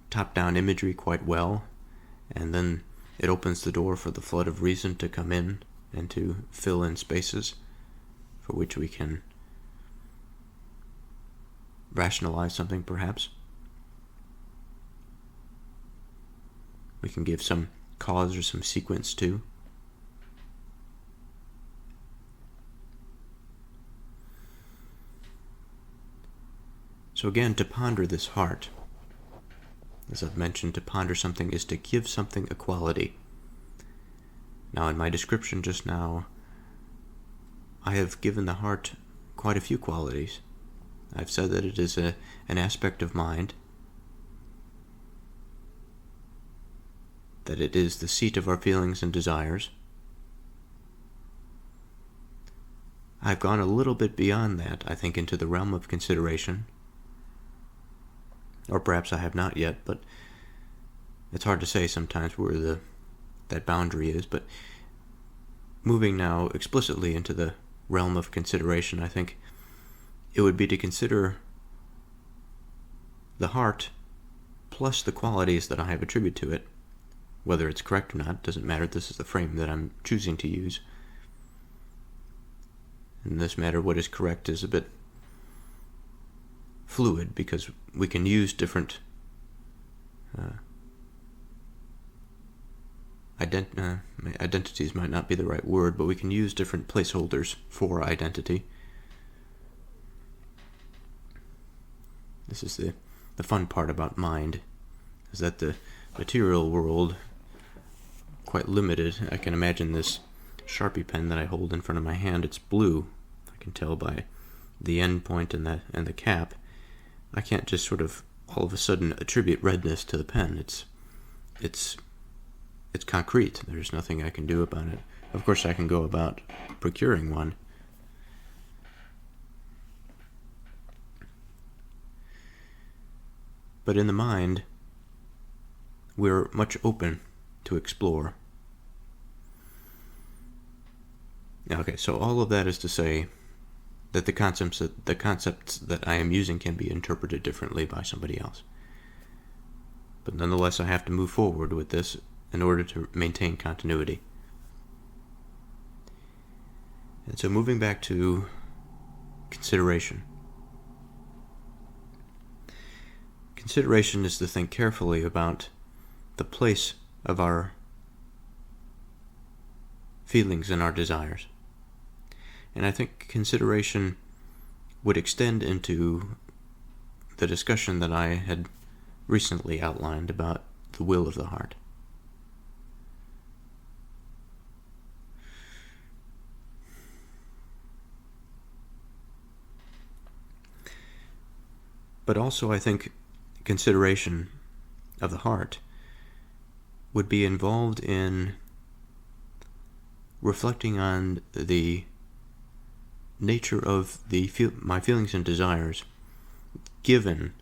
top-down imagery quite well, and then it opens the door for the flood of reason to come in and to fill in spaces for which we can rationalize something, perhaps. We can give some cause or some sequence to. So again, to ponder this heart, as I've mentioned, to ponder something is to give something a quality. Now, in my description just now, I have given the heart quite a few qualities. I've said that it is an aspect of mind, that it is the seat of our feelings and desires. I've gone a little bit beyond that, I think, into the realm of consideration. Or perhaps I have not yet, but it's hard to say sometimes where that boundary is. But moving now explicitly into the realm of consideration, I think it would be to consider the heart plus the qualities that I have attributed to it. Whether it's correct or not doesn't matter. This is the frame that I'm choosing to use. In this matter, what is correct is a bit fluid, because we can use different identities might not be the right word, but we can use different placeholders for identity. This is the fun part about mind, is that the material world, quite limited. I can imagine this Sharpie pen that I hold in front of my hand. It's blue. I can tell by the end point and the cap. I can't just sort of all of a sudden attribute redness to the pen. It's concrete. There's nothing I can do about it. Of course, I can go about procuring one. But in the mind, we're much open to explore. Okay, so all of that is to say that the concepts that I am using can be interpreted differently by somebody else. But nonetheless, I have to move forward with this in order to maintain continuity. And so moving back to consideration. Consideration is to think carefully about the place of our feelings and our desires. And I think consideration would extend into the discussion that I had recently outlined about the will of the heart. But also, I think consideration of the heart would be involved in reflecting on the nature of my feelings and desires given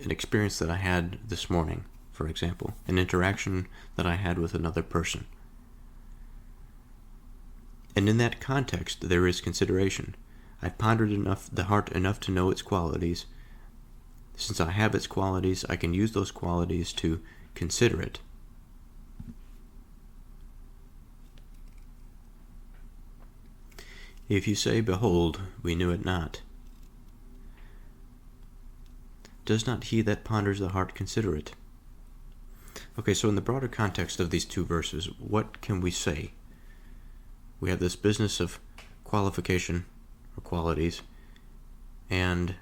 an experience that I had this morning, for example, an interaction that I had with another person. And in that context, there is consideration. I've pondered the heart enough to know its qualities. Since I have its qualities, I can use those qualities to consider it. If you say, "Behold, we knew it not," does not he that ponders the heart consider it? Okay, so in the broader context of these two verses, what can we say? we have this business of qualification or qualities and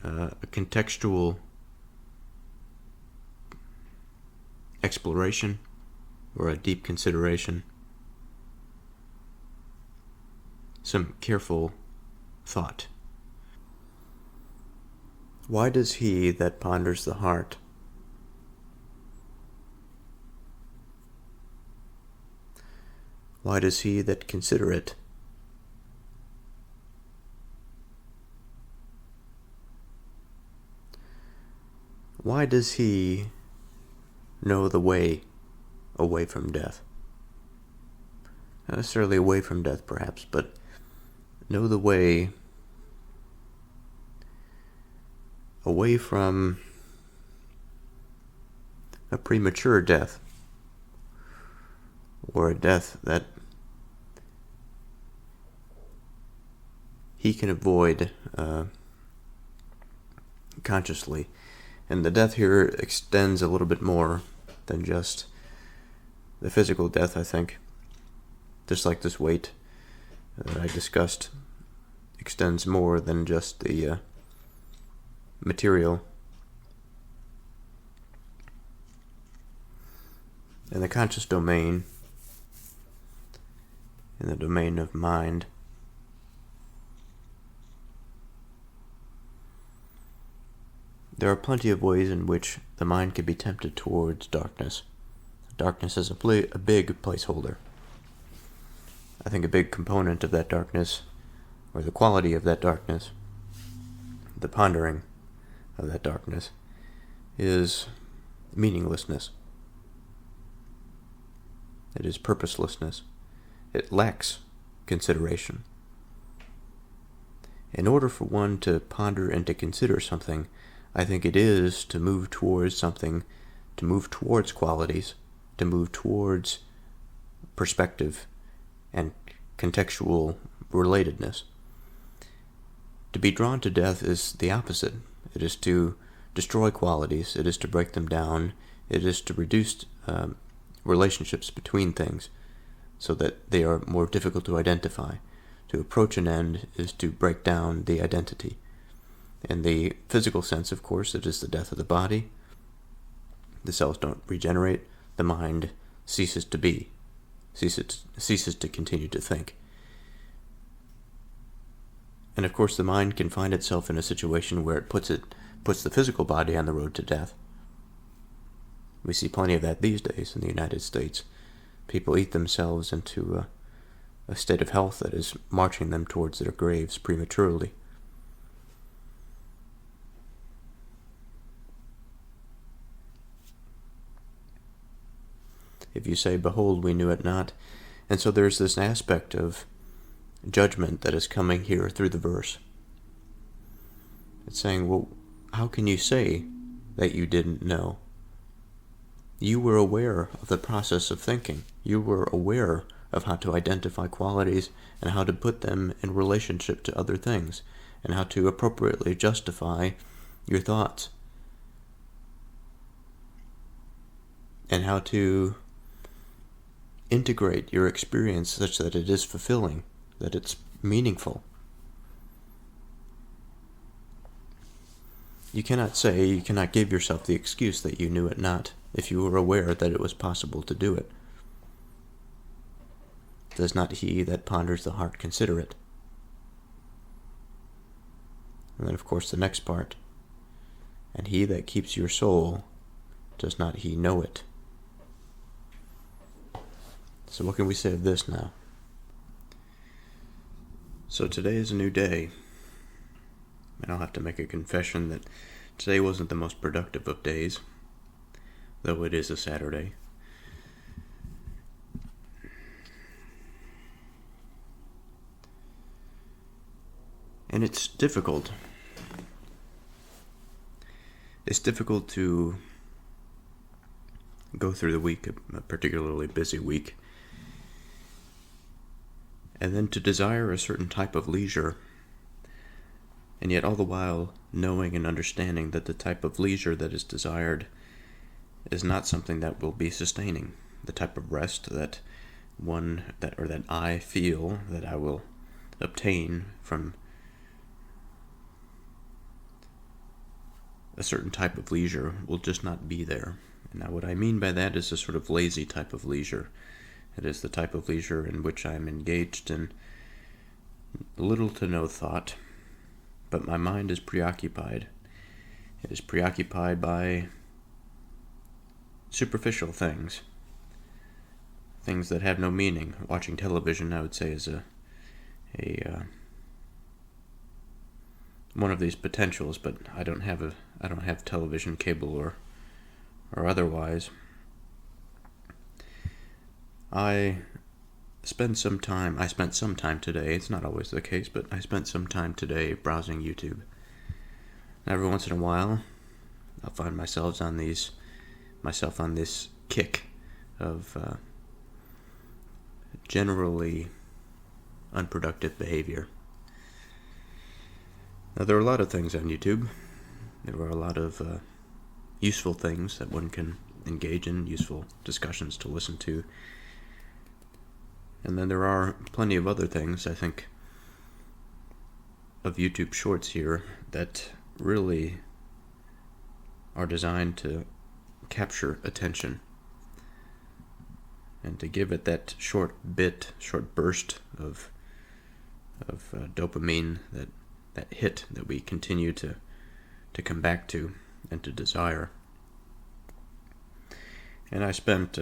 a contextual exploration or a deep consideration, some careful thought. Why does he that ponders the heart why does he that consider it why does he know the way away from death? Not necessarily away from death, perhaps, but know the way away from a premature death, or a death that he can avoid consciously. And the death here extends a little bit more than just the physical death, I think. Just like this weight that I discussed extends more than just the material. In the conscious domain, in the domain of mind, there are plenty of ways in which the mind can be tempted towards darkness. Darkness is a big placeholder. I think a big component of that darkness, or the quality of that darkness, the pondering of that darkness, is meaninglessness. It is purposelessness. It lacks consideration. In order for one to ponder and to consider something, I think it is to move towards something, to move towards qualities, to move towards perspective and contextual relatedness. To be drawn to death is the opposite. It is to destroy qualities. It is to break them down. It is to reduce relationships between things so that they are more difficult to identify. To approach an end is to break down the identity. In the physical sense, of course, it is the death of the body. The cells don't regenerate. The mind ceases to be, ceases to continue to think. And of course, the mind can find itself in a situation where it puts the physical body on the road to death. We see plenty of that these days in the United States. People eat themselves into a state of health that is marching them towards their graves prematurely. If you say, "Behold, we knew it not." And so there's this aspect of judgment that is coming here through the verse. It's saying, well, how can you say that you didn't know? You were aware of the process of thinking. You were aware of how to identify qualities and how to put them in relationship to other things, and how to appropriately justify your thoughts, and how to integrate your experience such that it is fulfilling, that it's meaningful. You cannot give yourself the excuse that you knew it not, if you were aware that it was possible to do it. Does not he that ponders the heart consider it? And then, of course, the next part. And he that keeps your soul, does not he know it? So what can we say of this now? So today is a new day. And I'll have to make a confession that today wasn't the most productive of days, though it is a Saturday. And it's difficult. It's difficult to go through the week, a particularly busy week, and then to desire a certain type of leisure, and yet all the while knowing and understanding that the type of leisure that is desired is not something that will be sustaining, the type of rest that I feel that I will obtain from a certain type of leisure will just not be there. And now what I mean by that is a sort of lazy type of leisure. It is the type of leisure in which I am engaged in little to no thought, but my mind is preoccupied. It is preoccupied by superficial things that have no meaning. Watching television, I would say, is one of these potentials, but I don't have television, cable, or otherwise. I spent some time today, it's not always the case, but I spent some time today browsing YouTube. And every once in a while, I'll find myself on this kick of generally unproductive behavior. Now, there are a lot of things on YouTube. There are a lot of useful things that one can engage in, useful discussions to listen to. And then there are plenty of other things, I think, of YouTube shorts here that really are designed to capture attention and to give it that short burst of dopamine, that hit that we continue to come back to and to desire. And I spent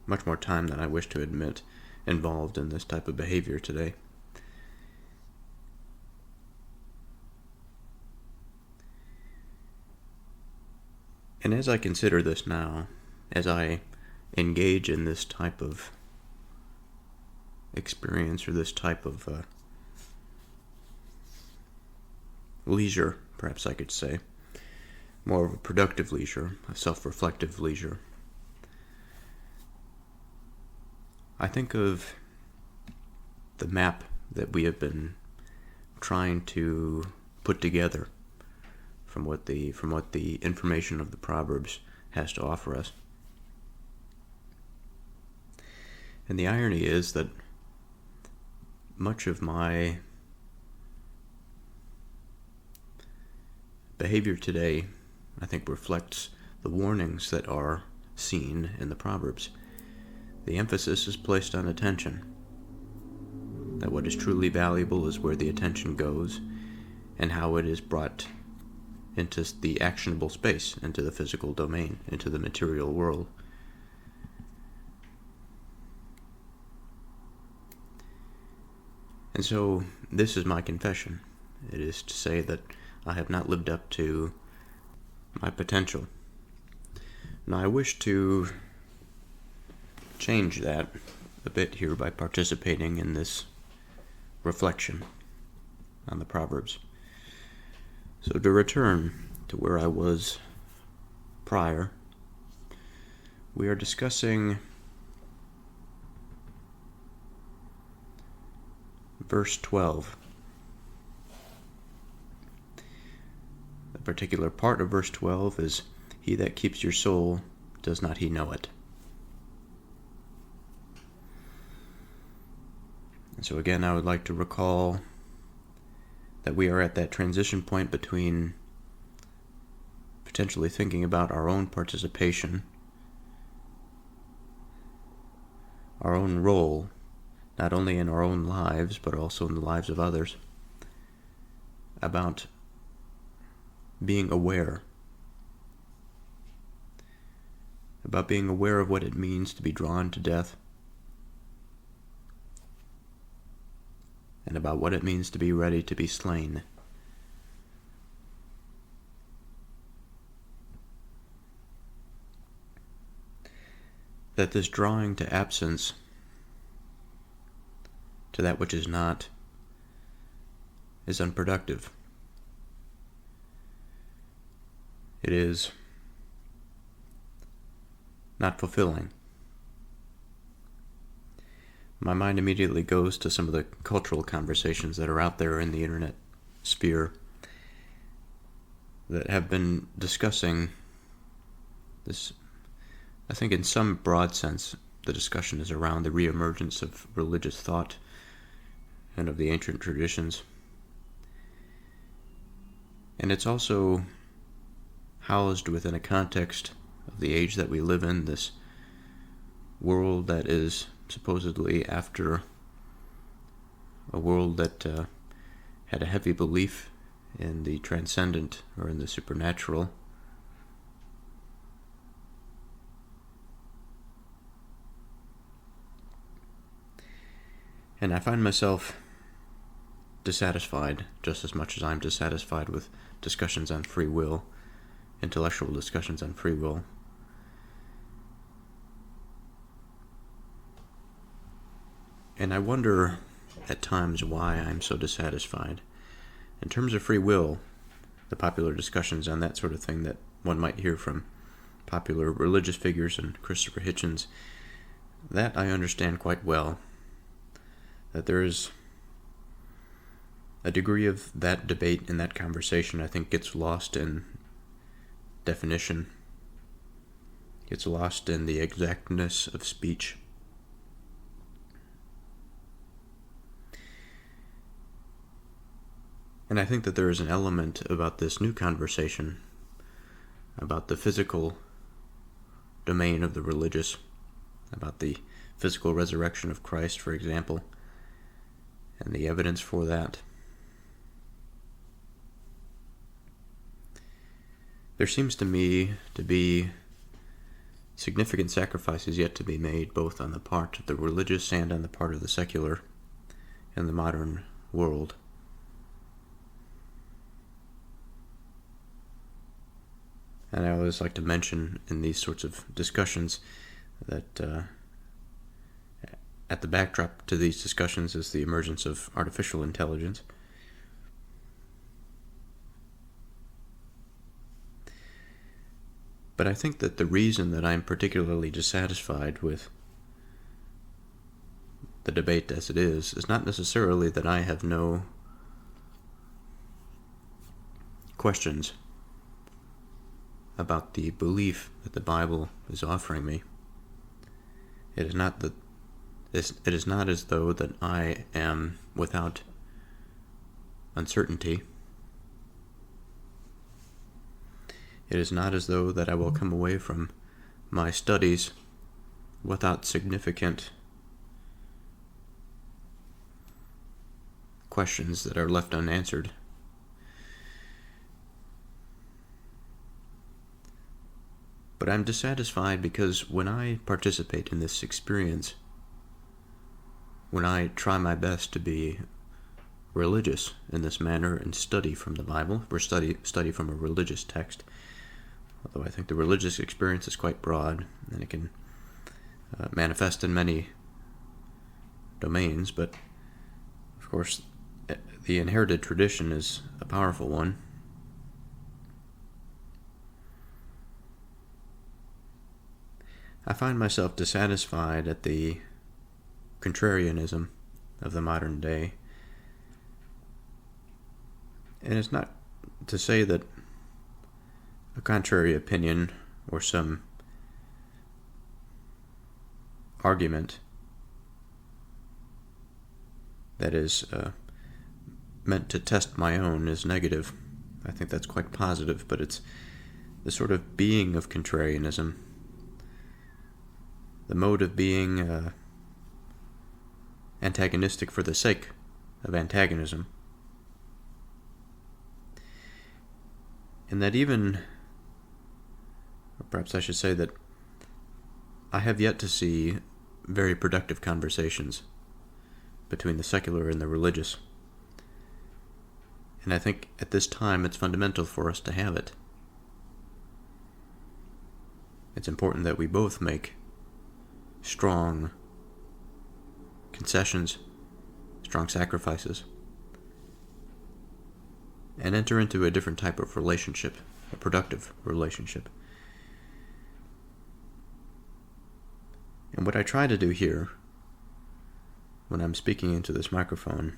much more time than I wish to admit involved in this type of behavior today. And as I consider this now, as I engage in this type of experience or this type of leisure, perhaps I could say, more of a productive leisure, a self-reflective leisure, I think of the map that we have been trying to put together from what the information of the Proverbs has to offer us. And the irony is that much of my behavior today, I think, reflects the warnings that are seen in the Proverbs. The emphasis is placed on attention, that what is truly valuable is where the attention goes and how it is brought into the actionable space, into the physical domain, into the material world. And so this is my confession. It is to say that I have not lived up to my potential. Now I wish to change that a bit here by participating in this reflection on the Proverbs. So to return to where I was prior, we are discussing verse 12. The particular part of verse 12 is, "He that keeps your soul, does not he know it?" And so again, I would like to recall that we are at that transition point between potentially thinking about our own participation, our own role, not only in our own lives, but also in the lives of others, about being aware, of what it means to be drawn to death, and about what it means to be ready to be slain. That this drawing to absence, to that which is not, is unproductive. It is not fulfilling. My mind immediately goes to some of the cultural conversations that are out there in the internet sphere that have been discussing this I think in some broad sense, the discussion is around the reemergence of religious thought and of the ancient traditions. And it's also housed within a context of the age that we live in, this world that is supposedly after a world that had a heavy belief in the transcendent or in the supernatural. And I find myself dissatisfied just as much as I'm dissatisfied with discussions on free will, intellectual discussions on free will. And I wonder at times why I'm so dissatisfied. In terms of free will, the popular discussions on that sort of thing that one might hear from popular religious figures and Christopher Hitchens, that I understand quite well. That there is a degree of that debate and that conversation I think gets lost in definition, gets lost in the exactness of speech. And I think that there is an element about this new conversation, about the physical domain of the religious, about the physical resurrection of Christ, for example, and the evidence for that. There seems to me to be significant sacrifices yet to be made, both on the part of the religious and on the part of the secular in the modern world. And I always like to mention in these sorts of discussions that at the backdrop to these discussions is the emergence of artificial intelligence. But I think that the reason that I'm particularly dissatisfied with the debate as it is not necessarily that I have no questions about the belief that the Bible is offering me. It is not as though that I am without uncertainty. It is not as though that I will come away from my studies without significant questions that are left unanswered. But I'm dissatisfied because when I participate in this experience, when I try my best to be religious in this manner and study from the Bible, or study from a religious text, although I think the religious experience is quite broad and it can manifest in many domains, but of course the inherited tradition is a powerful one. I find myself dissatisfied at the contrarianism of the modern day. And it's not to say that a contrary opinion or some argument that is meant to test my own is negative. I think that's quite positive, but it's the sort of being of contrarianism, the mode of being antagonistic for the sake of antagonism. And that even, or perhaps I should say that I have yet to see very productive conversations between the secular and the religious. And I think at this time it's fundamental for us to have it. It's important that we both make strong concessions, strong sacrifices, and enter into a different type of relationship, a productive relationship. And what I try to do here, when I'm speaking into this microphone,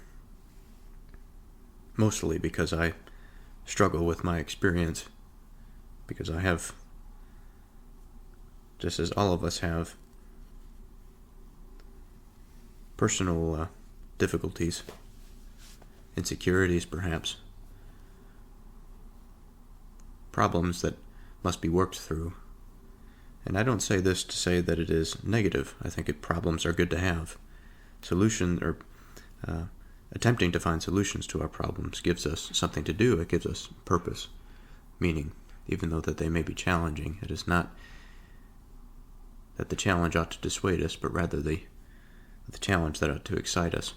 mostly because I struggle with my experience, because I have just as all of us have personal difficulties, insecurities perhaps, problems that must be worked through. And I don't say this to say that it is negative. I think problems are good to have. Attempting to find solutions to our problems gives us something to do. It gives us purpose, meaning, even though that they may be challenging. It is not that the challenge ought to dissuade us, but rather the challenge that ought to excite us.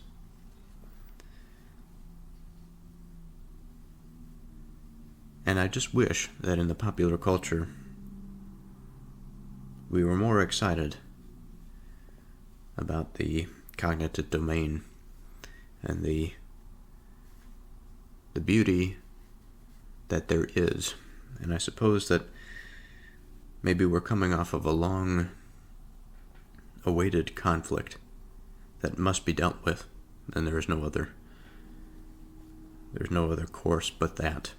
And I just wish that in the popular culture we were more excited about the cognitive domain and the beauty that there is. And I suppose that maybe we're coming off of a long-awaited conflict that must be dealt with, and there's no other course but that.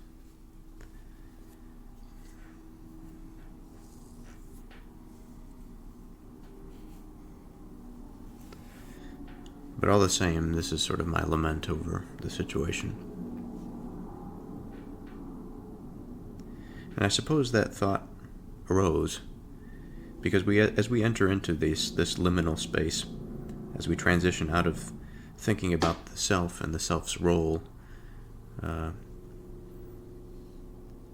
But all the same, this is sort of my lament over the situation. And I suppose that thought arose because as we enter into this liminal space, as we transition out of thinking about the self and the self's role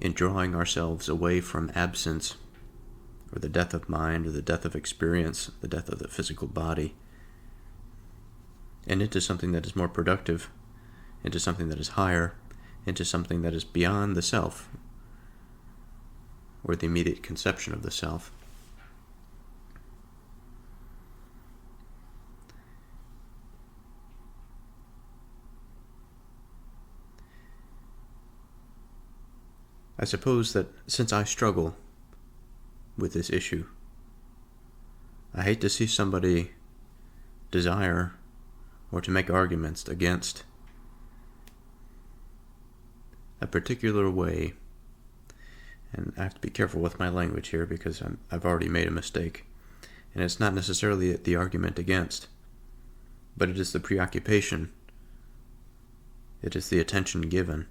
in drawing ourselves away from absence, or the death of mind, or the death of experience, the death of the physical body, and into something that is more productive, into something that is higher, into something that is beyond the self, or the immediate conception of the self. I suppose that since I struggle with this issue, I hate to see somebody desire or to make arguments against a particular way. And I have to be careful with my language here because I've already made a mistake. And it's not necessarily the argument against, but it is the preoccupation. It is the attention given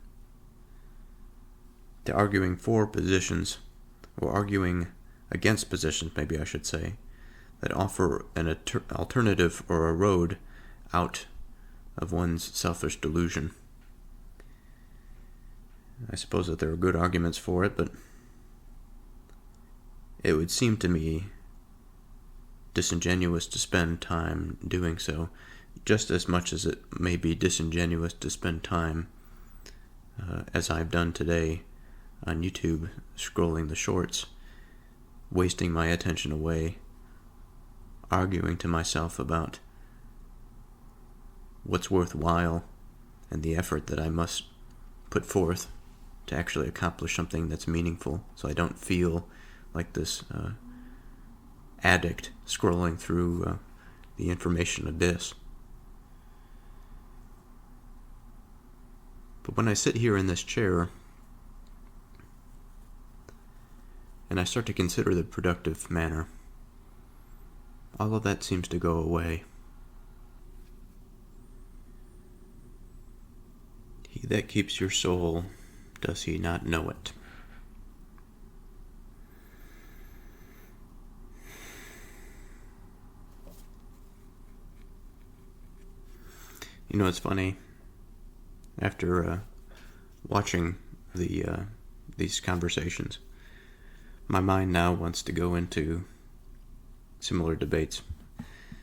to arguing for positions, or arguing against positions, maybe I should say, that offer an alternative or a road out of one's selfish delusion. I suppose that there are good arguments for it, but it would seem to me disingenuous to spend time doing so, just as much as it may be disingenuous to spend time, as I've done today, on YouTube, scrolling the shorts, wasting my attention away, arguing to myself about what's worthwhile and the effort that I must put forth to actually accomplish something that's meaningful, so I don't feel like this addict scrolling through the information abyss. But when I sit here in this chair and I start to consider the productive manner, all of that seems to go away. He that keeps your soul, does he not know it? You know, it's funny. After watching these conversations, my mind now wants to go into similar debates.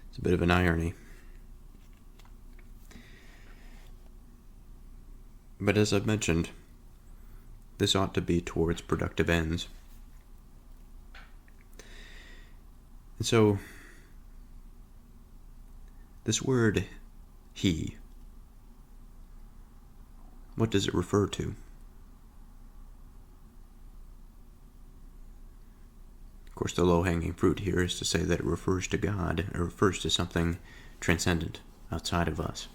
It's a bit of an irony. But as I've mentioned, this ought to be towards productive ends. And so, this word, he, what does it refer to? Of course, the low-hanging fruit here is to say that it refers to God. It refers to something transcendent, outside of us.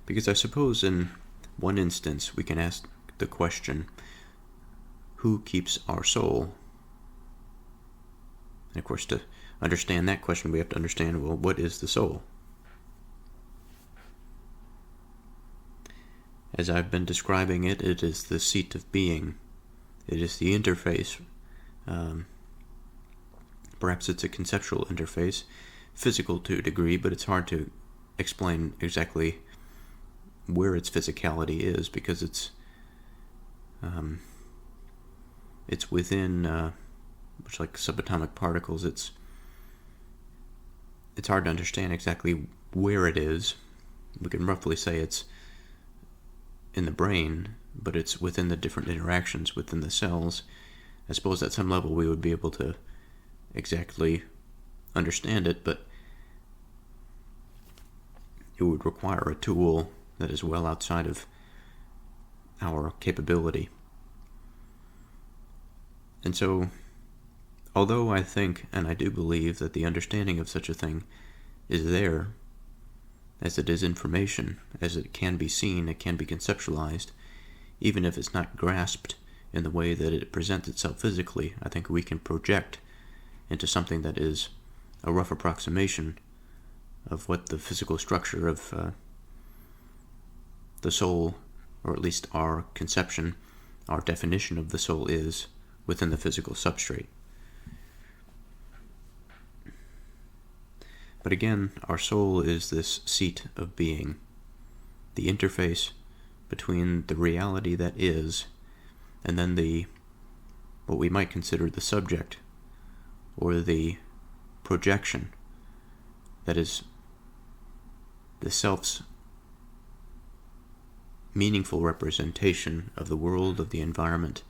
Because I suppose in one instance we can ask the question, who keeps our soul? And of course, to understand that question, we have to understand, well, what is the soul? As I've been describing it, it is the seat of being. It is the interface. Perhaps it's a conceptual interface, physical to a degree, but it's hard to explain exactly where its physicality is, because it's within, much like subatomic particles. It's hard to understand exactly where it is. We can roughly say it's in the brain, but it's within the different interactions within the cells. I suppose at some level we would be able to exactly understand it, but it would require a tool that is well outside of our capability. And so, although I think, and I do believe, that the understanding of such a thing is there, as it is information, as it can be seen, it can be conceptualized, even if it's not grasped in the way that it presents itself physically, I think we can project into something that is a rough approximation of what the physical structure of the soul, or at least our conception, our definition of the soul is within the physical substrate. But again, our soul is this seat of being, the interface between the reality that is, and then what we might consider the subject, or the projection, that is the self's meaningful representation of the world, of the environment,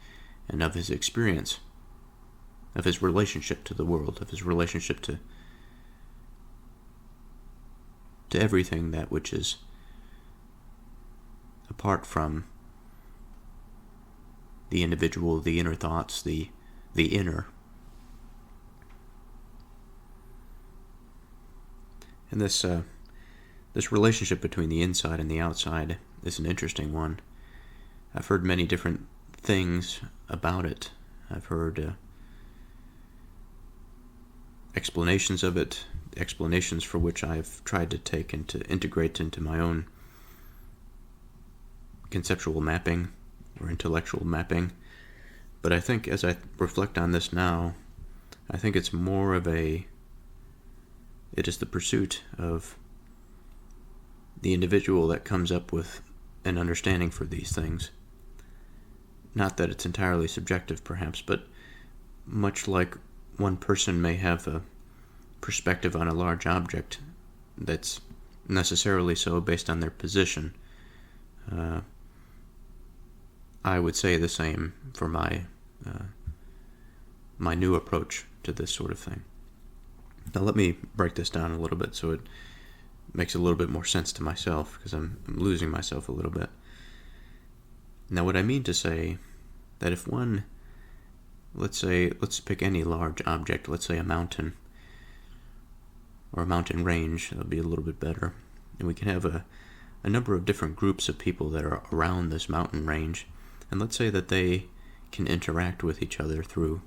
and of his experience, of his relationship to the world, of his relationship to everything that which is apart from the individual, the inner thoughts, the inner. And this relationship between the inside and the outside is an interesting one. I've heard many different things about it. I've heard explanations of it, explanations for which I've tried to take and to integrate into my own conceptual mapping or intellectual mapping. But I think as I reflect on this now, I think it's more of it is the pursuit of the individual that comes up with an understanding for these things. Not that it's entirely subjective, perhaps, but much like one person may have a perspective on a large object that's necessarily so based on their position, I would say the same for my new approach to this sort of thing. Now let me break this down a little bit so it makes a little bit more sense to myself, because I'm losing myself a little bit. Now what I mean to say, that if one, let's pick any large object, let's say a mountain, or a mountain range, that'll be a little bit better, and we can have a number of different groups of people that are around this mountain range, and let's say that they can interact with each other through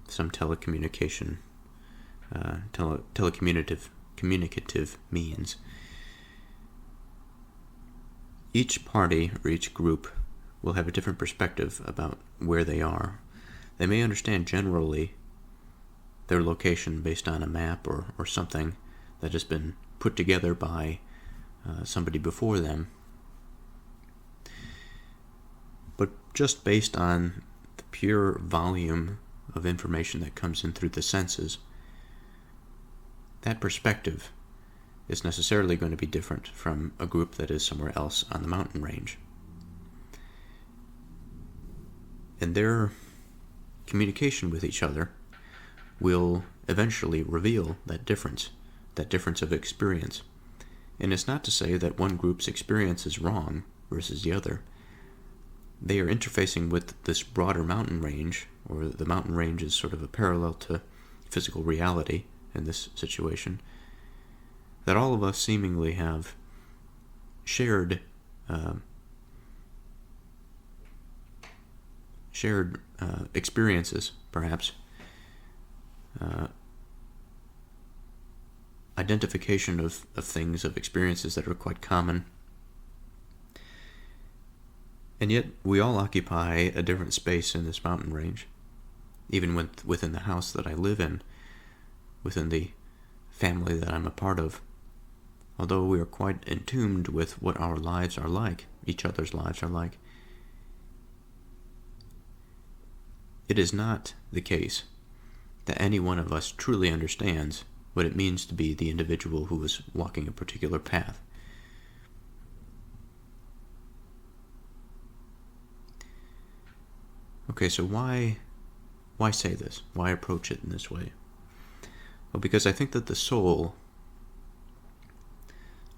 some telecommunicative communicative means. Each party or each group will have a different perspective about where they are. They may understand generally their location based on a map or something that has been put together by somebody before them. But just based on the pure volume of information that comes in through the senses, that perspective is necessarily going to be different from a group that is somewhere else on the mountain range. And their communication with each other will eventually reveal that difference of experience. And it's not to say that one group's experience is wrong versus the other. They are interfacing with this broader mountain range, or the mountain range is sort of a parallel to physical reality in this situation, that all of us seemingly have shared shared experiences, perhaps, identification of things, of experiences that are quite common. And yet we all occupy a different space in this mountain range, even within the house that I live in, within the family that I'm a part of. Although we are quite entombed with what our lives are like, each other's lives are like, it is not the case that any one of us truly understands what it means to be the individual who is walking a particular path. Okay, so why say this? Why approach it in this way? Well, because I think that the soul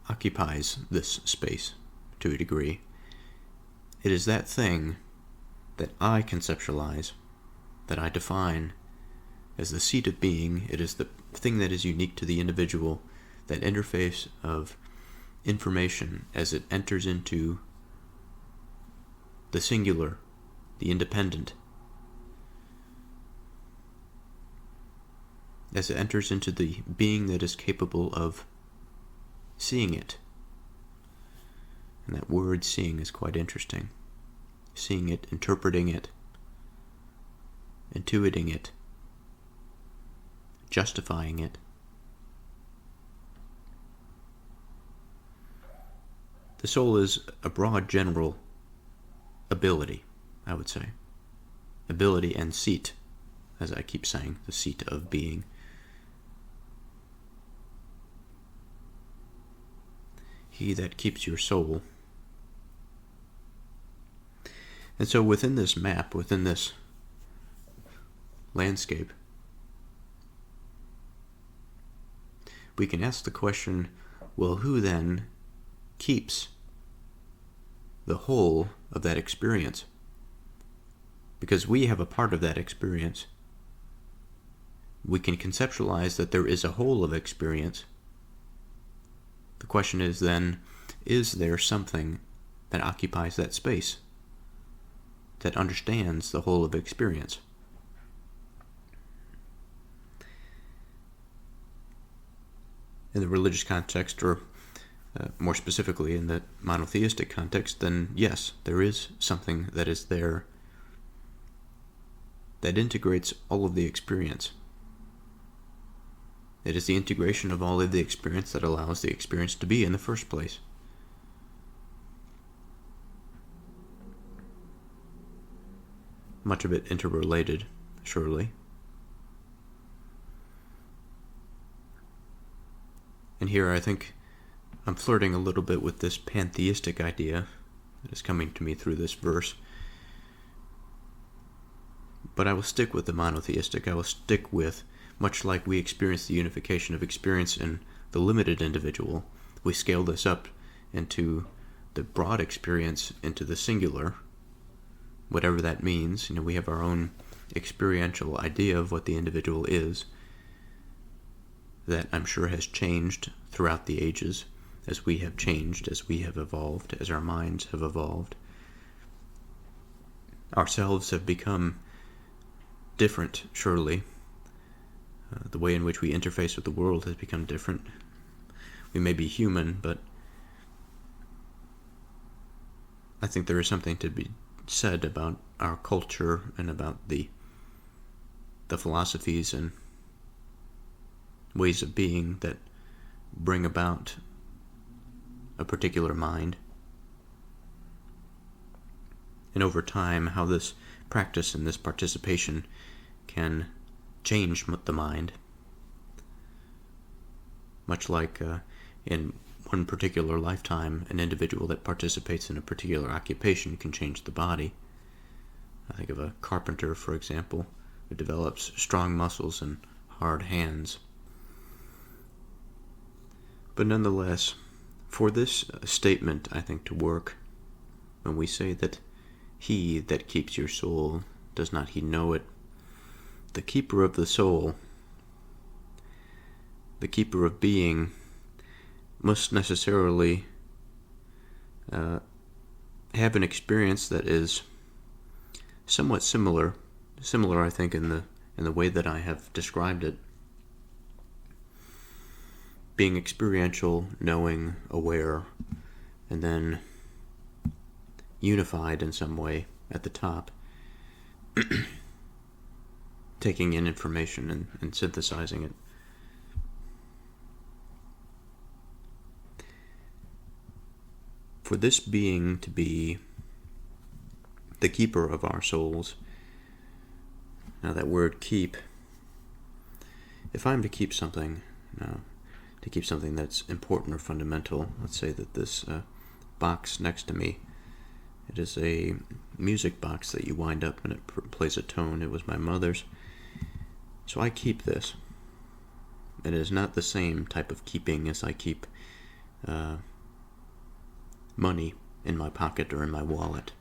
occupies this space to a degree. It is that thing that I conceptualize, that I define as the seat of being. It is the thing that is unique to the individual, that interface of information as it enters into the singular, the independent, as it enters into the being that is capable of seeing it. And that word seeing is quite interesting. Seeing it, interpreting it, intuiting it, justifying it. The soul is a broad general ability, I would say. Ability and seat, as I keep saying, the seat of being. He that keeps your soul. And so within this map, within this landscape, we can ask the question, well, who then keeps the whole of that experience? Because we have a part of that experience. We can conceptualize that there is a whole of experience. The question is then, is there something that occupies that space, that understands the whole of experience? In the religious context, or more specifically in the monotheistic context, then yes, there is something that is there that integrates all of the experience. It is the integration of all of the experience that allows the experience to be in the first place. Much of it interrelated, surely. And here I think I'm flirting a little bit with this pantheistic idea that is coming to me through this verse. But I will stick with the monotheistic. I will stick with, much like we experience the unification of experience in the limited individual, we scale this up into the broad experience, into the singular, whatever that means. We have our own experiential idea of what the individual is, that I'm sure has changed throughout the ages, as we have changed, as we have evolved, as our minds have evolved. Ourselves have become different, surely. The way in which we interface with the world has become different. We may be human, but I think there is something to be said about our culture and about the philosophies and ways of being that bring about a particular mind. And over time, how this practice and this participation can change the mind. Much like in one particular lifetime, an individual that participates in a particular occupation can change the body. I think of a carpenter, for example, who develops strong muscles and hard hands. But nonetheless, for this statement, I think, to work, when we say that he that keeps your soul, does not he know it? The keeper of the soul, the keeper of being, must necessarily have an experience that is somewhat similar, I think, in the way that I have described it. Being experiential, knowing, aware, and then unified in some way at the top, taking in information and synthesizing it. For this being to be the keeper of our souls, now that word keep, if I'm to keep something, to keep something that's important or fundamental, let's say that this box next to me, it is a music box that you wind up and it plays a tone. It was my mother's. So I keep this. It is not the same type of keeping as I keep money in my pocket or in my wallet.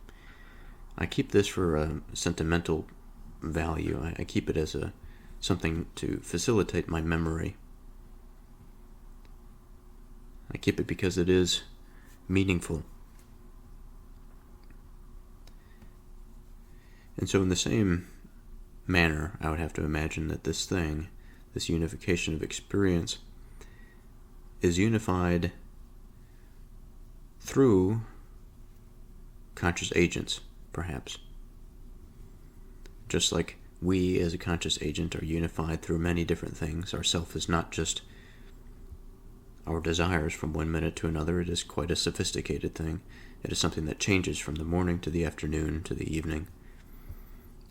I keep this for a sentimental value. I keep it as something to facilitate my memory. I keep it because it is meaningful. And so in the same manner, I would have to imagine that this thing, this unification of experience, is unified through conscious agents, perhaps. Just like we as a conscious agent are unified through many different things. Our self is not just our desires from one minute to another. It is quite a sophisticated thing. It is something that changes from the morning to the afternoon to the evening.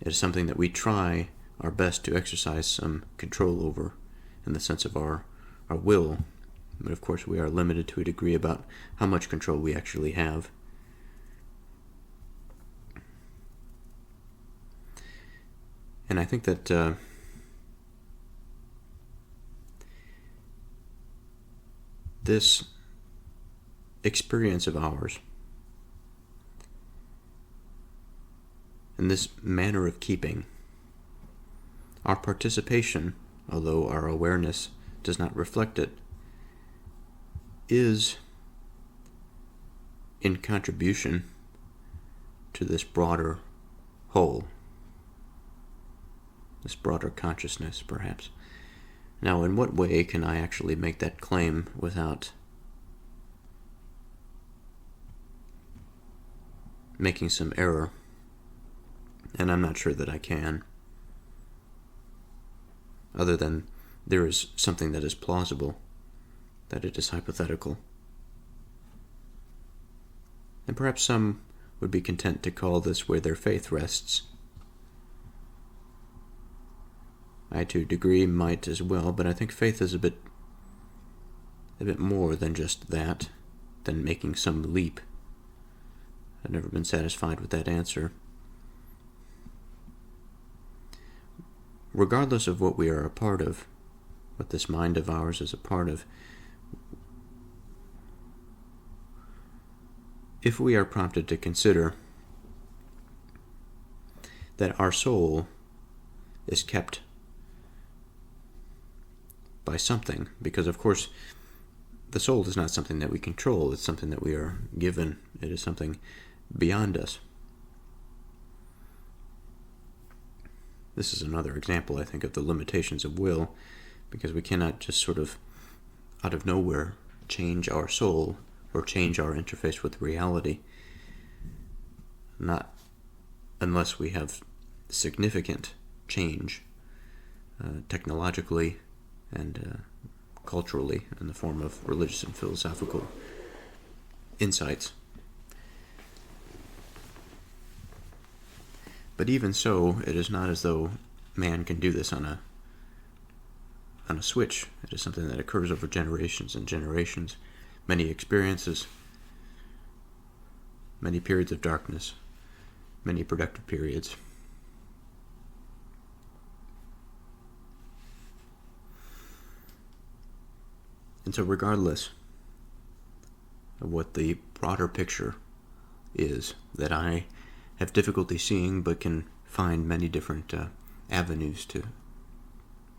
It is something that we try our best to exercise some control over in the sense of our will. But of course we are limited to a degree about how much control we actually have. And I think that this experience of ours and this manner of keeping, our participation, although our awareness does not reflect it, is in contribution to this broader whole, this broader consciousness, perhaps. Now, in what way can I actually make that claim without making some error? And I'm not sure that I can, other than there is something that is plausible, that it is hypothetical. And perhaps some would be content to call this where their faith rests. I, to a degree, might as well, but I think faith is a bit more than just that, than making some leap. I've never been satisfied with that answer. Regardless of what we are a part of, what this mind of ours is a part of, if we are prompted to consider that our soul is kept by something, because of course the soul is not something that we control, it's something that we are given, it is something beyond us. This is another example, I think, of the limitations of will, because we cannot just sort of out of nowhere change our soul or change our interface with reality, not unless we have significant change technologically and culturally in the form of religious and philosophical insights. But even so, it is not as though man can do this on a switch. It is something that occurs over generations and generations, many experiences, many periods of darkness, many productive periods. And so regardless of what the broader picture is that I have difficulty seeing but can find many different avenues to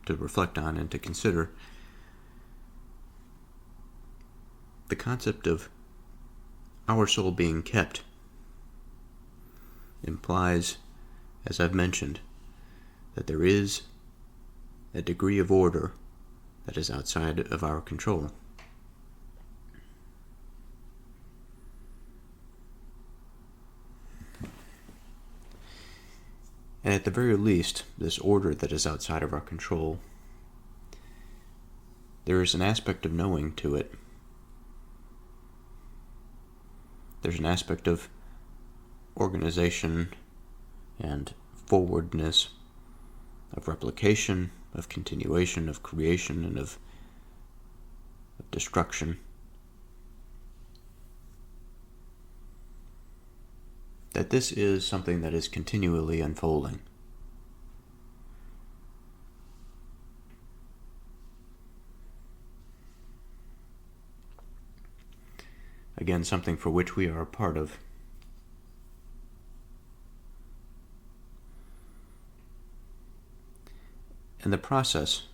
reflect on and to consider, the concept of our soul being kept implies as I've mentioned, that there is a degree of order that is outside of our control. And at the very least, this order that is outside of our control, there is an aspect of knowing to it. There's an aspect of organization and forwardness, of replication, of continuation, of creation, and of destruction. That this is something that is continually unfolding. Again, something for which we are a part of. And the process,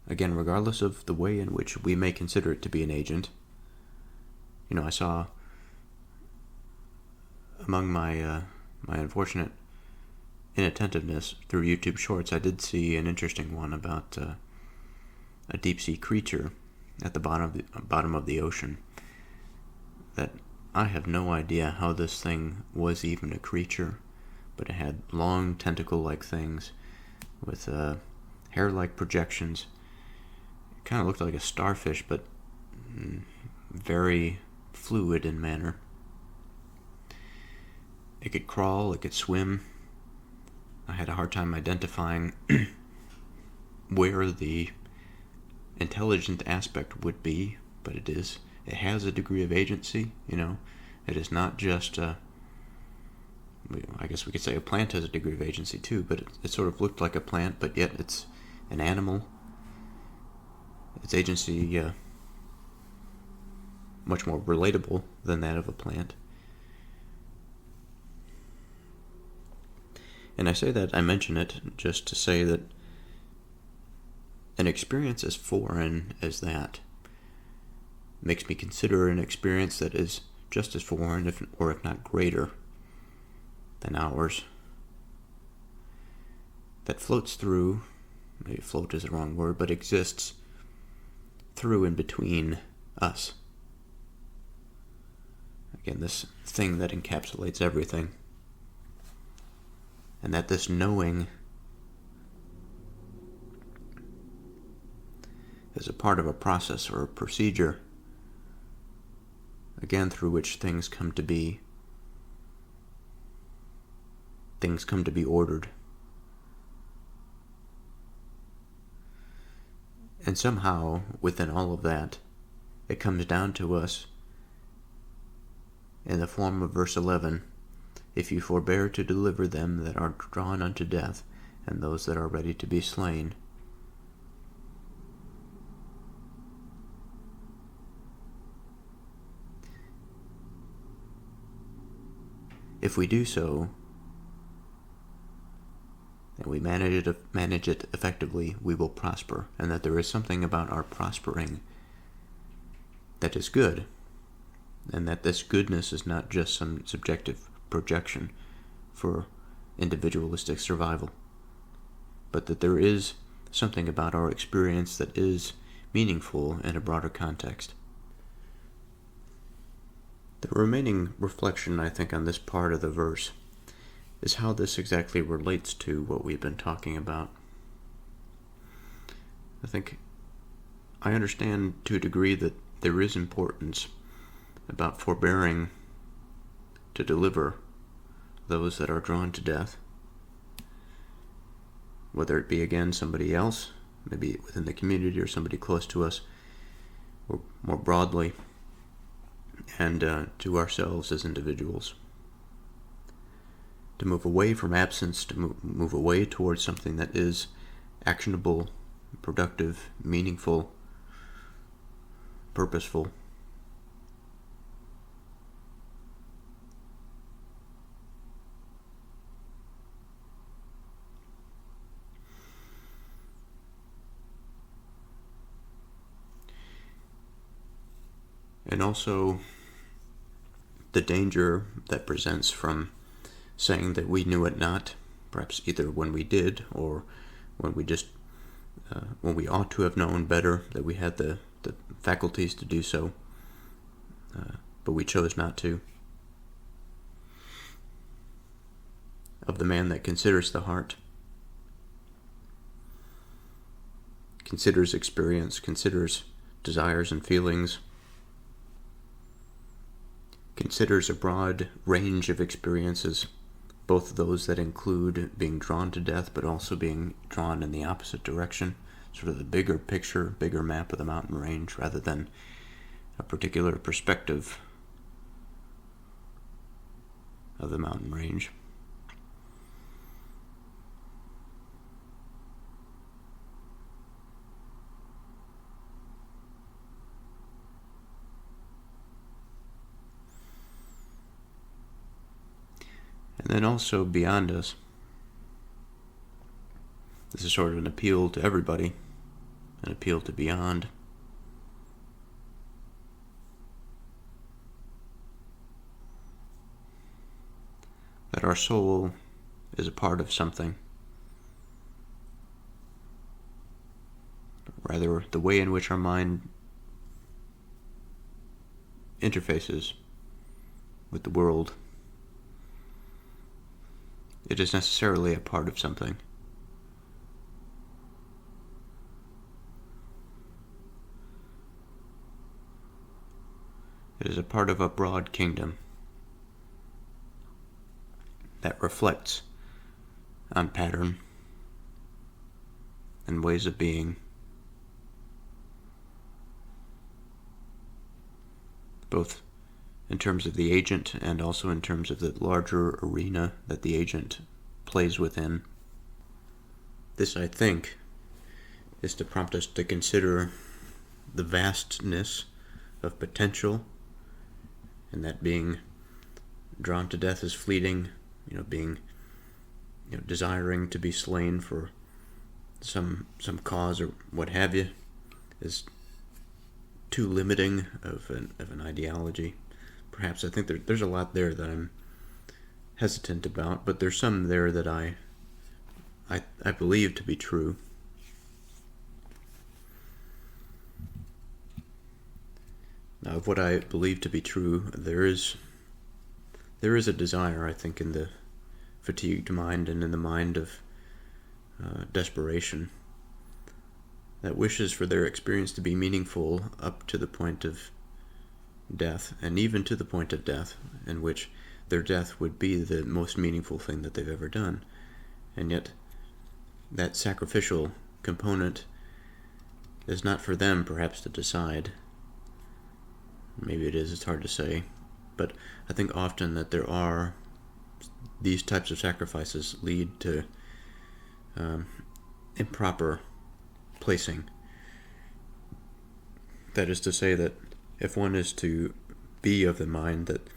again, regardless of the way in which we may consider it to be an agent, I saw among my unfortunate inattentiveness through YouTube Shorts, I did see an interesting one about a deep-sea creature at the bottom of the ocean that I have no idea how this thing was even a creature, but it had long tentacle-like things with hair-like projections. It kind of looked like a starfish, but very fluid in manner. It could crawl, it could swim. I had a hard time identifying where the intelligent aspect would be, but it has a degree of agency, It is not just, I guess we could say a plant has a degree of agency too, but it sort of looked like a plant, but yet it's an animal. Its agency much more relatable than that of a plant. And I mention it just to say that an experience as foreign as that makes me consider an experience that is just as foreign, if not greater, than ours. That floats through, maybe float is the wrong word, but exists through and between us. Again, this thing that encapsulates everything. And that this knowing is a part of a process or a procedure, again, through which things come to be. Things come to be ordered. And somehow, within all of that, it comes down to us in the form of verse 11, if you forbear to deliver them that are drawn unto death, and those that are ready to be slain. If we do so, and we manage it effectively, we will prosper, and that there is something about our prospering that is good, and that this goodness is not just some subjective projection for individualistic survival, but that there is something about our experience that is meaningful in a broader context. The remaining reflection, I think, on this part of the verse is how this exactly relates to what we've been talking about. I think I understand to a degree that there is importance about forbearing to deliver those that are drawn to death, whether it be, again, somebody else, maybe within the community or somebody close to us, or more broadly, and to ourselves as individuals. To move away from absence, to move away towards something that is actionable, productive, meaningful, purposeful. And also the danger that presents from saying that we knew it not, perhaps either when we did or when we just when we ought to have known better that we had the faculties to do so, but we chose not to. Of the man that considers the heart, considers experience, considers desires and feelings, considers a broad range of experiences, both those that include being drawn to death but also being drawn in the opposite direction, sort of the bigger picture, bigger map of the mountain range rather than a particular perspective of the mountain range. And then also beyond us, this is sort of an appeal to everybody, an appeal to beyond. That our soul is a part of something. Rather, the way in which our mind interfaces with the world, it is necessarily a part of something. It is a part of a broad kingdom that reflects on pattern and ways of being, both in terms of the agent and also in terms of the larger arena that the agent plays within. This, I think, is to prompt us to consider the vastness of potential, and that being drawn to death is fleeting, being desiring to be slain for some cause or what have you is too limiting of an ideology. Perhaps I think there's a lot there that I'm hesitant about, but there's some there that I believe to be true. Now, of what I believe to be true, there is a desire, I think, in the fatigued mind and in the mind of desperation that wishes for their experience to be meaningful up to the point of death, and even to the point of death, in which their death would be the most meaningful thing that they've ever done. And yet, that sacrificial component is not for them, perhaps, to decide. Maybe it is, it's hard to say. But I think often that there are these types of sacrifices lead to improper placing. That is to say that if one is to be of the mind that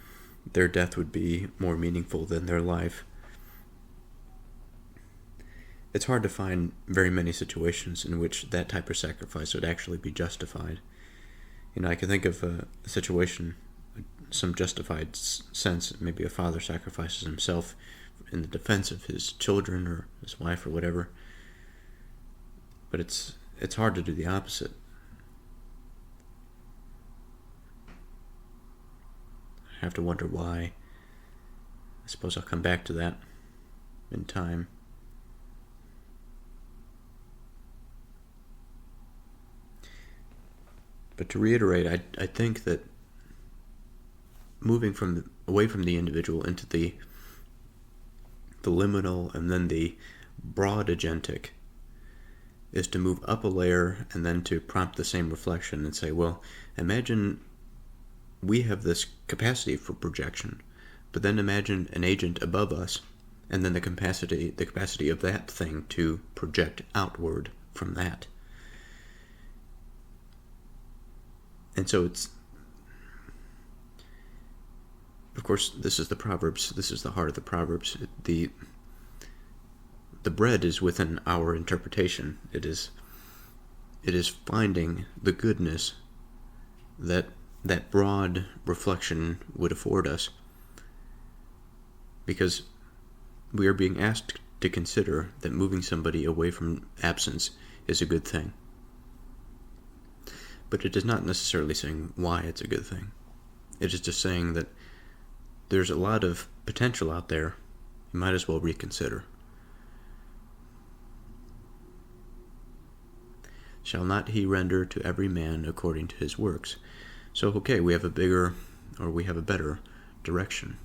their death would be more meaningful than their life, it's hard to find very many situations in which that type of sacrifice would actually be justified. I can think of a situation, some justified sense, maybe a father sacrifices himself in the defense of his children or his wife or whatever. But it's hard to do the opposite. I have to wonder why. I suppose I'll come back to that in time. But to reiterate, I think that moving away from the individual into the liminal and then the broad agentic is to move up a layer and then to prompt the same reflection and say, well, imagine we have this capacity for projection, but then imagine an agent above us, and then the capacity of that thing to project outward from that. And so it's, of course, this is the Proverbs. This is the heart of the Proverbs. The bread is within our interpretation. It is finding the goodness that broad reflection would afford us, because we are being asked to consider that moving somebody away from absence is a good thing. But it is not necessarily saying why it's a good thing. It is just saying that there's a lot of potential out there. You might as well reconsider. Shall not he render to every man according to his works? So, okay, we have a better direction.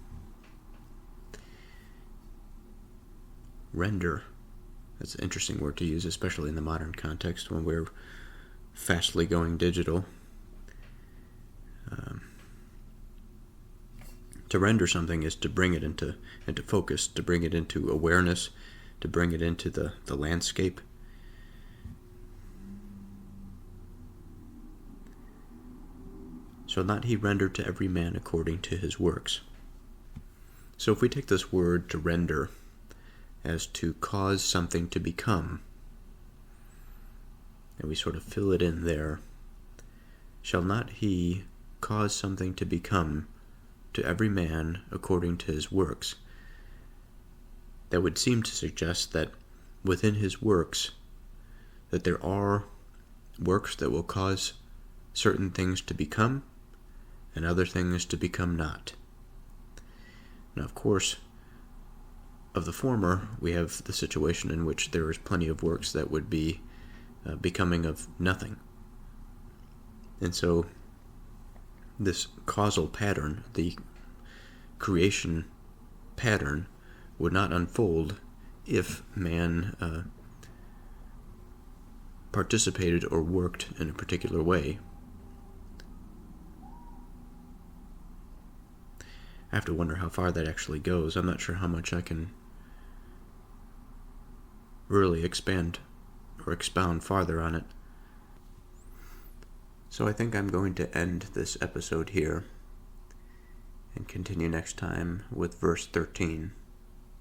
Render. That's an interesting word to use, especially in the modern context when we're fastly going digital. To render something is to bring it into focus, to bring it into awareness, to bring it into the landscape. Shall not he render to every man according to his works? So if we take this word to render as to cause something to become, and we sort of fill it in there, shall not he cause something to become to every man according to his works? That would seem to suggest that within his works, that there are works that will cause certain things to become and other things to become not. Now, of course, of the former, we have the situation in which there is plenty of works that would be becoming of nothing. And so this causal pattern, the creation pattern, would not unfold if man participated or worked in a particular way. I have to wonder how far that actually goes. I'm not sure how much I can really expand or expound farther on it. So I think I'm going to end this episode here and continue next time with verse 13.